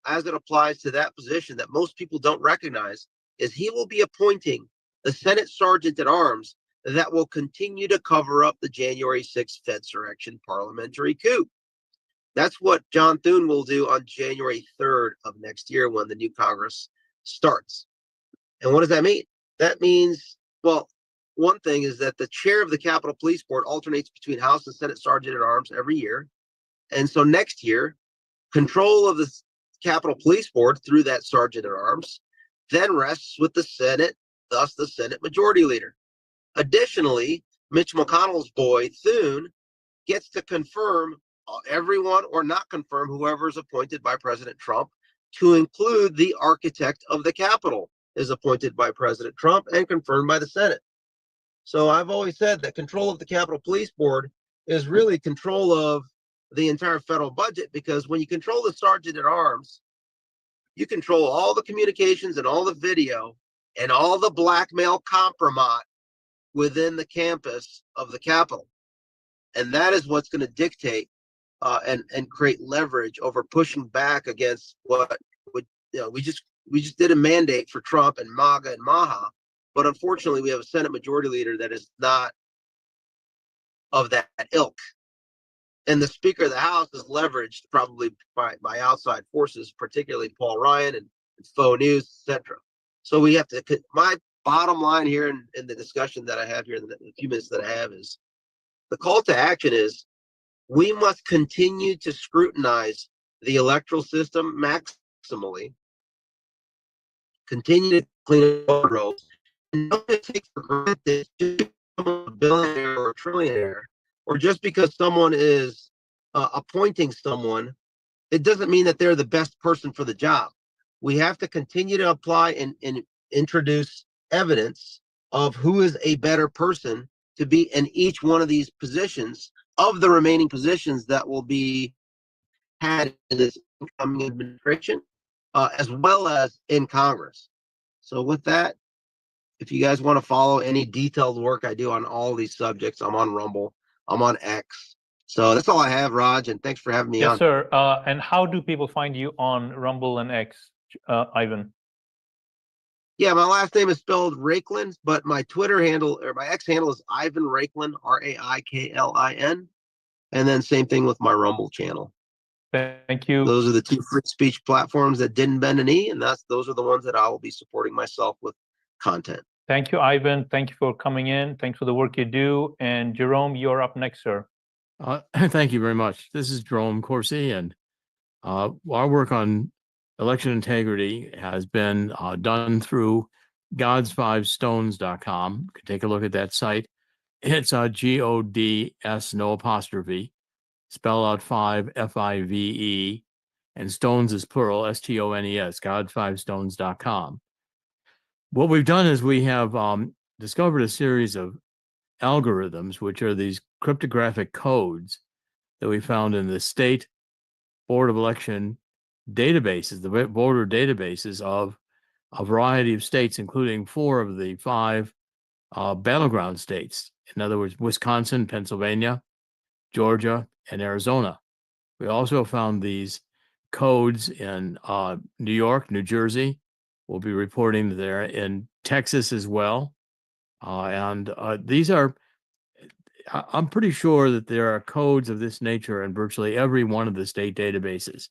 as it applies to that position that most people don't recognize is he will be appointing the Senate Sergeant at Arms that will continue to cover up the January 6th Fedsurrection parliamentary coup. That's what John Thune will do on January 3rd of next year when the new Congress starts. And what does that mean? That means, well, one thing is that the chair of the Capitol Police Board alternates between House and Senate Sergeant at Arms every year. And so next year, control of the Capitol Police Board through that Sergeant at Arms then rests with the Senate, thus the Senate Majority Leader. Additionally, Mitch McConnell's boy, Thune, gets to confirm everyone or not confirm whoever is appointed by President Trump, to include the architect of the Capitol is appointed by President Trump and confirmed by the Senate. So I've always said that control of the Capitol Police Board is really control of the entire federal budget, because when you control the Sergeant at Arms, you control all the communications and all the video and all the blackmail compromise within the campus of the Capitol. And that is what's going to dictate and create leverage over pushing back against what would, we just did a mandate for Trump and MAGA and MAHA, but unfortunately we have a Senate Majority Leader that is not of that ilk. And the Speaker of the House is leveraged probably by outside forces, particularly Paul Ryan and Faux News, etc. So we have to, my bottom line here in the discussion that I have here in the few minutes that I have is, the call to action is, we must continue to scrutinize the electoral system maximally, continue to clean up voter rolls, and don't just take for granted just a billionaire or a trillionaire, or just because someone is appointing someone, it doesn't mean that they're the best person for the job. We have to continue to apply and introduce evidence of who is a better person to be in each one of these positions, of the remaining positions that will be had in this incoming administration, as well as in Congress. So with that, if you guys want to follow any detailed work I do on all these subjects, I'm on Rumble, I'm on X. So that's all I have, Raj, and thanks for having me on. Yes, sir. And how do people find you on Rumble and X, Ivan? Yeah, my last name is spelled Raklin, but my Twitter handle or my X handle is Ivan Raklin, Raiklin. And then same thing with my Rumble channel. Thank you. Those are the two free speech platforms that didn't bend a knee, and those are the ones that I will be supporting myself with content. Thank you, Ivan. Thank you for coming in. Thanks for the work you do. And Jerome, you're up next, sir. Thank you very much. This is Jerome Corsi, and our work on election integrity has been done through gods5stones.com. You can take a look at that site. It's GODS, no apostrophe, spell out 5, FIVE, and stones is plural, STONES, gods5stones.com. What we've done is we have discovered a series of algorithms, which are these cryptographic codes that we found in the state Board of Election databases, the voter databases of a variety of states, including 4 of the 5 battleground states. In other words, Wisconsin, Pennsylvania, Georgia, and Arizona. We also found these codes in New York, New Jersey. We'll be reporting there, in Texas as well. And these are, I'm pretty sure that there are codes of this nature in virtually every one of the state databases.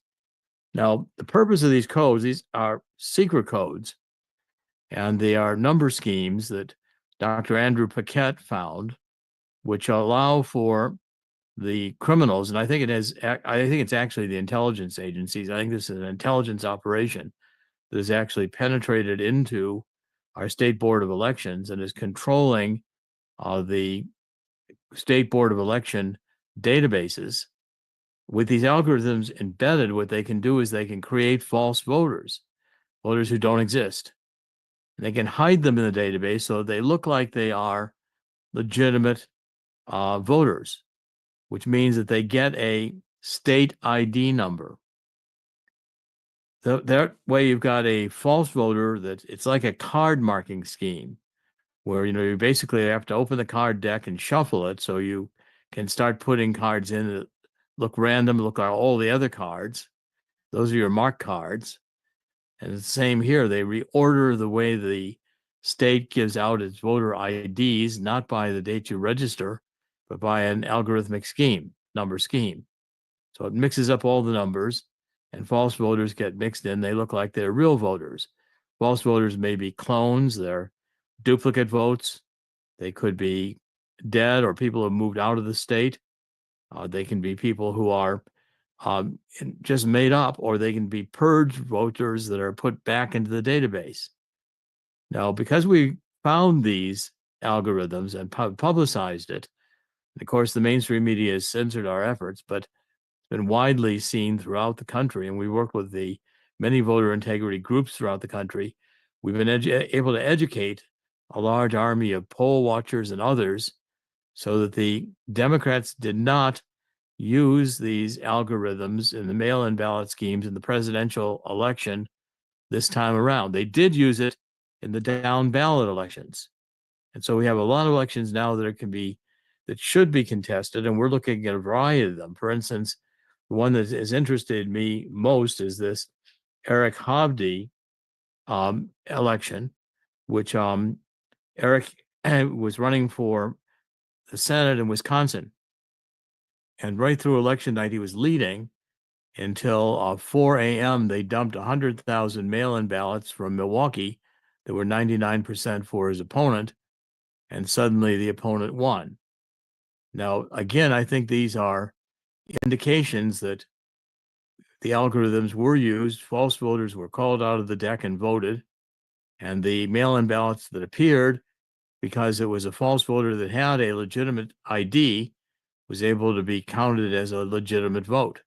Now, the purpose of these codes, these are secret codes, and they are number schemes that Dr. Andrew Paquette found, which allow for the criminals, and I think it's actually the intelligence agencies. I think this is an intelligence operation that has actually penetrated into our state board of elections and is controlling the state board of election databases. With these algorithms embedded, what they can do is they can create false voters who don't exist. And they can hide them in the database so they look like they are legitimate voters, which means that they get a state ID number. That way you've got a false voter that it's like a card marking scheme where, you basically have to open the card deck and shuffle it so you can start putting cards in that look random, look like all the other cards. Those are your marked cards. And it's the same here. They reorder the way the state gives out its voter IDs, not by the date you register, but by an algorithmic number scheme. So it mixes up all the numbers, and false voters get mixed in. They look like they're real voters. False voters may be clones, they're duplicate votes. They could be dead or people who have moved out of the state. They can be people who are just made up, or they can be purged voters that are put back into the database. Now, because we found these algorithms and publicized it, and of course, the mainstream media has censored our efforts, but it's been widely seen throughout the country, and we work with the many voter integrity groups throughout the country. We've been able to educate a large army of poll watchers and others so that the Democrats did not use these algorithms in the mail-in ballot schemes in the presidential election this time around. They did use it in the down ballot elections. And so we have a lot of elections now that should be contested, and we're looking at a variety of them. For instance, the one that has interested me most is this Eric Hovde election, which Eric was running for the Senate in Wisconsin. And right through election night, he was leading until 4 a.m. They dumped 100,000 mail-in ballots from Milwaukee that were 99% for his opponent. And suddenly the opponent won. Now, again, I think these are indications that the algorithms were used, false voters were called out of the deck and voted, and the mail-in ballots that appeared, because it was a false voter that had a legitimate ID, was able to be counted as a legitimate vote.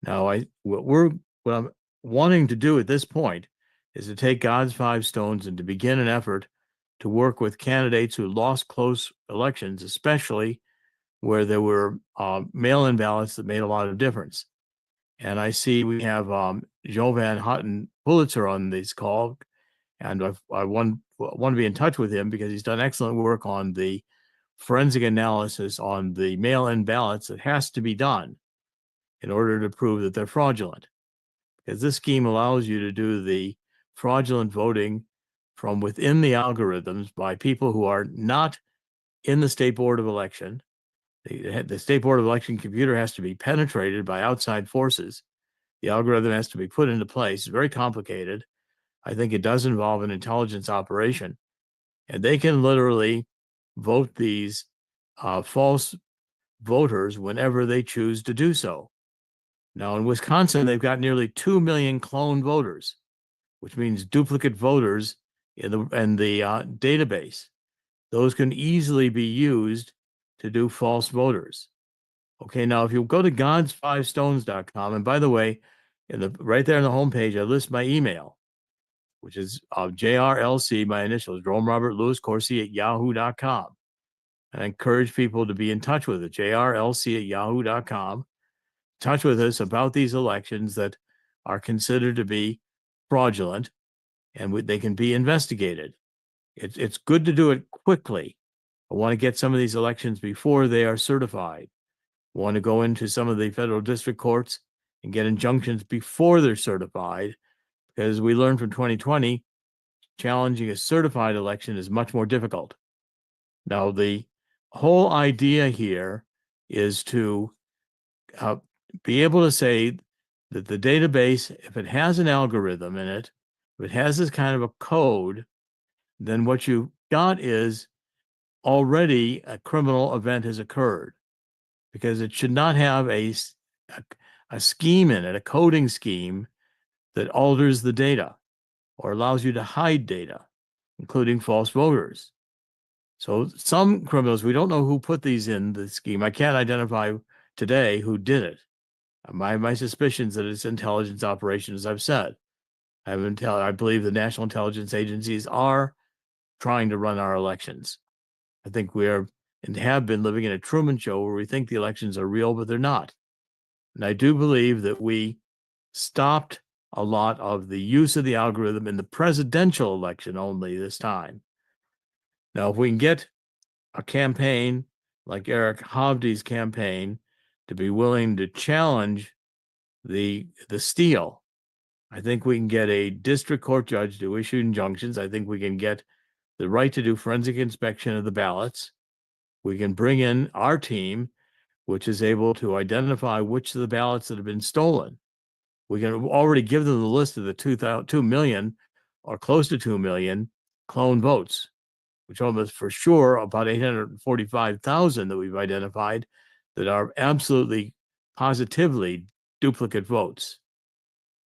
Now, what I'm wanting to do at this point is to take God's 5 stones and to begin an effort to work with candidates who lost close elections, especially where there were mail-in ballots that made a lot of difference. And I see we have Jovan Pulitzer on this call, and I want to be in touch with him because he's done excellent work on the forensic analysis on the mail-in ballots that has to be done in order to prove that they're fraudulent. Because this scheme allows you to do the fraudulent voting from within the algorithms by people who are not in the State Board of Election. The State Board of Election computer has to be penetrated by outside forces. The algorithm has to be put into place. It's very complicated. I think it does involve an intelligence operation. And they can literally vote these false voters whenever they choose to do so. Now, in Wisconsin, they've got nearly 2 million clone voters, which means duplicate voters in the database. Those can easily be used to do false voters. Okay, now if you go to gods5stones.com, and by the way, right there on the homepage, I list my email, which is JRLC, my initials, Jerome Robert Louis Corsi at yahoo.com. And I encourage people to be in touch with it, JRLC at yahoo.com. Touch with us about these elections that are considered to be fraudulent, and they can be investigated. It's good to do it quickly. I want to get some of these elections before they are certified. I want to go into some of the federal district courts and get injunctions before they're certified, because we learned from 2020, challenging a certified election is much more difficult. Now, the whole idea here is to be able to say that the database, if it has an algorithm in it, if it has this kind of a code, then what you got is already a criminal event has occurred, because it should not have a scheme in it, a coding scheme that alters the data or allows you to hide data, including false voters. So some criminals, we don't know who put these in the scheme. I can't identify today who did it. My suspicions that it's intelligence operation, as I've said. I believe the national intelligence agencies are trying to run our elections. I think we are and have been living in a Truman Show where we think the elections are real, but they're not. And I do believe that we stopped a lot of the use of the algorithm in the presidential election only this time. Now, if we can get a campaign like Eric Hovde's campaign to be willing to challenge the steal. I think we can get a district court judge to issue injunctions. I think we can get the right to do forensic inspection of the ballots. We can bring in our team, which is able to identify which of the ballots that have been stolen. We can already give them the list of the 2 million or close to 2 million clone votes, which almost for sure about 845,000 that we've identified that are absolutely positively duplicate votes.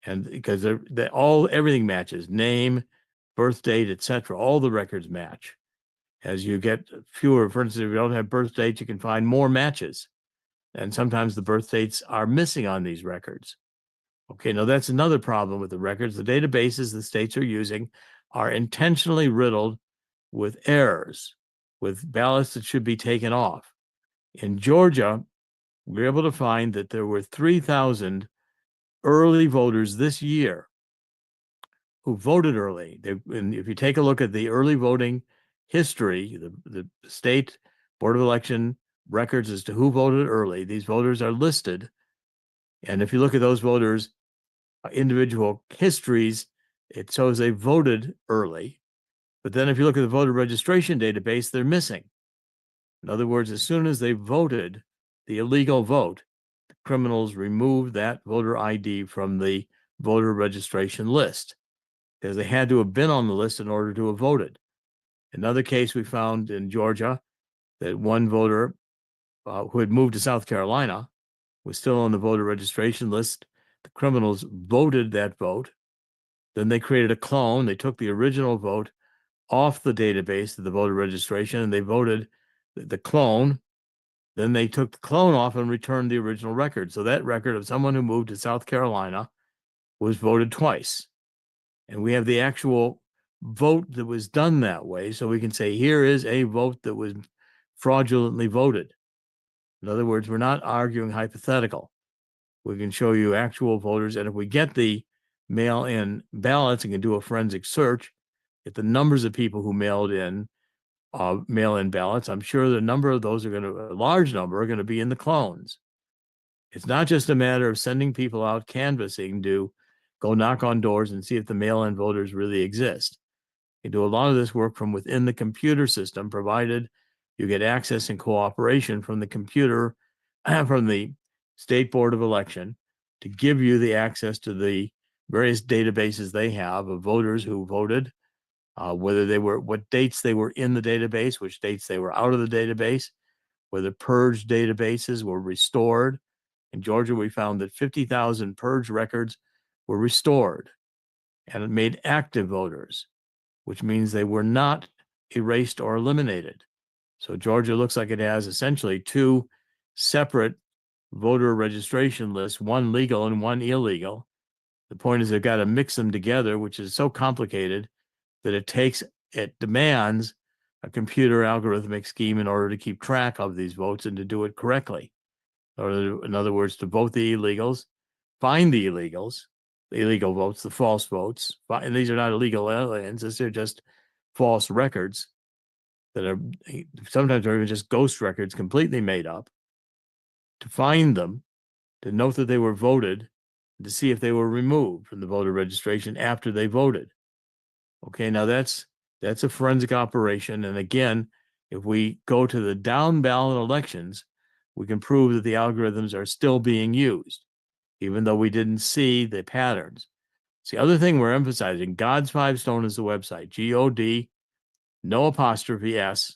And because everything matches, name, birth date, etc. All the records match. As you get fewer, for instance, if you don't have birth dates, you can find more matches. And sometimes the birth dates are missing on these records. Okay, now that's another problem with the records. The databases the states are using are intentionally riddled with errors, with ballots that should be taken off. In Georgia, we were able to find that there were 3,000 early voters this year who voted early. And if you take a look at the early voting history, the state Board of Election records as to who voted early, these voters are listed. And if you look at those voters' individual histories, it shows they voted early. But then if you look at the voter registration database, they're missing. In other words, as soon as they voted the illegal vote, the criminals removed that voter ID from the voter registration list because they had to have been on the list in order to have voted. Another case we found in Georgia that one voter who had moved to South Carolina was still on the voter registration list. The criminals voted that vote. Then they created a clone. They took the original vote off the database of the voter registration and they voted the clone. Then they took the clone off and returned the original record. So that record of someone who moved to South Carolina was voted twice. And we have the actual vote that was done that way. So we can say, here is a vote that was fraudulently voted. In other words, we're not arguing hypothetical. We can show you actual voters. And if we get the mail-in ballots and can do a forensic search, get the numbers of people who mailed in mail-in ballots, I'm sure the number of those a large number are going to be in the clones. It's not just a matter of sending people out canvassing to go knock on doors and see if the mail-in voters really exist. You do a lot of this work from within the computer system, provided you get access and cooperation from the computer, from the State Board of Election, to give you the access to the various databases they have of voters who voted, what dates they were in the database, which dates they were out of the database, whether purged databases were restored. In Georgia, we found that 50,000 purged records were restored, and it made active voters, which means they were not erased or eliminated. So Georgia looks like it has essentially two separate voter registration lists, one legal and one illegal. The point is they've got to mix them together, which is so complicated that it demands a computer algorithmic scheme in order to keep track of these votes and to do it correctly. Or in other words, to vote the illegals, find the illegals, the illegal votes, the false votes, and these are not illegal aliens, these are just false records that are sometimes are even just ghost records completely made up, to find them, to note that they were voted, to see if they were removed from the voter registration after they voted. Okay, now that's a forensic operation. And again, if we go to the down ballot elections, we can prove that the algorithms are still being used, even though we didn't see the patterns. It's the other thing we're emphasizing. God's 5 Stone is the website. G-O-D, no apostrophe S,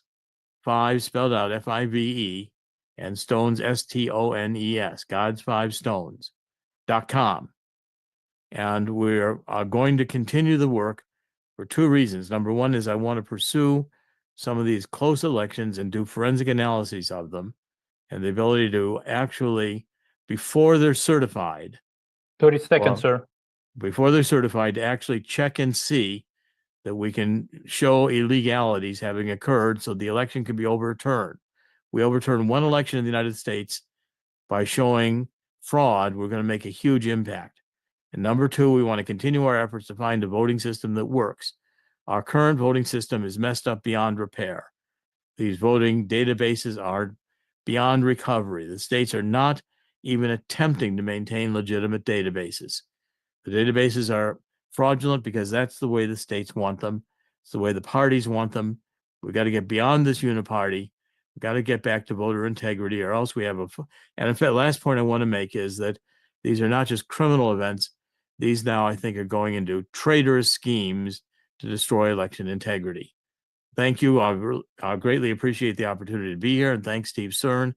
5 spelled out F-I-V-E, and Stones, S-T-O-N-E-S, God's5Stones.com. And we're going to continue the work for two reasons. Number one is I want to pursue some of these close elections and do forensic analyses of them, and the ability to actually, before they're certified, 30 seconds, sir. Before they're certified, to actually check and see that we can show illegalities having occurred so the election can be overturned. We overturn one election in the United States by showing fraud, we're going to make a huge impact. And number two, we want to continue our efforts to find a voting system that works. Our current voting system is messed up beyond repair. These voting databases are beyond recovery. The states are not even attempting to maintain legitimate databases. The databases are fraudulent because that's the way the states want them. It's the way the parties want them. We got to get beyond this uniparty. We got to get back to voter integrity, or else we have and in fact, last point I want to make is that these are not just criminal events. These now, I think, are going into traitorous schemes to destroy election integrity. Thank you. I greatly appreciate the opportunity to be here, and thanks, Steve Stern.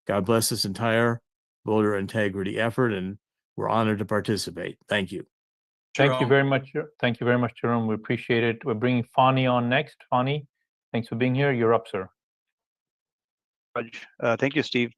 God bless this entire voter integrity effort, and we're honored to participate. Thank you. Thank you very much. Thank you very much, Jerome. We appreciate it. We're bringing Phani on next. Phani, thanks for being here. You're up, sir. Thank you, Steve.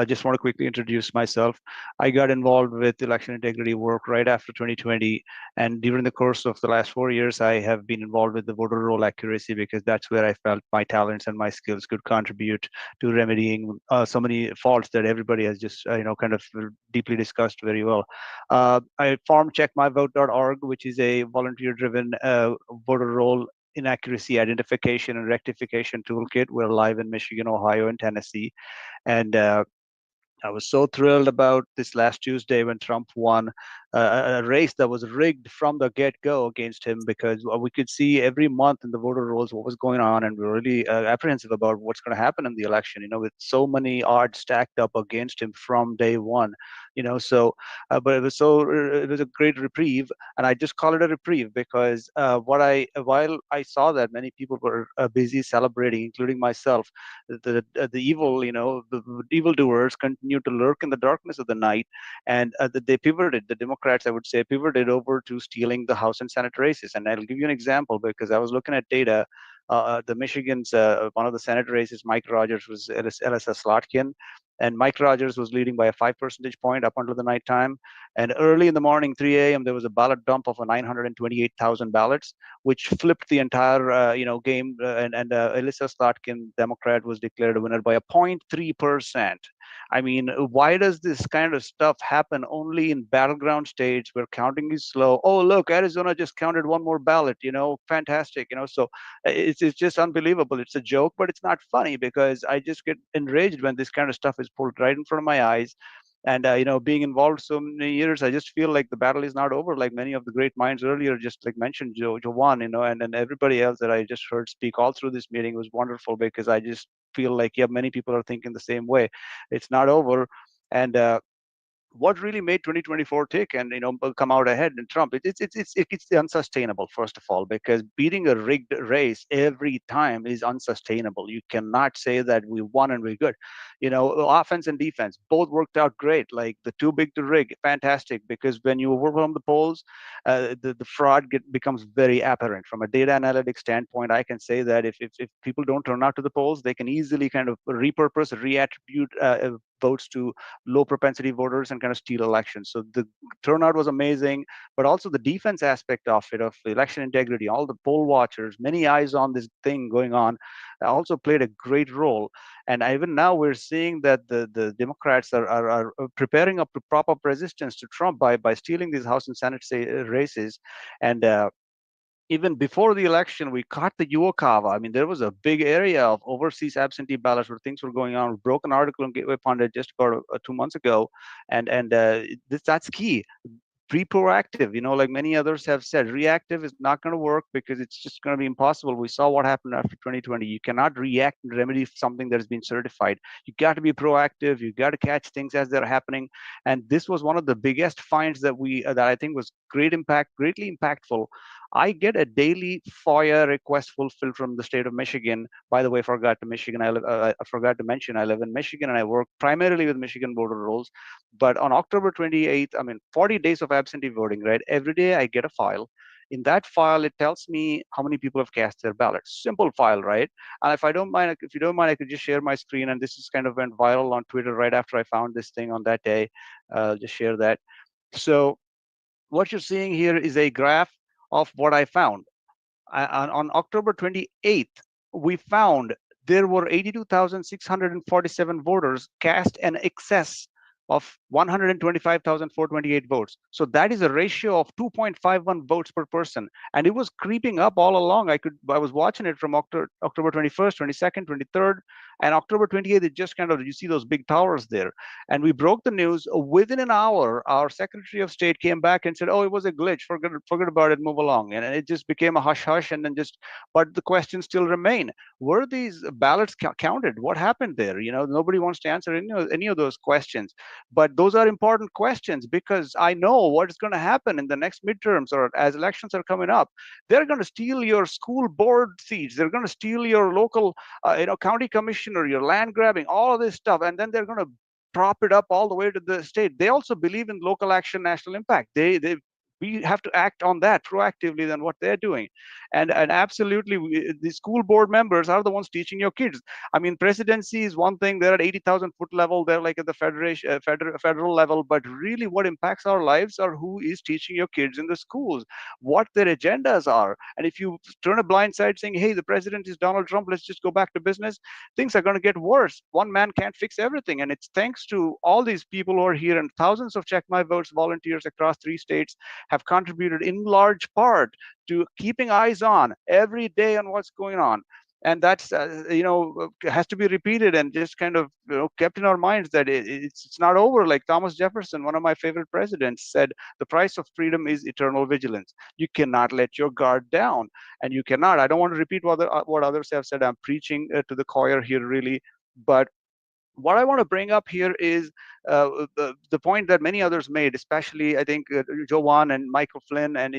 Just want to quickly introduce myself. I got involved with election integrity work right after 2020, and during the course of the last 4 years, I have been involved with the voter roll accuracy because that's where I felt my talents and my skills could contribute to remedying so many faults that everybody has just kind of deeply discussed very well. I formed checkmyvote.org, which is a volunteer-driven voter roll inaccuracy identification and rectification toolkit. We're live in Michigan, Ohio, and Tennessee. And I was so thrilled about this last Tuesday when Trump won a race that was rigged from the get-go against him, because we could see every month in the voter rolls what was going on, and we were really apprehensive about what's going to happen in the election, with so many odds stacked up against him from day one. But it was a great reprieve, and I just call it a reprieve because while I saw that many people were busy celebrating, including myself, the evil, the evildoers continued to lurk in the darkness of the night, and they pivoted. The Democrats, I would say, pivoted over to stealing the House and Senate races. And I'll give you an example because I was looking at data. The Michigan's one of the Senate races, Mike Rogers was Elissa Slotkin, and Mike Rogers was leading by a 5 percentage point up until the nighttime. And early in the morning, 3 a.m., there was a ballot dump of 928,000 ballots, which flipped the entire game. And Elissa Slotkin, Democrat, was declared a winner by a 0.3%. I mean, why does this kind of stuff happen only in battleground states where counting is slow? Oh, look, Arizona just counted one more ballot, fantastic, so it's just unbelievable. It's a joke, but it's not funny because I just get enraged when this kind of stuff is pulled right in front of my eyes. And, being involved so many years, I just feel like the battle is not over, like many of the great minds earlier just like mentioned, Jovan, and everybody else that I just heard speak all through this meeting was wonderful because I just feel like, many people are thinking the same way. It's not over. And what really made 2024 tick and come out ahead in Trump, it's unsustainable, first of all, because beating a rigged race every time is unsustainable. You cannot say that we won and we're good. Offense and defense both worked out great. Like the too big to rig, fantastic, because when you overwhelm the polls, the fraud becomes very apparent. From a data analytics standpoint, I can say that if people don't turn out to the polls, they can easily kind of repurpose, reattribute votes to low propensity voters and kind of steal elections. So the turnout was amazing, but also the defense aspect of it, of election integrity, all the poll watchers, many eyes on this thing going on, also played a great role. And even now we're seeing that the Democrats are preparing up to prop up resistance to Trump by stealing these House and Senate races. And even before the election, we caught the Uokava. I mean, there was a big area of overseas absentee ballots where things were going on. We broke an article on Gateway Pundit just about 2 months ago, and that's key. Be proactive, like many others have said. Reactive is not going to work because it's just going to be impossible. We saw what happened after 2020. You cannot react and remedy something that has been certified. You got to be proactive. You got to catch things as they're happening. And this was one of the biggest finds that I think was greatly impactful. I get a daily FOIA request fulfilled from the state of Michigan. By the way, I forgot to mention I live in Michigan and I work primarily with Michigan voter rolls. But on October 28th, 40 days of absentee voting, right? Every day I get a file. In that file, it tells me how many people have cast their ballots. Simple file, right? And if you don't mind, I could just share my screen. And this is kind of went viral on Twitter right after I found this thing on that day. Just share that. So what you're seeing here is a graph of what I found. On October 28th, we found there were 82,647 voters cast an excess of 125,428 votes. So that is a ratio of 2.51 votes per person. And it was creeping up all along. I was watching it from October 21st, 22nd, 23rd. And October 28th, it just kind of, you see those big towers there. And we broke the news. Within an hour, our Secretary of State came back and said, oh, it was a glitch. Forget about it, move along. And it just became a hush-hush. And then but the questions still remain. Were these ballots counted? What happened there? Nobody wants to answer any of those questions. But those are important questions, because I know what's going to happen in the next midterms or as elections are coming up. They're going to steal your school board seats. They're going to steal your local, county commissioner, your land grabbing, all of this stuff. And then they're going to prop it up all the way to the state. They also believe in local action, national impact. We have to act on that proactively than what they're doing. And absolutely, the school board members are the ones teaching your kids. I mean, presidency is one thing. They're at 80,000 foot level. They're like at the federal level. But really what impacts our lives are who is teaching your kids in the schools, what their agendas are. And if you turn a blind side saying, hey, the president is Donald Trump, let's just go back to business, things are going to get worse. One man can't fix everything. And it's thanks to all these people who are here, and thousands of Check My Votes volunteers across 3 states have contributed in large part to keeping eyes on every day on what's going on. And that's has to be repeated and just kind of kept in our minds that it's not over. Like Thomas Jefferson, one of my favorite presidents, said, the price of freedom is eternal vigilance. You cannot let your guard down, and you cannot. I don't want to repeat what others have said. I'm preaching to the choir here, really. But what I want to bring up here is the point that many others made, especially I think Jovan and Michael Flynn and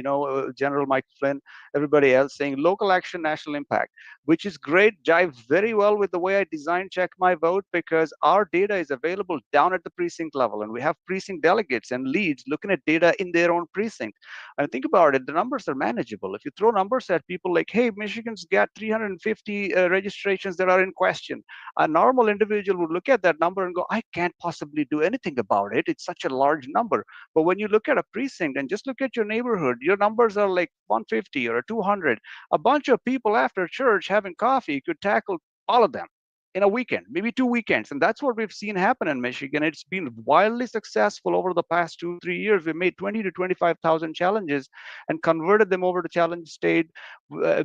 General Michael Flynn, everybody else, saying local action, national impact, which is great, jives very well with the way I designed Check My Vote, because our data is available down at the precinct level, and we have precinct delegates and leads looking at data in their own precinct. And think about it, the numbers are manageable. If you throw numbers at people like, hey, Michigan's got 350 registrations that are in question, a normal individual would look at that number and go, I can't possibly do anything about it. It's such a large number. But when you look at a precinct and just look at your neighborhood, your numbers are like 150 or 200. A bunch of people after church having coffee could tackle all of them in a weekend, maybe 2 weekends. And that's what we've seen happen in Michigan. It's been wildly successful over the past 2-3 years. We've made 20 to 25,000 challenges and converted them over to challenge state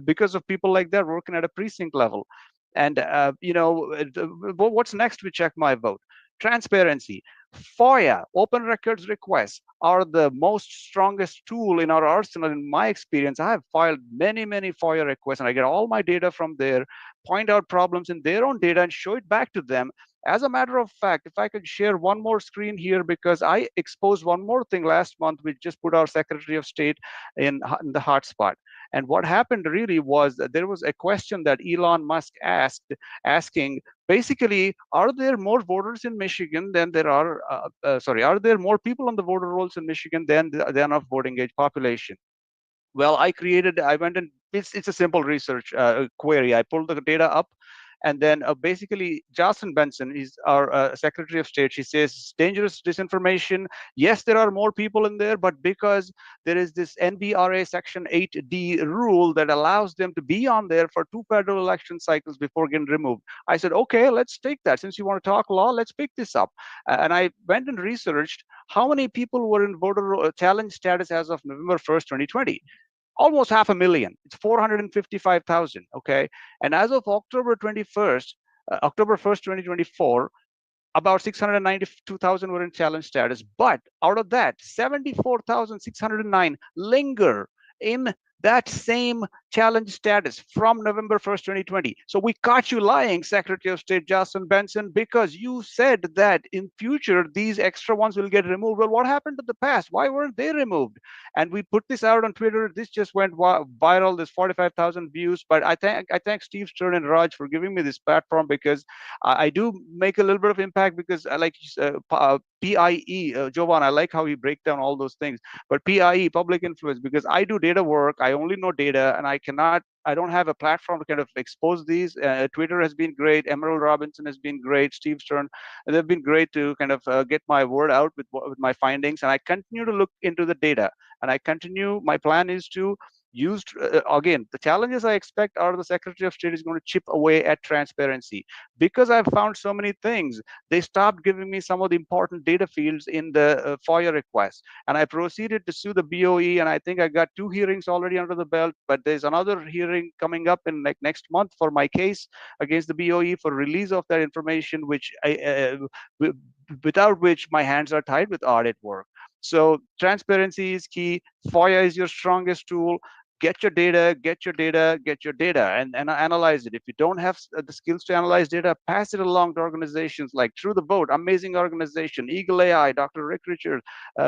because of people like that working at a precinct level. And what's next with Check My Vote? Transparency. FOIA, open records requests, are the most strongest tool in our arsenal. In my experience, I have filed many FOIA requests, and I get all my data from there, point out problems in their own data and show it back to them. As a matter of fact, if I could share one more screen here, because I exposed one more thing last month. We just put our Secretary of State in the hotspot. And what happened really was that there was a question that Elon Musk asking, basically, are there more voters in Michigan than there are, are there more people on the voter rolls in Michigan than of voting age population? Well, I went and it's a simple research query. I pulled the data up. And then basically, Jocelyn Benson is our Secretary of State. She says, dangerous disinformation. Yes, there are more people in there, but because there is this NBRA Section 8D rule that allows them to be on there for 2 federal election cycles before getting removed. I said, okay, let's take that. Since you want to talk law, let's pick this up. And I went and researched how many people were in voter challenge status as of November 1st, 2020. Almost 500,000. It's 455,000. Okay. And as of October 1st, 2024, about 692,000 were in challenge status. But out of that, 74,609 linger in that same challenge status from November 1st, 2020. So we caught you lying, Secretary of State Jocelyn Benson, because you said that in future, these extra ones will get removed. Well, what happened to the past? Why weren't they removed? And we put this out on Twitter. This just went viral. There's 45,000 views. But I thank Steve Stern and Raj for giving me this platform, because I do make a little bit of impact, because I like PIE, Jovan, I like how you break down all those things. But PIE, public influence, because I do data work. I only know data, and I don't have a platform to kind of expose these. Twitter has been great. Emerald Robinson has been great. Steve Stern, and they've been great to kind of get my word out with my findings. And I continue to look into the data, and my plan is to used. Again, the challenges I expect are the Secretary of State is going to chip away at transparency. Because I've found so many things, they stopped giving me some of the important data fields in the FOIA request. And I proceeded to sue the BOE, and I think I got 2 hearings already under the belt, but there's another hearing coming up in like next month for my case against the BOE for release of that information, which without which my hands are tied with audit work. So transparency is key. FOIA is your strongest tool. Get your data, get your data, get your data, and analyze it. If you don't have the skills to analyze data, pass it along to organizations like Through the Vote, amazing organization, Eagle AI, Dr. Rick Richards,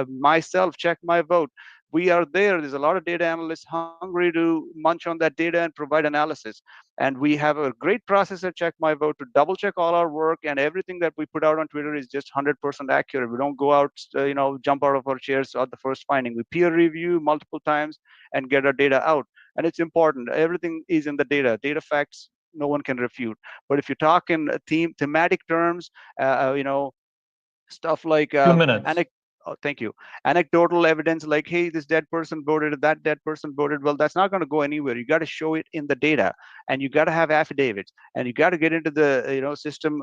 myself, Check My Vote. We are there. There's a lot of data analysts hungry to munch on that data and provide analysis. And we have a great process at Check My Vote to double check all our work, and everything that we put out on Twitter is just 100% accurate. We don't go out, jump out of our chairs at the first finding. We peer review multiple times and get our data out. And it's important. Everything is in the data. Data facts, no one can refute. But if you talk in thematic terms, stuff like 2 minutes. Thank you. Anecdotal evidence like, hey, this dead person voted, that dead person voted. Well, that's not going to go anywhere. You got to show it in the data, and you got to have affidavits, and you got to get into the system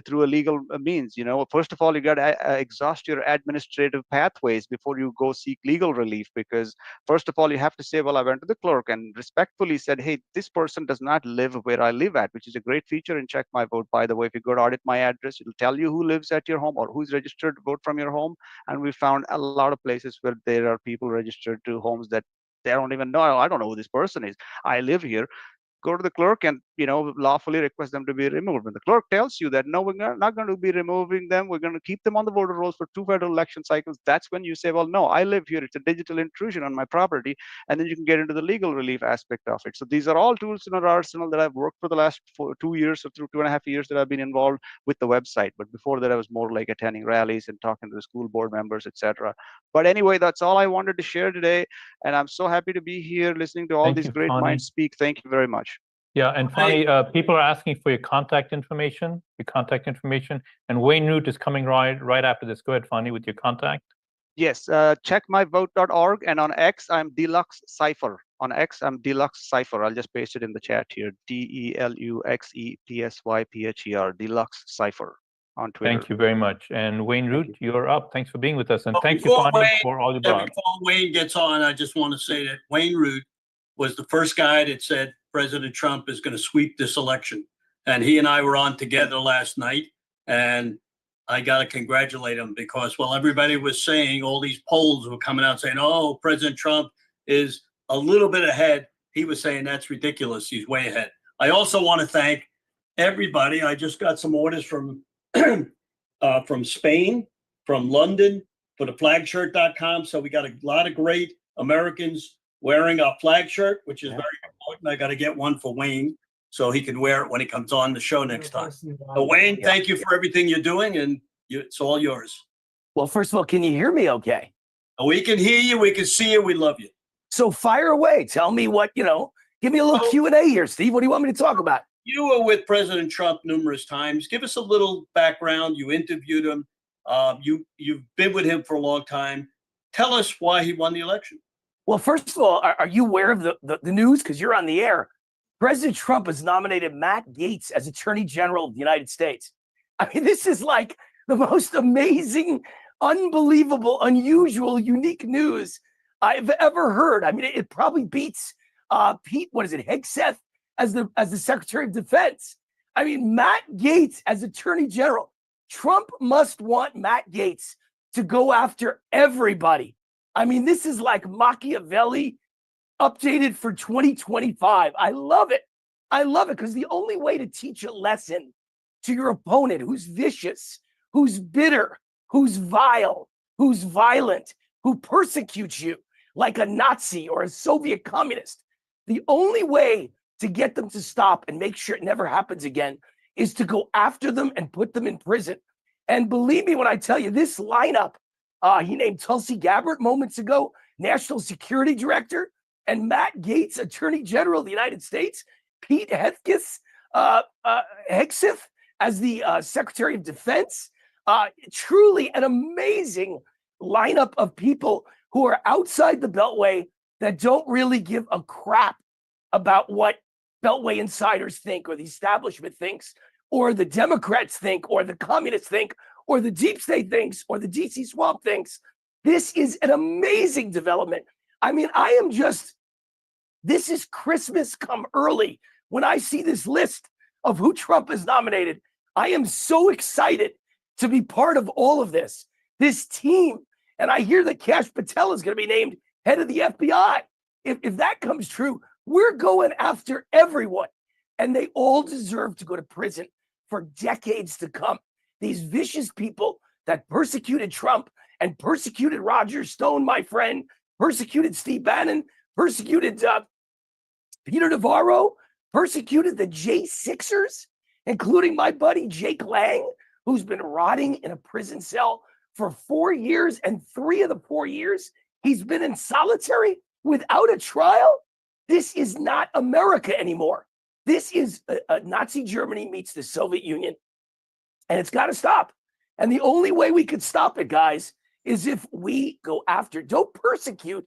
through a legal means. First of all, you got to exhaust your administrative pathways before you go seek legal relief. Because first of all, you have to say, well, I went to the clerk and respectfully said, hey, this person does not live where I live at, which is a great feature in Check My Vote. By the way, if you go to audit my address, it'll tell you who lives at your home or who's registered to vote from your home. And we found a lot of places where there are people registered to homes that they don't even know. I don't know who this person is. I live here. Go to the clerk and lawfully request them to be removed. When the clerk tells you that no, we're not going to be removing them, we're going to keep them on the voter rolls for 2 federal election cycles, that's when you say, well, no, I live here, it's a digital intrusion on my property, and then you can get into the legal relief aspect of it. So these are all tools in our arsenal that I've worked for the last 2 years or through 2.5 years that I've been involved with the website. But before that, I was more like attending rallies and talking to the school board members, etc. But anyway, that's all I wanted to share today, and I'm so happy to be here listening to all Thank these you, great Phani. minds speak. Thank you very much. Yeah, and Phani, people are asking for your contact information, and Wayne Root is coming right after this. Go ahead, Phani, with your contact. Yes, checkmyvote.org, and on X, I'm Deluxe Cipher. On X, I'm Deluxe Cipher. I'll just paste it in the chat here. DELUXEPSYPHER, Deluxe Cipher on Twitter. Thank you very much. And Wayne Root, you're up. Thanks for being with us, and thank you, Before Phani, for all you brought. Before Wayne gets on, I just want to say that Wayne Root was the first guy that said President Trump is going to sweep this election. And he and I were on together last night, and I got to congratulate him because while everybody was saying, all these polls were coming out saying, oh, President Trump is a little bit ahead, he was saying that's ridiculous. He's way ahead. I also want to thank everybody. I just got some orders from Spain, from London, for the flagshirt.com. So we got a lot of great Americans wearing our flag shirt, which is very important. I got to get one for Wayne so he can wear it when he comes on the show next time. So Wayne, thank you for everything you're doing, and it's all yours. Well, first of all, can you hear me okay? We can hear you. We can see you. We love you. So fire away. Tell me what, give me a little Q&A here, Steve. What do you want me to talk about? You were with President Trump numerous times. Give us a little background. You interviewed him. You've been with him for a long time. Tell us why he won the election. Well, first of all, are you aware of the news? Because you're on the air. President Trump has nominated Matt Gaetz as Attorney General of the United States. I mean, this is like the most amazing, unbelievable, unusual, unique news I've ever heard. I mean, it probably beats Pete, Hegseth as the Secretary of Defense. I mean, Matt Gaetz as Attorney General. Trump must want Matt Gaetz to go after everybody. I mean, this is like Machiavelli updated for 2025. I love it. I love it because the only way to teach a lesson to your opponent who's vicious, who's bitter, who's vile, who's violent, who persecutes you like a Nazi or a Soviet communist, the only way to get them to stop and make sure it never happens again is to go after them and put them in prison. And believe me when I tell you, this lineup, he named Tulsi Gabbard moments ago, National Security Director, and Matt Gaetz, Attorney General of the United States, Pete Hegseth as the Secretary of Defense. Truly an amazing lineup of people who are outside the Beltway that don't really give a crap about what Beltway insiders think, or the establishment thinks, or the Democrats think, or the communists think, or the deep state thinks, or the DC swamp thinks. This is an amazing development. I mean, this is Christmas come early when I see this list of who Trump has nominated. I am so excited to be part of all of this team. And I hear that Kash Patel is going to be named head of the FBI. If that comes true, we're going after everyone. And they all deserve to go to prison for decades to come. These vicious people that persecuted Trump and persecuted Roger Stone, my friend, persecuted Steve Bannon, persecuted Peter Navarro, persecuted the J6ers, including my buddy Jake Lang, who's been rotting in a prison cell for 4 years, and 3 of the 4 years he's been in solitary without a trial. This is not America anymore. This is a Nazi Germany meets the Soviet Union, and it's got to stop. And the only way we could stop it, guys, is if we go after, don't persecute,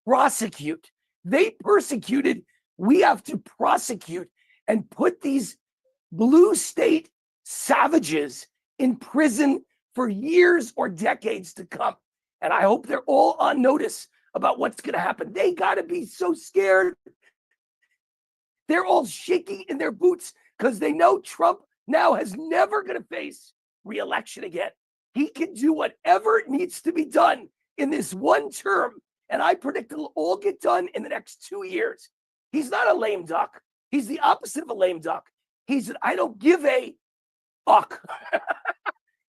prosecute. They persecuted, we have to prosecute and put these blue state savages in prison for years or decades to come. And I hope they're all on notice about what's going to happen. They got to be so scared. They're all shaking in their boots because they know Trump now is never going to face re-election again. He can do whatever needs to be done in this one term. And I predict it'll all get done in the next 2 years. He's not a lame duck. He's the opposite of a lame duck. He's an I don't give a fuck.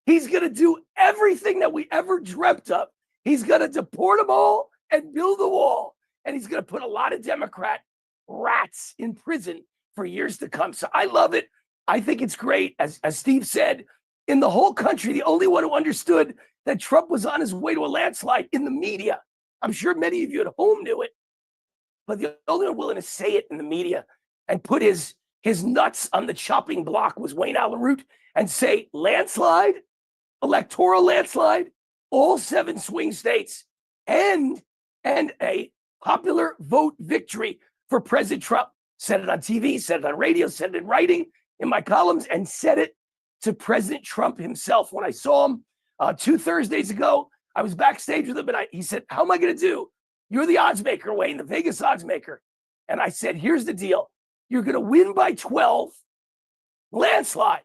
He's going to do everything that we ever dreamt of. He's going to deport them all and build a wall. And he's going to put a lot of Democrat rats in prison for years to come. So I love it. I think it's great. As Steve said, in the whole country, the only one who understood that Trump was on his way to a landslide in the media. I'm sure many of you at home knew it, but the only one willing to say it in the media and put his nuts on the chopping block was Wayne Allen Root, and say landslide, electoral landslide, all 7 swing states, and a popular vote victory for President Trump. Said it on TV, said it on radio, said it in writing, in my columns, and said it to President Trump himself. When I saw him 2 Thursdays ago, I was backstage with him, and he said, how am I going to do? You're the odds maker, Wayne, the Vegas odds maker. And I said, here's the deal. You're going to win by 12, landslide,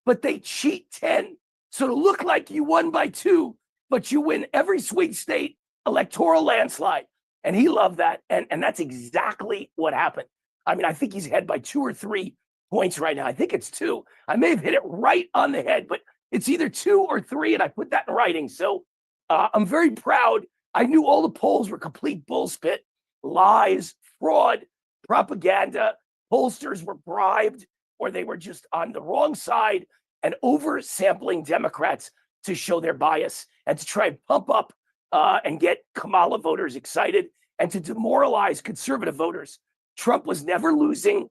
but they cheat 10. So to look like you won by 2, but you win every swing state, electoral landslide. And he loved that. And that's exactly what happened. I mean, I think he's ahead by 2 or 3 points right now. I think it's 2. I may have hit it right on the head, but it's either 2 or 3, and I put that in writing. So I'm very proud. I knew all the polls were complete bullspit, lies, fraud, propaganda. Pollsters were bribed, or they were just on the wrong side and oversampling Democrats to show their bias and to try and pump up and get Kamala voters excited and to demoralize conservative voters. Trump was never losing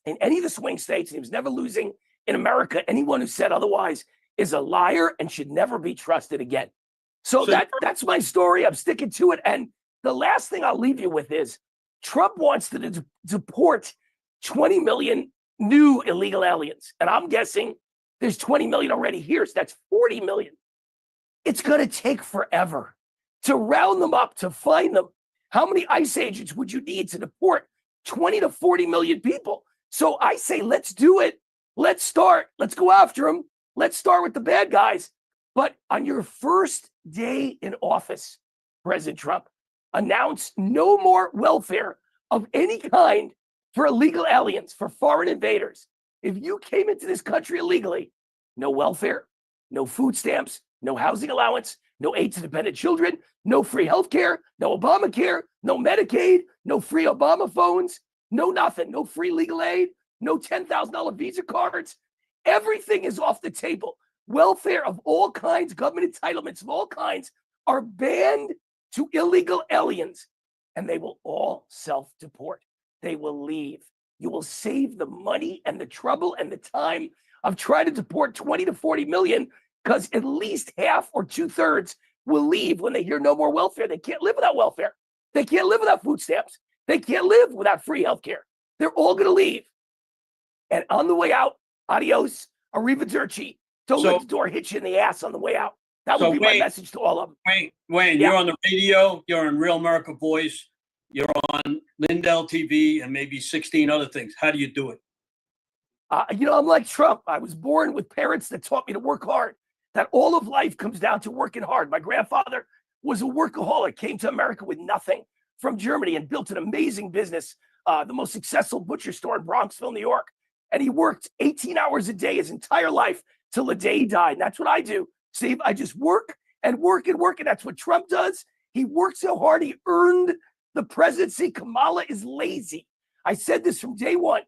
in any of the swing states. He was never losing in America. Anyone who said otherwise is a liar and should never be trusted again. So that's my story. I'm sticking to it. And the last thing I'll leave you with is Trump wants to deport 20 million new illegal aliens. And I'm guessing there's 20 million already here. So that's 40 million. It's going to take forever to round them up, to find them. How many ICE agents would you need to deport 20 to 40 million people? So I say, let's do it. Let's start. Let's go after them. Let's start with the bad guys. But on your first day in office, President Trump, announce no more welfare of any kind for illegal aliens, for foreign invaders. If you came into this country illegally, no welfare, no food stamps, no housing allowance, no aid to dependent children, no free health care, no Obamacare, no Medicaid, no free Obama phones, no nothing, no free legal aid, no $10,000 Visa cards. Everything is off the table. Welfare of all kinds, government entitlements of all kinds are banned to illegal aliens, and they will all self-deport. They will leave. You will save the money and the trouble and the time of trying to deport 20 to 40 million, because at least half or 2/3 will leave when they hear no more welfare. They can't live without welfare. They can't live without food stamps. They can't live without free healthcare. They're all going to leave. And on the way out, adios, arrivederci. Don't let the door hit you in the ass on the way out. That would be my message to all of them. Wayne, you're on the radio, you're on Real America Voice, you're on Lindell TV, and maybe 16 other things. How do you do it? I'm like Trump. I was born with parents that taught me to work hard, that all of life comes down to working hard. My grandfather was a workaholic, came to America with nothing from Germany and built an amazing business, the most successful butcher store in Bronxville, New York. And he worked 18 hours a day his entire life till the day he died. And that's what I do, Steve. I just work and work and work. And that's what Trump does. He worked so hard, he earned the presidency. Kamala is lazy. I said this from day one.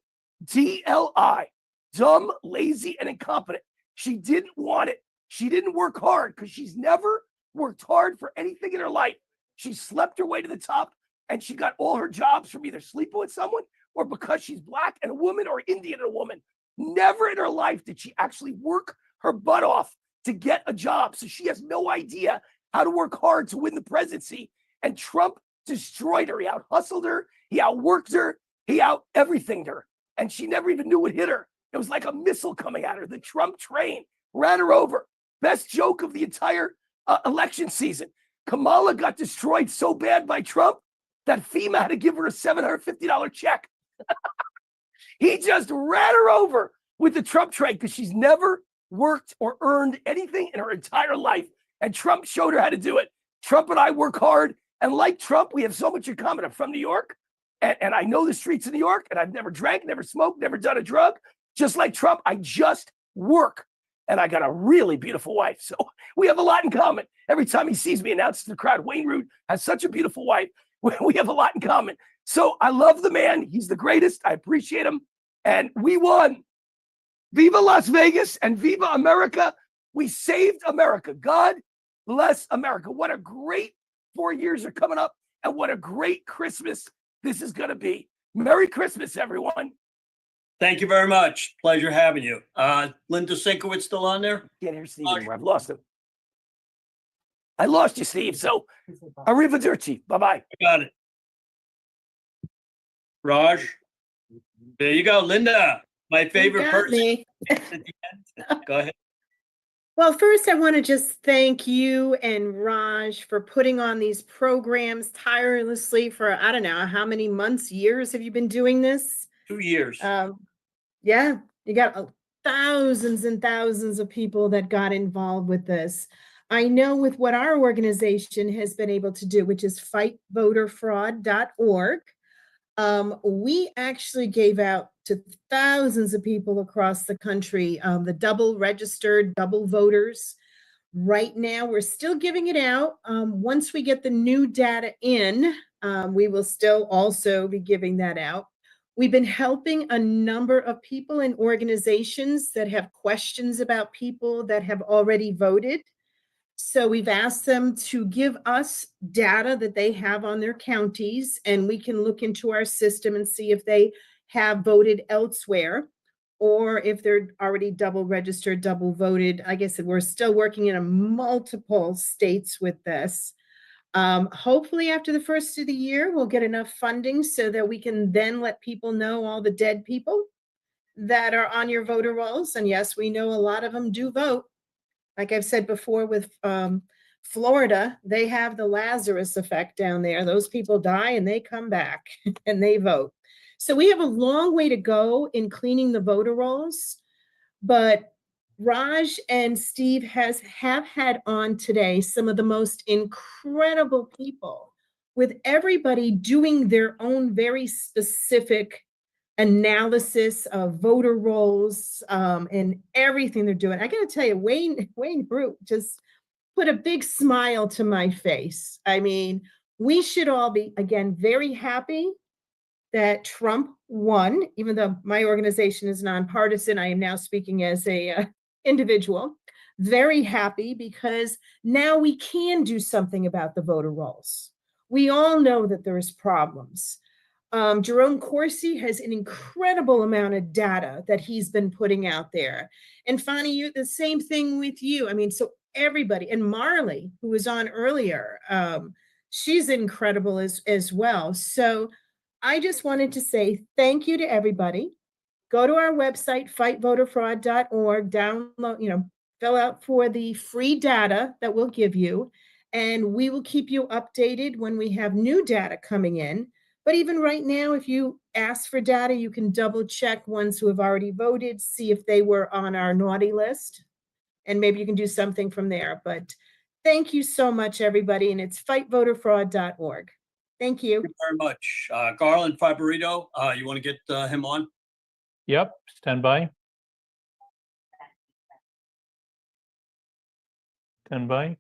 DLI, dumb, lazy, and incompetent. She didn't want it. She didn't work hard because she's never worked hard for anything in her life. She slept her way to the top, and she got all her jobs from either sleeping with someone or because she's black and a woman or Indian and a woman. Never in her life did she actually work her butt off to get a job. So she has no idea how to work hard to win the presidency. And Trump destroyed her. He out-hustled her. He outworked her. He out-everythinged her. And she never even knew what hit her. It was like a missile coming at her. The Trump train ran her over. Best joke of the entire election season. Kamala got destroyed so bad by Trump that FEMA had to give her a $750 check. He just ran her over with the Trump train because she's never worked or earned anything in her entire life. And Trump showed her how to do it. Trump and I work hard. And like Trump, we have so much in common. I'm from New York, and I know the streets of New York, and I've never drank, never smoked, never done a drug. Just like Trump, I just work. And I got a really beautiful wife. So we have a lot in common. Every time he sees me announce to the crowd, Wayne Root has such a beautiful wife. We have a lot in common. So I love the man. He's the greatest. I appreciate him. And we won. Viva Las Vegas and Viva America. We saved America. God bless America. What a great 4 years are coming up. And what a great Christmas this is going to be. Merry Christmas, everyone. Thank you very much. Pleasure having you. Linda Synkowicz still on there? Can't hear Steve anymore. I've lost him. I lost you, Steve. So arrivederci. Bye-bye. Got it. Raj. There you go. Linda, my favorite person. Go ahead. Well, first, I want to just thank you and Raj for putting on these programs tirelessly for, I don't know, how many months, years have you been doing this? 2 years. Yeah, you got thousands and thousands of people that got involved with this. I know with what our organization has been able to do, which is fightvoterfraud.org, we actually gave out to thousands of people across the country, the double registered, double voters. Right now, we're still giving it out. Once we get the new data in, we will still also be giving that out. We've been helping a number of people and organizations that have questions about people that have already voted. So we've asked them to give us data that they have on their counties, and we can look into our system and see if they have voted elsewhere or if they're already double registered, double voted. Like I said, we're still working in multiple states with this. Hopefully after the first of the year, we'll get enough funding so that we can then let people know, all the dead people that are on your voter rolls. And yes, we know a lot of them do vote. Like I've said before with Florida, they have the Lazarus effect down there. Those people die and they come back and they vote. So we have a long way to go in cleaning the voter rolls, but Raj and Steve have had on today some of the most incredible people, with everybody doing their own very specific analysis of voter rolls and everything they're doing. I got to tell you, Wayne Root just put a big smile to my face. I mean, we should all be, again, very happy that Trump won, even though my organization is nonpartisan. I am now speaking as a individual. Very happy because now we can do something about the voter rolls. We all know that there's problems. Jerome Corsi has an incredible amount of data that he's been putting out there. And Phani, the same thing with you. I mean, so everybody, and Marley, who was on earlier, she's incredible as well. So I just wanted to say thank you to everybody. Go to our website, fightvoterfraud.org, download, fill out for the free data that we'll give you, and we will keep you updated when we have new data coming in. But even right now, if you ask for data, you can double check ones who have already voted, see if they were on our naughty list, and maybe you can do something from there. But thank you so much, everybody, and it's fightvoterfraud.org. Thank you. Thank you very much. Garland Favorito, you want to get him on? Yep, stand by. Stand by.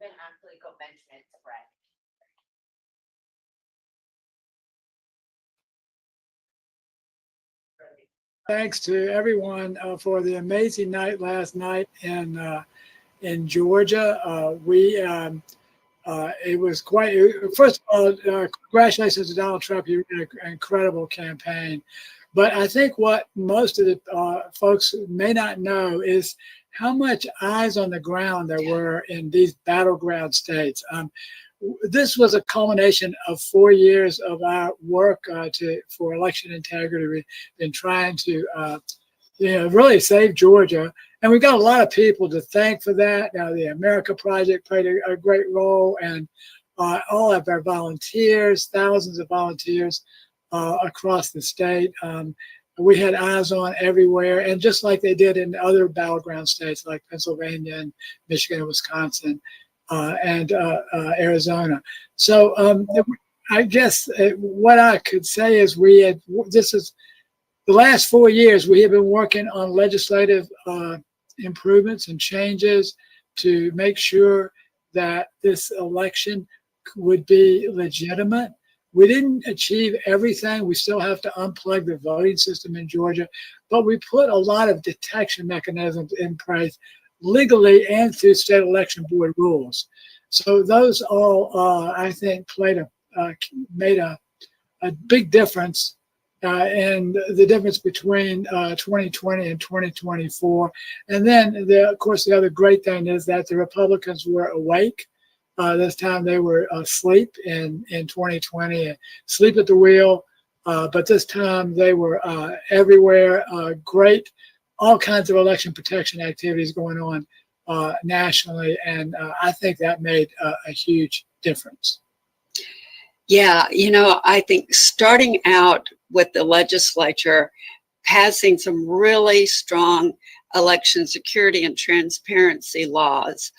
Then actually go mention it to Brett. Thanks to everyone for the amazing night last night in Georgia. It was quite. First of all, congratulations to Donald Trump. You did an incredible campaign. But I think what most of the folks may not know is how much eyes on the ground there were in these battleground states. This was a culmination of 4 years of our work for election integrity. We've been trying to really save Georgia. And we've got a lot of people to thank for that. Now, the America Project played a great role, and all of our volunteers, thousands of volunteers across the state. We had eyes on everywhere, and just like they did in other battleground states like Pennsylvania and Michigan and Wisconsin and Arizona. So I guess what I could say is this is the last 4 years we have been working on legislative improvements and changes to make sure that this election would be legitimate. We didn't achieve everything. We still have to unplug the voting system in Georgia, but we put a lot of detection mechanisms in place legally and through state election board rules. So those all, I think, made a big difference in the difference between 2020 and 2024. And then, of course, the other great thing is that the Republicans were awake. This time they were asleep in 2020, asleep at the wheel. But this time they were everywhere. Great, all kinds of election protection activities going on nationally. And I think that made a huge difference. Yeah, I think starting out with the legislature passing some really strong election security and transparency laws,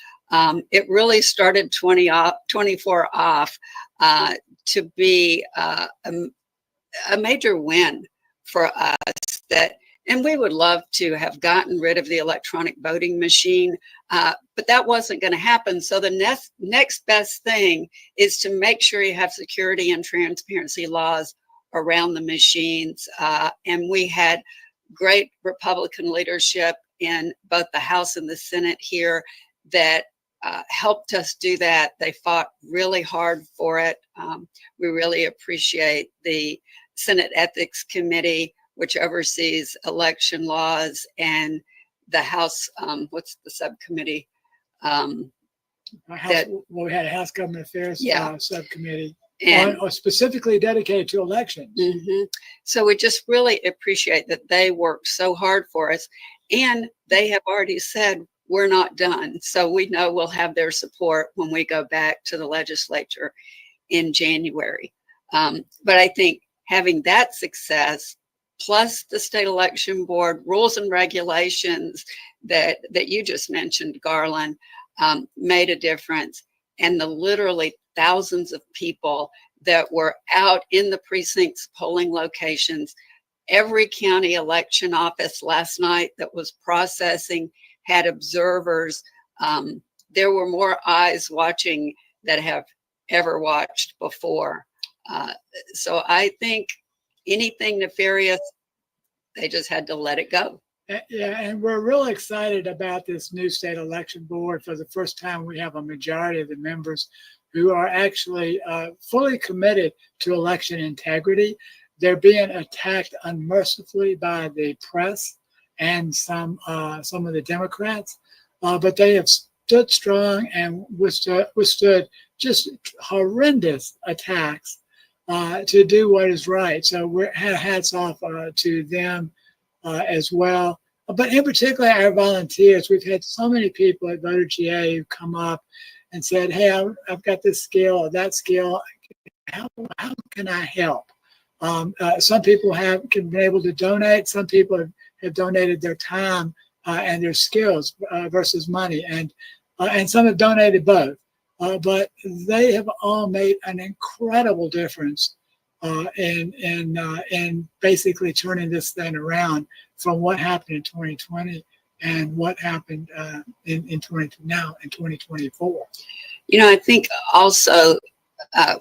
it really started 24 off to be a major win for us. And we would love to have gotten rid of the electronic voting machine, but that wasn't going to happen. So the next best thing is to make sure you have security and transparency laws around the machines. And we had great Republican leadership in both the House and the Senate here that helped us do that. They fought really hard for it. We really appreciate the Senate Ethics Committee, which oversees election laws, and the House, what's the subcommittee? We had a House Government Affairs subcommittee And specifically dedicated to elections. So we just really appreciate that they worked so hard for us, and they have already said we're not done. So we know we'll have their support when we go back to the legislature in January. But I think having that success, plus the state election board rules and regulations that you just mentioned, Garland, made a difference. And the literally thousands of people that were out in the precincts, polling locations, every county election office last night that was processing had observers. There were more eyes watching that have ever watched before. So I think anything nefarious, they just had to let it go. Yeah, and we're really excited about this new state election board. For the first time, we have a majority of the members who are actually fully committed to election integrity. They're being attacked unmercifully by the press and some of the Democrats, but they have stood strong and withstood just horrendous attacks to do what is right. So we're hats off to them as well. But in particular, our volunteers. We've had so many people at Voter GA who come up and said, hey, I've got this skill or that skill. How can I help? Some people have been able to donate. Some people have donated their time and their skills versus money. And some have donated both. But they have all made an incredible difference in basically turning this thing around from what happened in 2020 and what happened in 2024. You know, I think also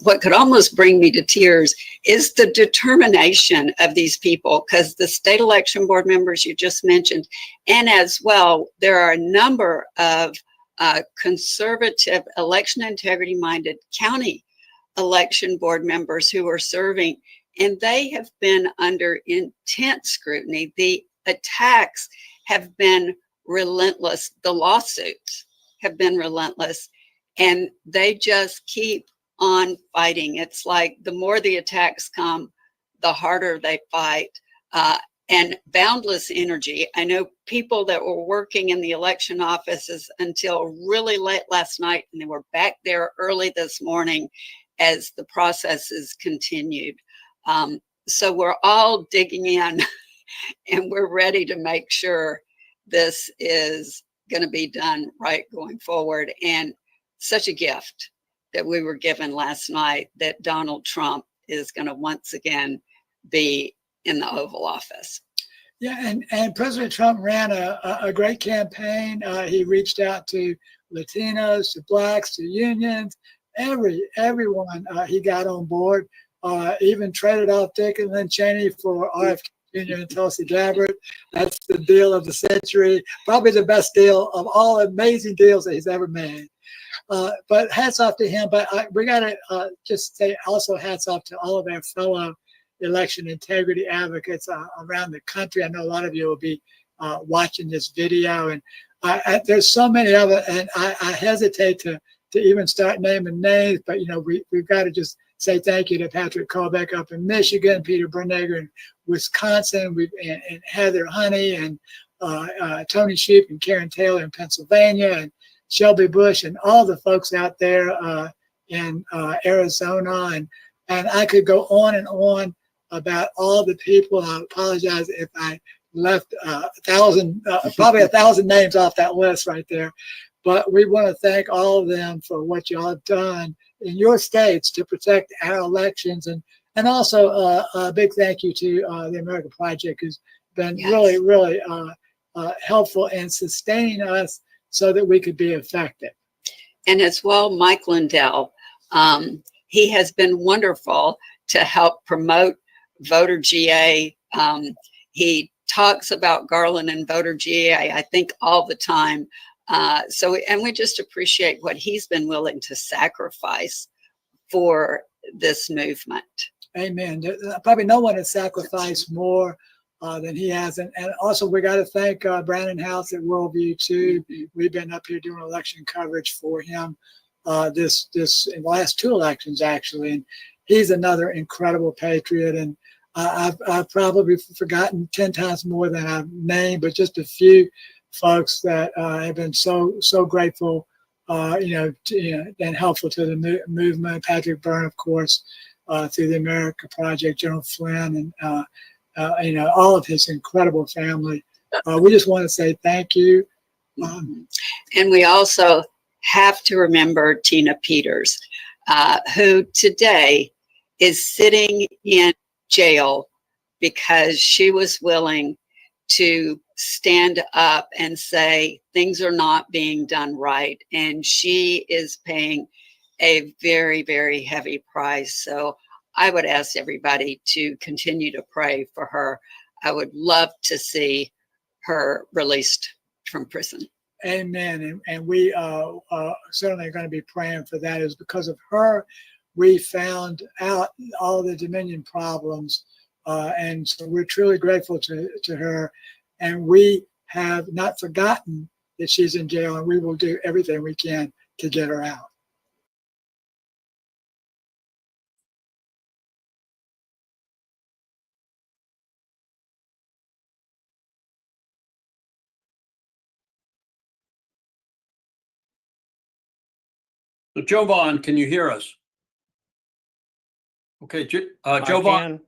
what could almost bring me to tears is the determination of these people, because the state election board members you just mentioned, and as well, there are a number of conservative, election integrity minded county election board members who are serving, and they have been under intense scrutiny. The attacks have been relentless. The lawsuits have been relentless, and they just keep on fighting. It's like the more the attacks come, the harder they fight. And boundless energy. I know people that were working in the election offices until really late last night, and they were back there early this morning as the processes continued. So we're all digging in and we're ready to make sure this is going to be done right going forward. And such a gift that we were given last night that Donald Trump is going to once again be in the Oval Office. Yeah, and President Trump ran a great campaign. He reached out to Latinos, to Blacks, to unions, everyone he got on board. Even traded off Dick and Lynn Cheney for RFK Jr. and Tulsi Gabbard. That's the deal of the century. Probably the best deal of all amazing deals that he's ever made. But hats off to him. But we got to just say also hats off to all of our fellow election integrity advocates around the country. I know a lot of you will be watching this video, and there's so many of it, and I hesitate to even start naming names, but you know, we've got to just say thank you to Patrick Colbeck up in Michigan, Peter Brunegger in Wisconsin, and Heather Honey, and Tony Sheep and Karen Taylor in Pennsylvania, and Shelby Bush and all the folks out there in Arizona, and I could go on and on about all the people. I apologize if I left probably 1,000 names off that list right there. But we want to thank all of them for what y'all have done in your states to protect our elections. And also a big thank you to the America Project, who's been really, really helpful in sustaining us so that we could be effective. And as well, Mike Lindell, he has been wonderful to help promote Voter GA. He talks about Garland and Voter GA, I think, all the time. And we just appreciate what he's been willing to sacrifice for this movement. Amen. Probably no one has sacrificed more than he has. And also we got to thank Brandon House at Worldview too. We've been up here doing election coverage for him this in the last two elections, actually. And he's another incredible patriot. And I've probably forgotten 10 times more than I've named, but just a few folks that have been so grateful, and helpful to the movement. Patrick Byrne, of course, through the America Project, General Flynn, and all of his incredible family. We just want to say thank you. And we also have to remember Tina Peters, who today is sitting in jail because she was willing to stand up and say things are not being done right. And she is paying a very, very heavy price. So I would ask everybody to continue to pray for her. I would love to see her released from prison. Amen. And we certainly are going to be praying for that. Is because of her, we found out all the Dominion problems. And so we're truly grateful to her. And we have not forgotten that she's in jail, and we will do everything we can to get her out. So Jovan, can you hear us? Okay, Jovan.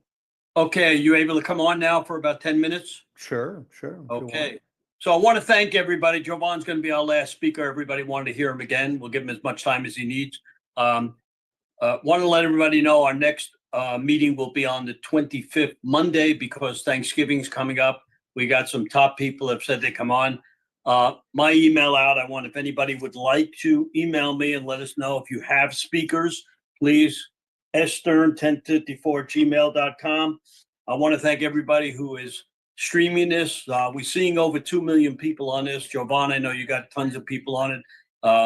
Okay, you able to come on now for about 10 minutes? Sure. Okay. So I want to thank everybody. Jovan's going to be our last speaker. Everybody wanted to hear him again. We'll give him as much time as he needs. Want to let everybody know our next meeting will be on the 25th Monday because Thanksgiving's coming up. We got some top people have said they come on. My email out. I want if anybody would like to email me and let us know if you have speakers, please. stern1054@gmail.com. I want to thank everybody who is streaming this. We're seeing over 2 million people on this. Jovan, I know you got tons of people on it.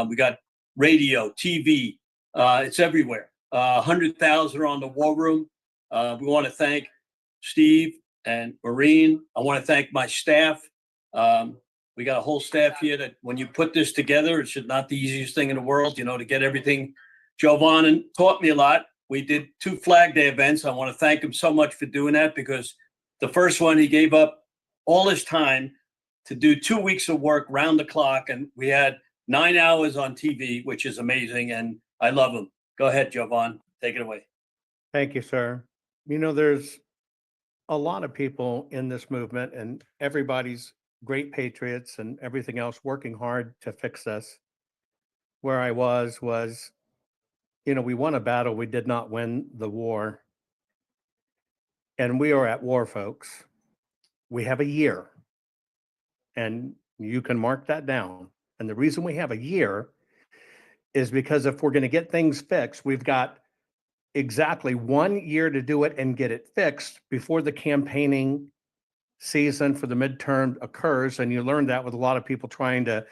We got radio, TV. It's everywhere. 100,000 are on the War Room. We want to thank Steve and Maureen. I want to thank my staff. We got a whole staff here that when you put this together, it's not the easiest thing in the world, to get everything. Jovan taught me a lot. We did 2 Flag Day events. I want to thank him so much for doing that because the first one, he gave up all his time to do 2 weeks of work round the clock. And we had 9 hours on TV, which is amazing. And I love him. Go ahead, Jovan. Take it away. Thank you, sir. There's a lot of people in this movement and everybody's great patriots and everything else working hard to fix this. Where I was, we won a battle. We did not win the war. And we are at war, folks. We have a year. And you can mark that down. And the reason we have a year is because if we're going to get things fixed, we've got exactly 1 year to do it and get it fixed before the campaigning season for the midterm occurs. And you learn that with a lot of people trying to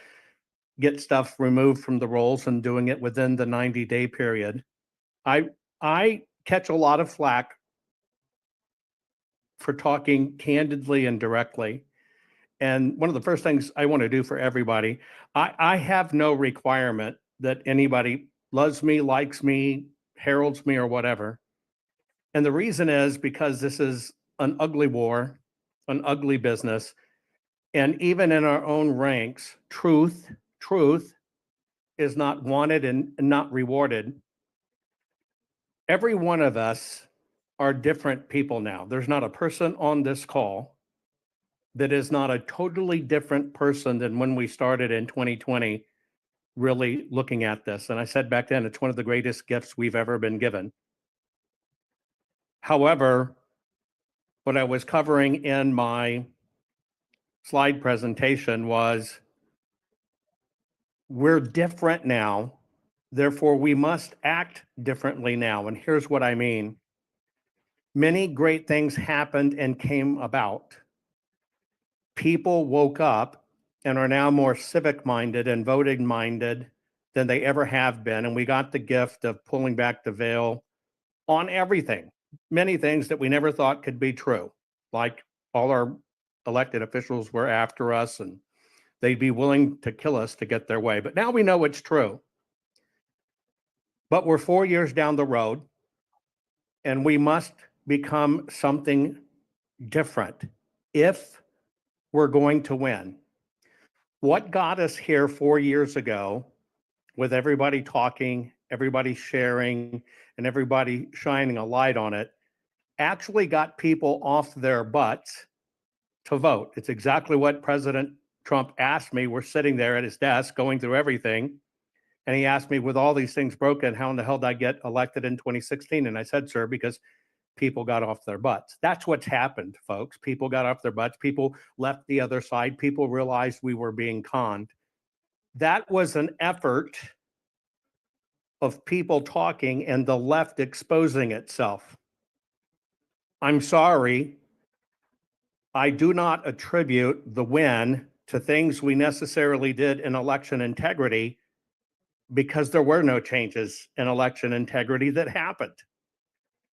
get stuff removed from the rolls and doing it within the 90-day period. I catch a lot of flack for talking candidly and directly. And one of the first things I want to do for everybody, I have no requirement that anybody loves me, likes me, heralds me, or whatever. And the reason is because this is an ugly war, an ugly business. And even in our own ranks, truth is not wanted and not rewarded. Every one of us are different people now. There's not a person on this call that is not a totally different person than when we started in 2020, really looking at this. And I said back then, it's one of the greatest gifts we've ever been given. However, what I was covering in my slide presentation was we're different now, therefore we must act differently now. And here's what I mean. Many great things happened and came about. People woke up and are now more civic-minded and voting-minded than they ever have been. And we got the gift of pulling back the veil on everything. Many things that we never thought could be true, like all our elected officials were after us and they'd be willing to kill us to get their way. But now we know it's true. But we're 4 years down the road and we must become something different if we're going to win. What got us here 4 years ago with everybody talking, everybody sharing, and everybody shining a light on it actually got people off their butts to vote. It's exactly what President Trump asked me. We're sitting there at his desk going through everything. And he asked me, with all these things broken, how in the hell did I get elected in 2016? And I said, sir, because people got off their butts. That's what's happened, folks. People got off their butts. People left the other side. People realized we were being conned. That was an effort of people talking and the left exposing itself. I'm sorry, I do not attribute the win to things we necessarily did in election integrity, because there were no changes in election integrity that happened.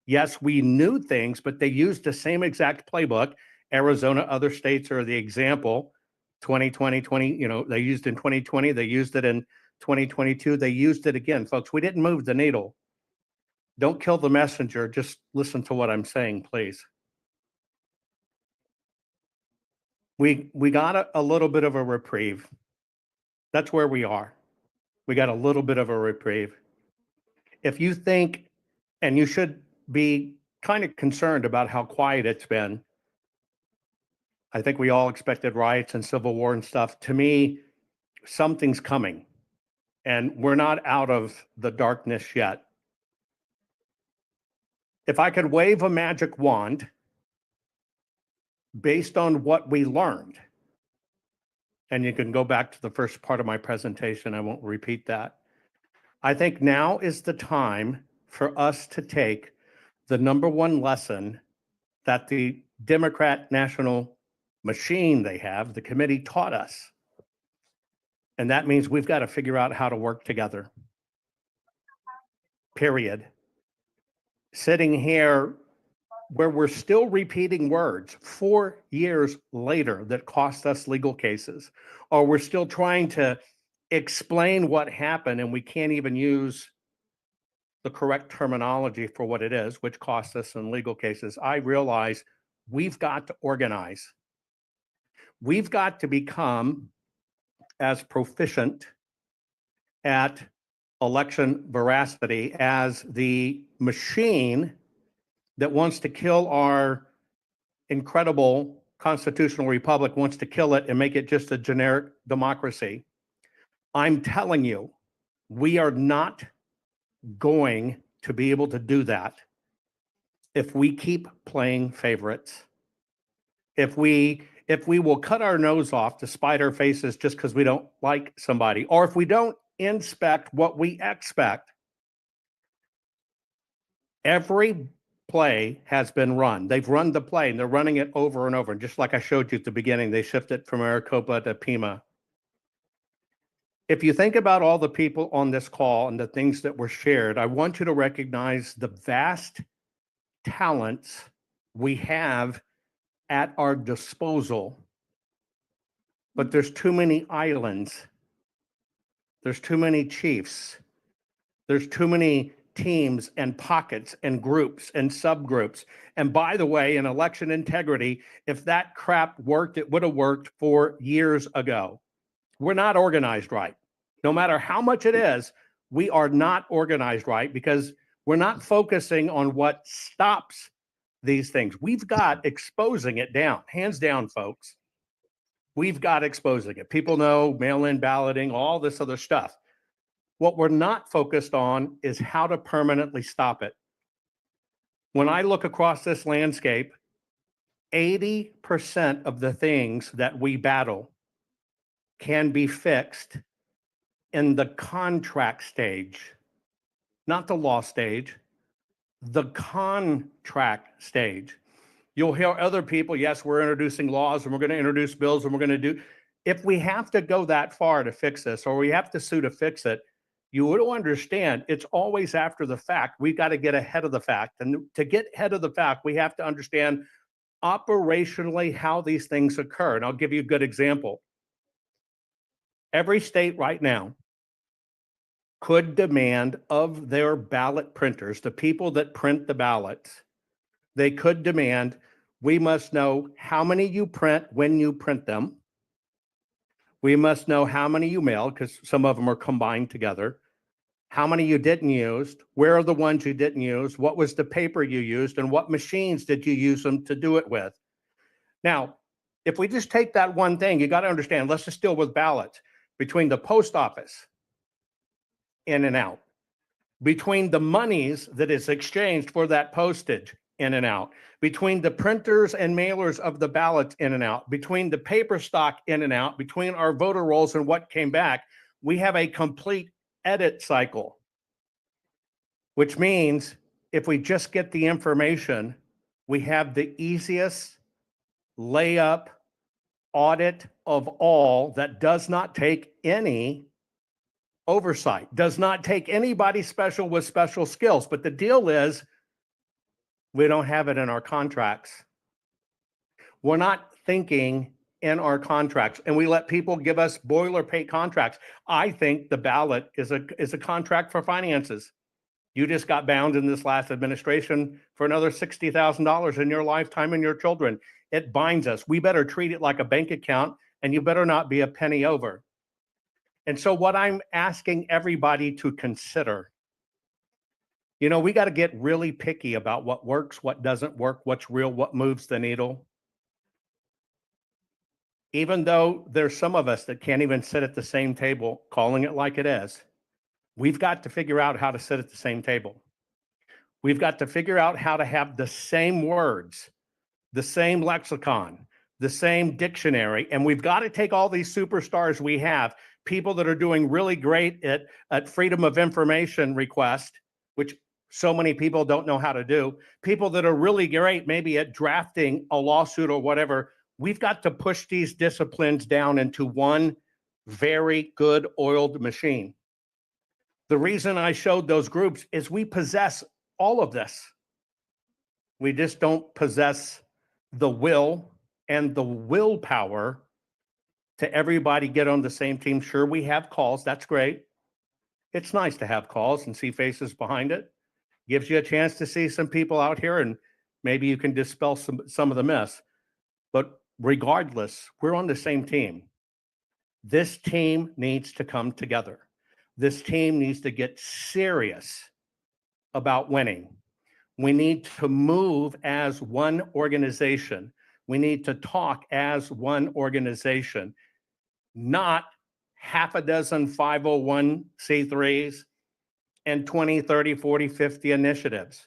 Yes, we knew things, but they used the same exact playbook. Arizona, other states are the example. 2020, they used in 2020, they used it in 2022, they used it again. Folks, we didn't move the needle. Don't kill the messenger. Just listen to what I'm saying, please. We got a little bit of a reprieve. That's where we are. We got a little bit of a reprieve. If you think, and you should be kind of concerned about how quiet it's been. I think we all expected riots and civil war and stuff. To me, something's coming, and we're not out of the darkness yet. If I could wave a magic wand based on what we learned, and you can go back to the first part of my presentation, I won't repeat that. I think now is the time for us to take the number one lesson that the Democrat national machine they have, the committee, taught us. And that means we've got to figure out how to work together. Period. Sitting here where we're still repeating words 4 years later that cost us legal cases, or we're still trying to explain what happened and we can't even use the correct terminology for what it is, which cost us in legal cases. I realize we've got to organize. We've got to become as proficient at election veracity as the machine that wants to kill our incredible constitutional republic wants to kill it and make it just a generic democracy. I'm telling you, we are not going to be able to do that if we keep playing favorites. If we will cut our nose off to spite our faces just because we don't like somebody, or if we don't inspect what we expect. Every play has been run. They've run the play and they're running it over and over. And just like I showed you at the beginning, they shifted from Maricopa to Pima. If you think about all the people on this call and the things that were shared, I want you to recognize the vast talents we have at our disposal. But there's too many islands. There's too many chiefs. There's too many teams and pockets and groups and subgroups. And by the way, in election integrity, if that crap worked, it would have worked 4 years ago. We're not organized right. No matter how much it is, we are not organized right because we're not focusing on what stops these things. We've got exposing it down, hands down, folks. We've got exposing it. People know mail-in balloting, all this other stuff. What we're not focused on is how to permanently stop it. When I look across this landscape, 80% of the things that we battle can be fixed in the contract stage, not the law stage, the contract stage. You'll hear other people, yes, we're introducing laws and we're going to introduce bills and we're going to do. If we have to go that far to fix this, or we have to sue to fix it, you will understand it's always after the fact. We've got to get ahead of the fact. And to get ahead of the fact, we have to understand operationally how these things occur. And I'll give you a good example. Every state right now could demand of their ballot printers, the people that print the ballots, they could demand, we must know how many you print when you print them. We must know how many you mail, because some of them are combined together. How many you didn't use, where are the ones you didn't use, what was the paper you used, and what machines did you use them to do it with? Now, if we just take that one thing, you got to understand, let's just deal with ballots. Between the post office, in and out, between the monies that is exchanged for that postage, in and out, between the printers and mailers of the ballots, in and out, between the paper stock, in and out, between our voter rolls and what came back, we have a complete edit cycle, which means if we just get the information, we have the easiest layup audit of all that does not take any oversight, does not take anybody special with special skills. But the deal is, we don't have it in our contracts. We're not thinking in our contracts, and we let people give us boilerplate contracts. I think the ballot is a contract for finances. You just got bound in this last administration for another $60,000 in your lifetime and your children. It binds us. We better treat it like a bank account, and you better not be a penny over. And so what I'm asking everybody to consider, you know, we got to get really picky about what works, what doesn't work, what's real, what moves the needle. Even though there's some of us that can't even sit at the same table, calling it like it is, we've got to figure out how to sit at the same table. We've got to figure out how to have the same words, the same lexicon, the same dictionary, and we've got to take all these superstars we have, people that are doing really great at freedom of information request, which so many people don't know how to do, people that are really great maybe at drafting a lawsuit or whatever. We've got to push these disciplines down into one very good oiled machine. The reason I showed those groups is we possess all of this. We just don't possess the will and the willpower to everybody get on the same team. Sure, we have calls. That's great. It's nice to have calls and see faces behind it. Gives you a chance to see some people out here, and maybe you can dispel some of the myths. But regardless, we're on the same team. This team needs to come together. This team needs to get serious about winning. We need to move as one organization. We need to talk as one organization, not half a dozen 501c3s and 20, 30, 40, 50 initiatives.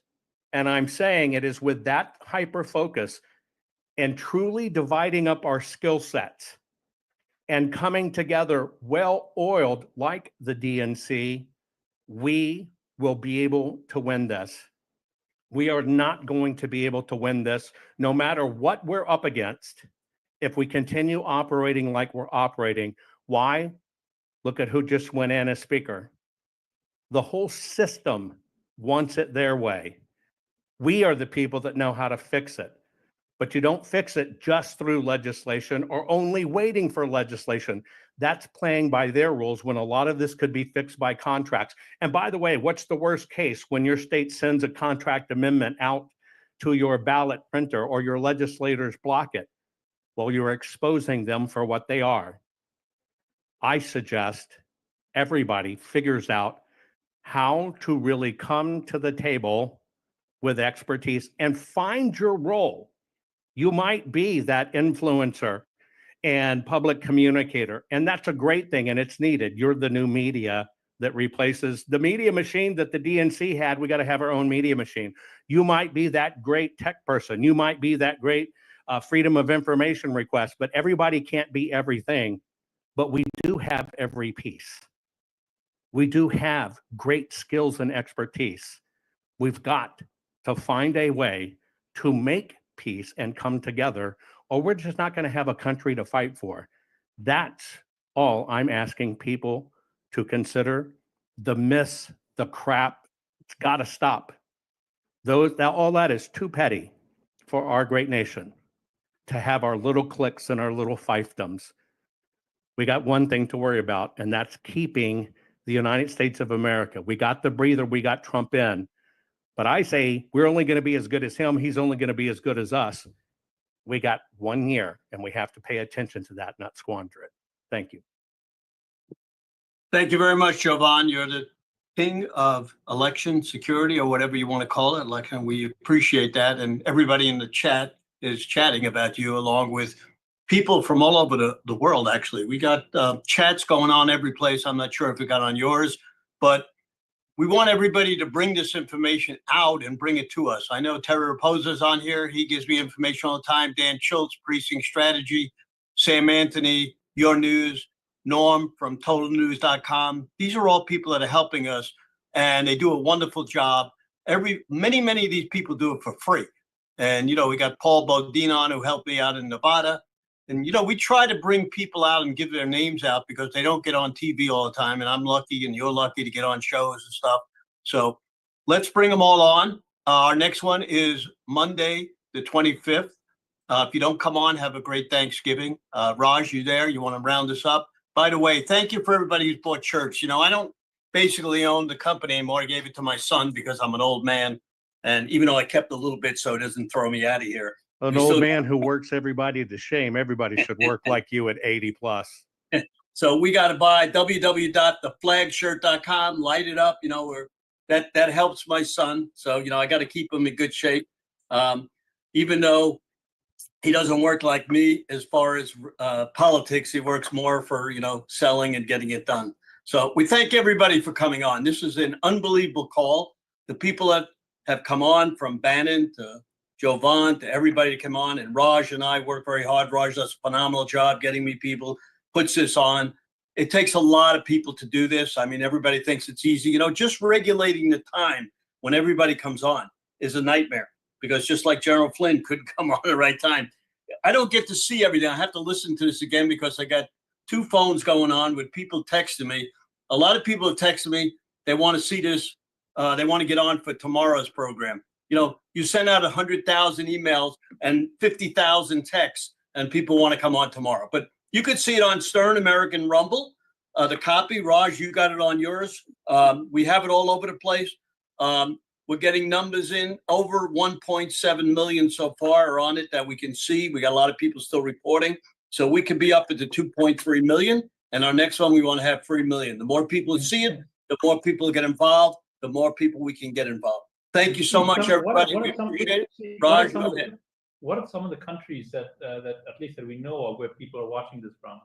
And I'm saying it is with that hyper focus and truly dividing up our skill sets and coming together well-oiled like the DNC, we will be able to win this. We are not going to be able to win this no matter what we're up against if we continue operating like we're operating. Why? Look at who just went in as speaker. The whole system wants it their way. We are the people that know how to fix it. But you don't fix it just through legislation or only waiting for legislation. That's playing by their rules when a lot of this could be fixed by contracts. And by the way, what's the worst case when your state sends a contract amendment out to your ballot printer or your legislators block it? Well, you're exposing them for what they are. I suggest everybody figures out how to really come to the table with expertise and find your role. You might be that influencer and public communicator, and that's a great thing, and it's needed. You're the new media that replaces the media machine that the DNC had. We got to have our own media machine. You might be that great tech person. You might be that great freedom of information request, but everybody can't be everything. But we do have every piece. We do have great skills and expertise. We've got to find a way to make peace and come together, or we're just not going to have a country to fight for. That's all I'm asking people to consider. The myths, the crap, it's got to stop. All that is too petty for our great nation to have our little cliques and our little fiefdoms. We got one thing to worry about, and that's keeping the United States of America. We got the breather, we got Trump in. But I say we're only going to be as good as him. He's only going to be as good as us. We got 1 year, and we have to pay attention to that, not squander it. Thank you. Thank you very much, Jovan. You're the king of election security, or whatever you want to call it. Like, and we appreciate that. And everybody in the chat is chatting about you, along with people from all over the world, actually. We got chats going on every place. I'm not sure if we got on yours, but we want everybody to bring this information out and bring it to us. I know Terry Raposa's on here. He gives me information all the time. Dan Schultz, Precinct Strategy, Sam Anthony, Your News, Norm from TotalNews.com. These are all people that are helping us, and they do a wonderful job. Many of these people do it for free. And, we got Paul Bodine on who helped me out in Nevada. And, we try to bring people out and give their names out because they don't get on TV all the time. And I'm lucky and you're lucky to get on shows and stuff. So let's bring them all on. Our next one is Monday, the 25th. If you don't come on, have a great Thanksgiving. Raj, you there? You want to round us up? By the way, thank you for everybody who's bought shirts. I don't basically own the company anymore. I gave it to my son because I'm an old man. And even though I kept a little bit so it doesn't throw me out of here. An old man who works everybody to shame. Everybody should work like you at 80 plus. So we got to buy www.theflagshirt.com, light it up. That helps my son. So, I got to keep him in good shape. Even though he doesn't work like me as far as politics, he works more for, selling and getting it done. So we thank everybody for coming on. This is an unbelievable call. The people that have come on, from Bannon to Jovan to everybody to come on, and Raj and I work very hard. Raj does a phenomenal job getting me people, puts this on. It takes a lot of people to do this. I mean, everybody thinks it's easy. Just regulating the time when everybody comes on is a nightmare, because just like General Flynn couldn't come on at the right time. I don't get to see everything. I have to listen to this again because I got 2 phones going on with people texting me. A lot of people have texted me. They want to see this. They want to get on for tomorrow's program. You send out 100,000 emails and 50,000 texts, and people want to come on tomorrow. But you could see it on Stern American Rumble. The copy, Raj, you got it on yours. We have it all over the place. We're getting numbers in. Over 1.7 million so far are on it that we can see. We got a lot of people still reporting. So we could be up at the 2.3 million. And our next one, we want to have 3 million. The more people who see it, the more people get involved, the more people we can get involved. Thank you so much, everybody. We appreciate it. Raj, go ahead. What are some of the countries that at least that we know of where people are watching this from?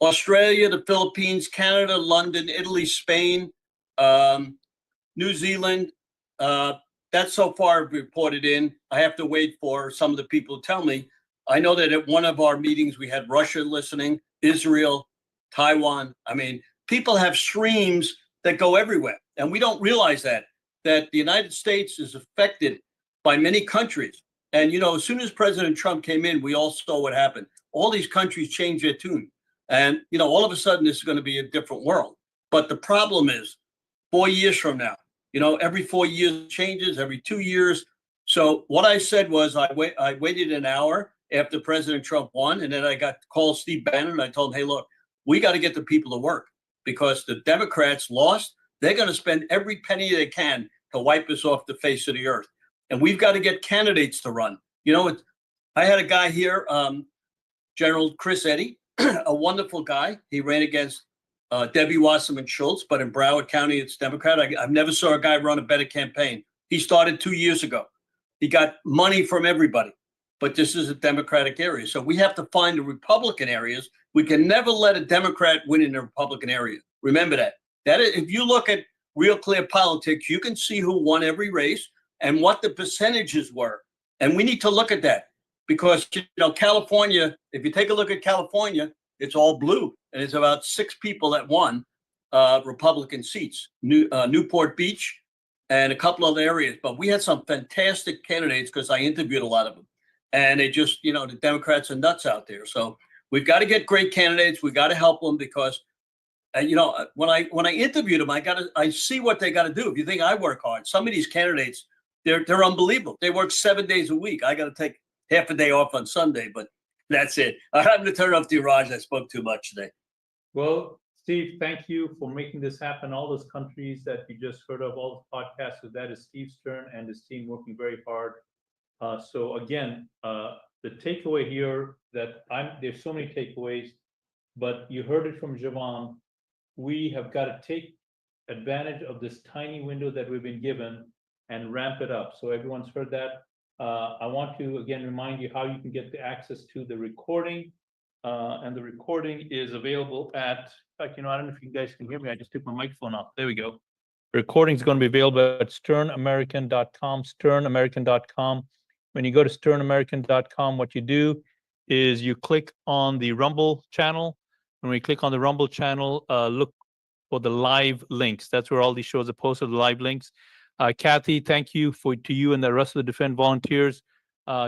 Australia, the Philippines, Canada, London, Italy, Spain, New Zealand. That's so far reported in. I have to wait for some of the people to tell me. I know that at one of our meetings, we had Russia listening, Israel, Taiwan. I mean, people have streams that go everywhere. And we don't realize that the United States is affected by many countries. And, as soon as President Trump came in, we all saw what happened. All these countries changed their tune. And, all of a sudden, this is going to be a different world. But the problem is 4 years from now, every 4 years changes, every 2 years. So what I said was I waited an hour after President Trump won. And then I got to call Steve Bannon. And I told him, hey, look, we got to get the people to work because the Democrats lost. They're going to spend every penny they can to wipe us off the face of the earth. And we've got to get candidates to run. I had a guy here, General Chris Eddy, a wonderful guy. He ran against Debbie Wasserman Schultz, but in Broward County, it's Democrat. I've never saw a guy run a better campaign. He started 2 years ago. He got money from everybody, but this is a Democratic area. So we have to find the Republican areas. We can never let a Democrat win in the Republican area. Remember that. That is, if you look at Real Clear Politics, you can see who won every race and what the percentages were. And we need to look at that because, California, if you take a look at California, it's all blue. And it's about 6 people that won Republican seats, Newport Beach and a couple other areas. But we had some fantastic candidates because I interviewed a lot of them. And they just, the Democrats are nuts out there. So we've got to get great candidates. We got to help them because when I interviewed them, I see what they got to do. If you think I work hard, some of these candidates, they're unbelievable. They work 7 days a week. I got to take half a day off on Sunday, but that's it. I'm going to turn it off to you, Raj. I spoke too much today. Well, Steve, thank you for making this happen. All those countries that you just heard of, all the podcasts, so that is Steve Stern and his team working very hard. So again, the takeaway here there's so many takeaways, but you heard it from Jovan. We have got to take advantage of this tiny window that we've been given and ramp it up. So everyone's heard that. I want to again remind you how you can get the access to the recording. And the recording is available at, in fact, I don't know if you guys can hear me. I just took my microphone off. There we go. The recording is going to be available at sternamerican.com, sternamerican.com. When you go to sternamerican.com, what you do is you click on the Rumble channel. When we click on the Rumble channel, look for the live links. That's where all these shows are posted, the live links. Kathy, thank you to you and the rest of the Defend volunteers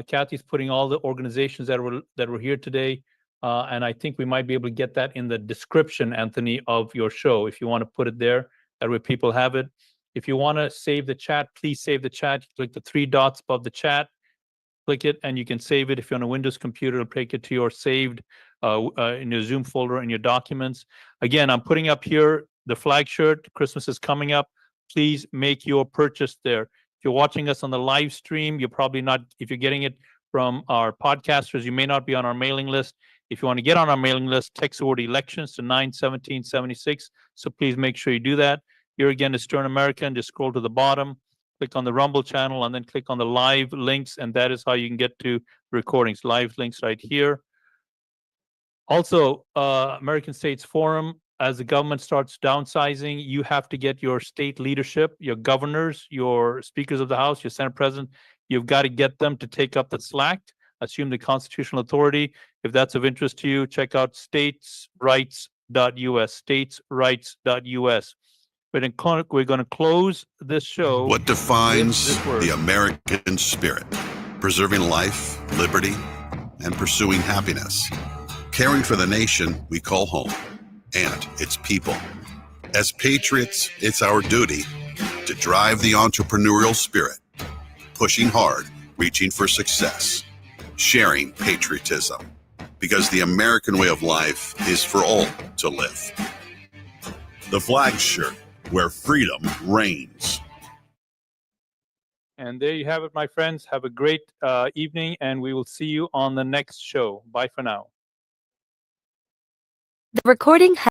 Kathy's putting all the organizations that were here today. And I think we might be able to get that in the description, Anthony, of your show. If you want to put it there, that way people have it. If you want to save the chat, please save the chat. You click the 3 dots above the chat, click it, and you can save it. If you're on a Windows computer, it'll take it to your saved in your Zoom folder in your documents. Again, I'm putting up here the flag shirt. Christmas is coming up. Please make your purchase there. If you're watching us on the live stream, you're probably not, if you're getting it from our podcasters, you may not be on our mailing list. If you want to get on our mailing list, text the word elections to 91776. So please make sure you do that. Here again is Stern America, and just scroll to the bottom, click on the Rumble channel, and then click on the live links, and that is how you can get to recordings. Live links right here. Also, American States Forum, as the government starts downsizing, you have to get your state leadership, your governors, your speakers of the House, your Senate president, you've got to get them to take up the slack, assume the constitutional authority. If that's of interest to you, check out statesrights.us, statesrights.us. We're going to close this show. What defines the American spirit? Preserving life, liberty, and pursuing happiness. Caring for the nation we call home and its people. As patriots, it's our duty to drive the entrepreneurial spirit, pushing hard, reaching for success, sharing patriotism, because the American way of life is for all to live. The flag shirt, where freedom reigns. And there you have it, my friends. Have a great evening, and we will see you on the next show. Bye for now. The recording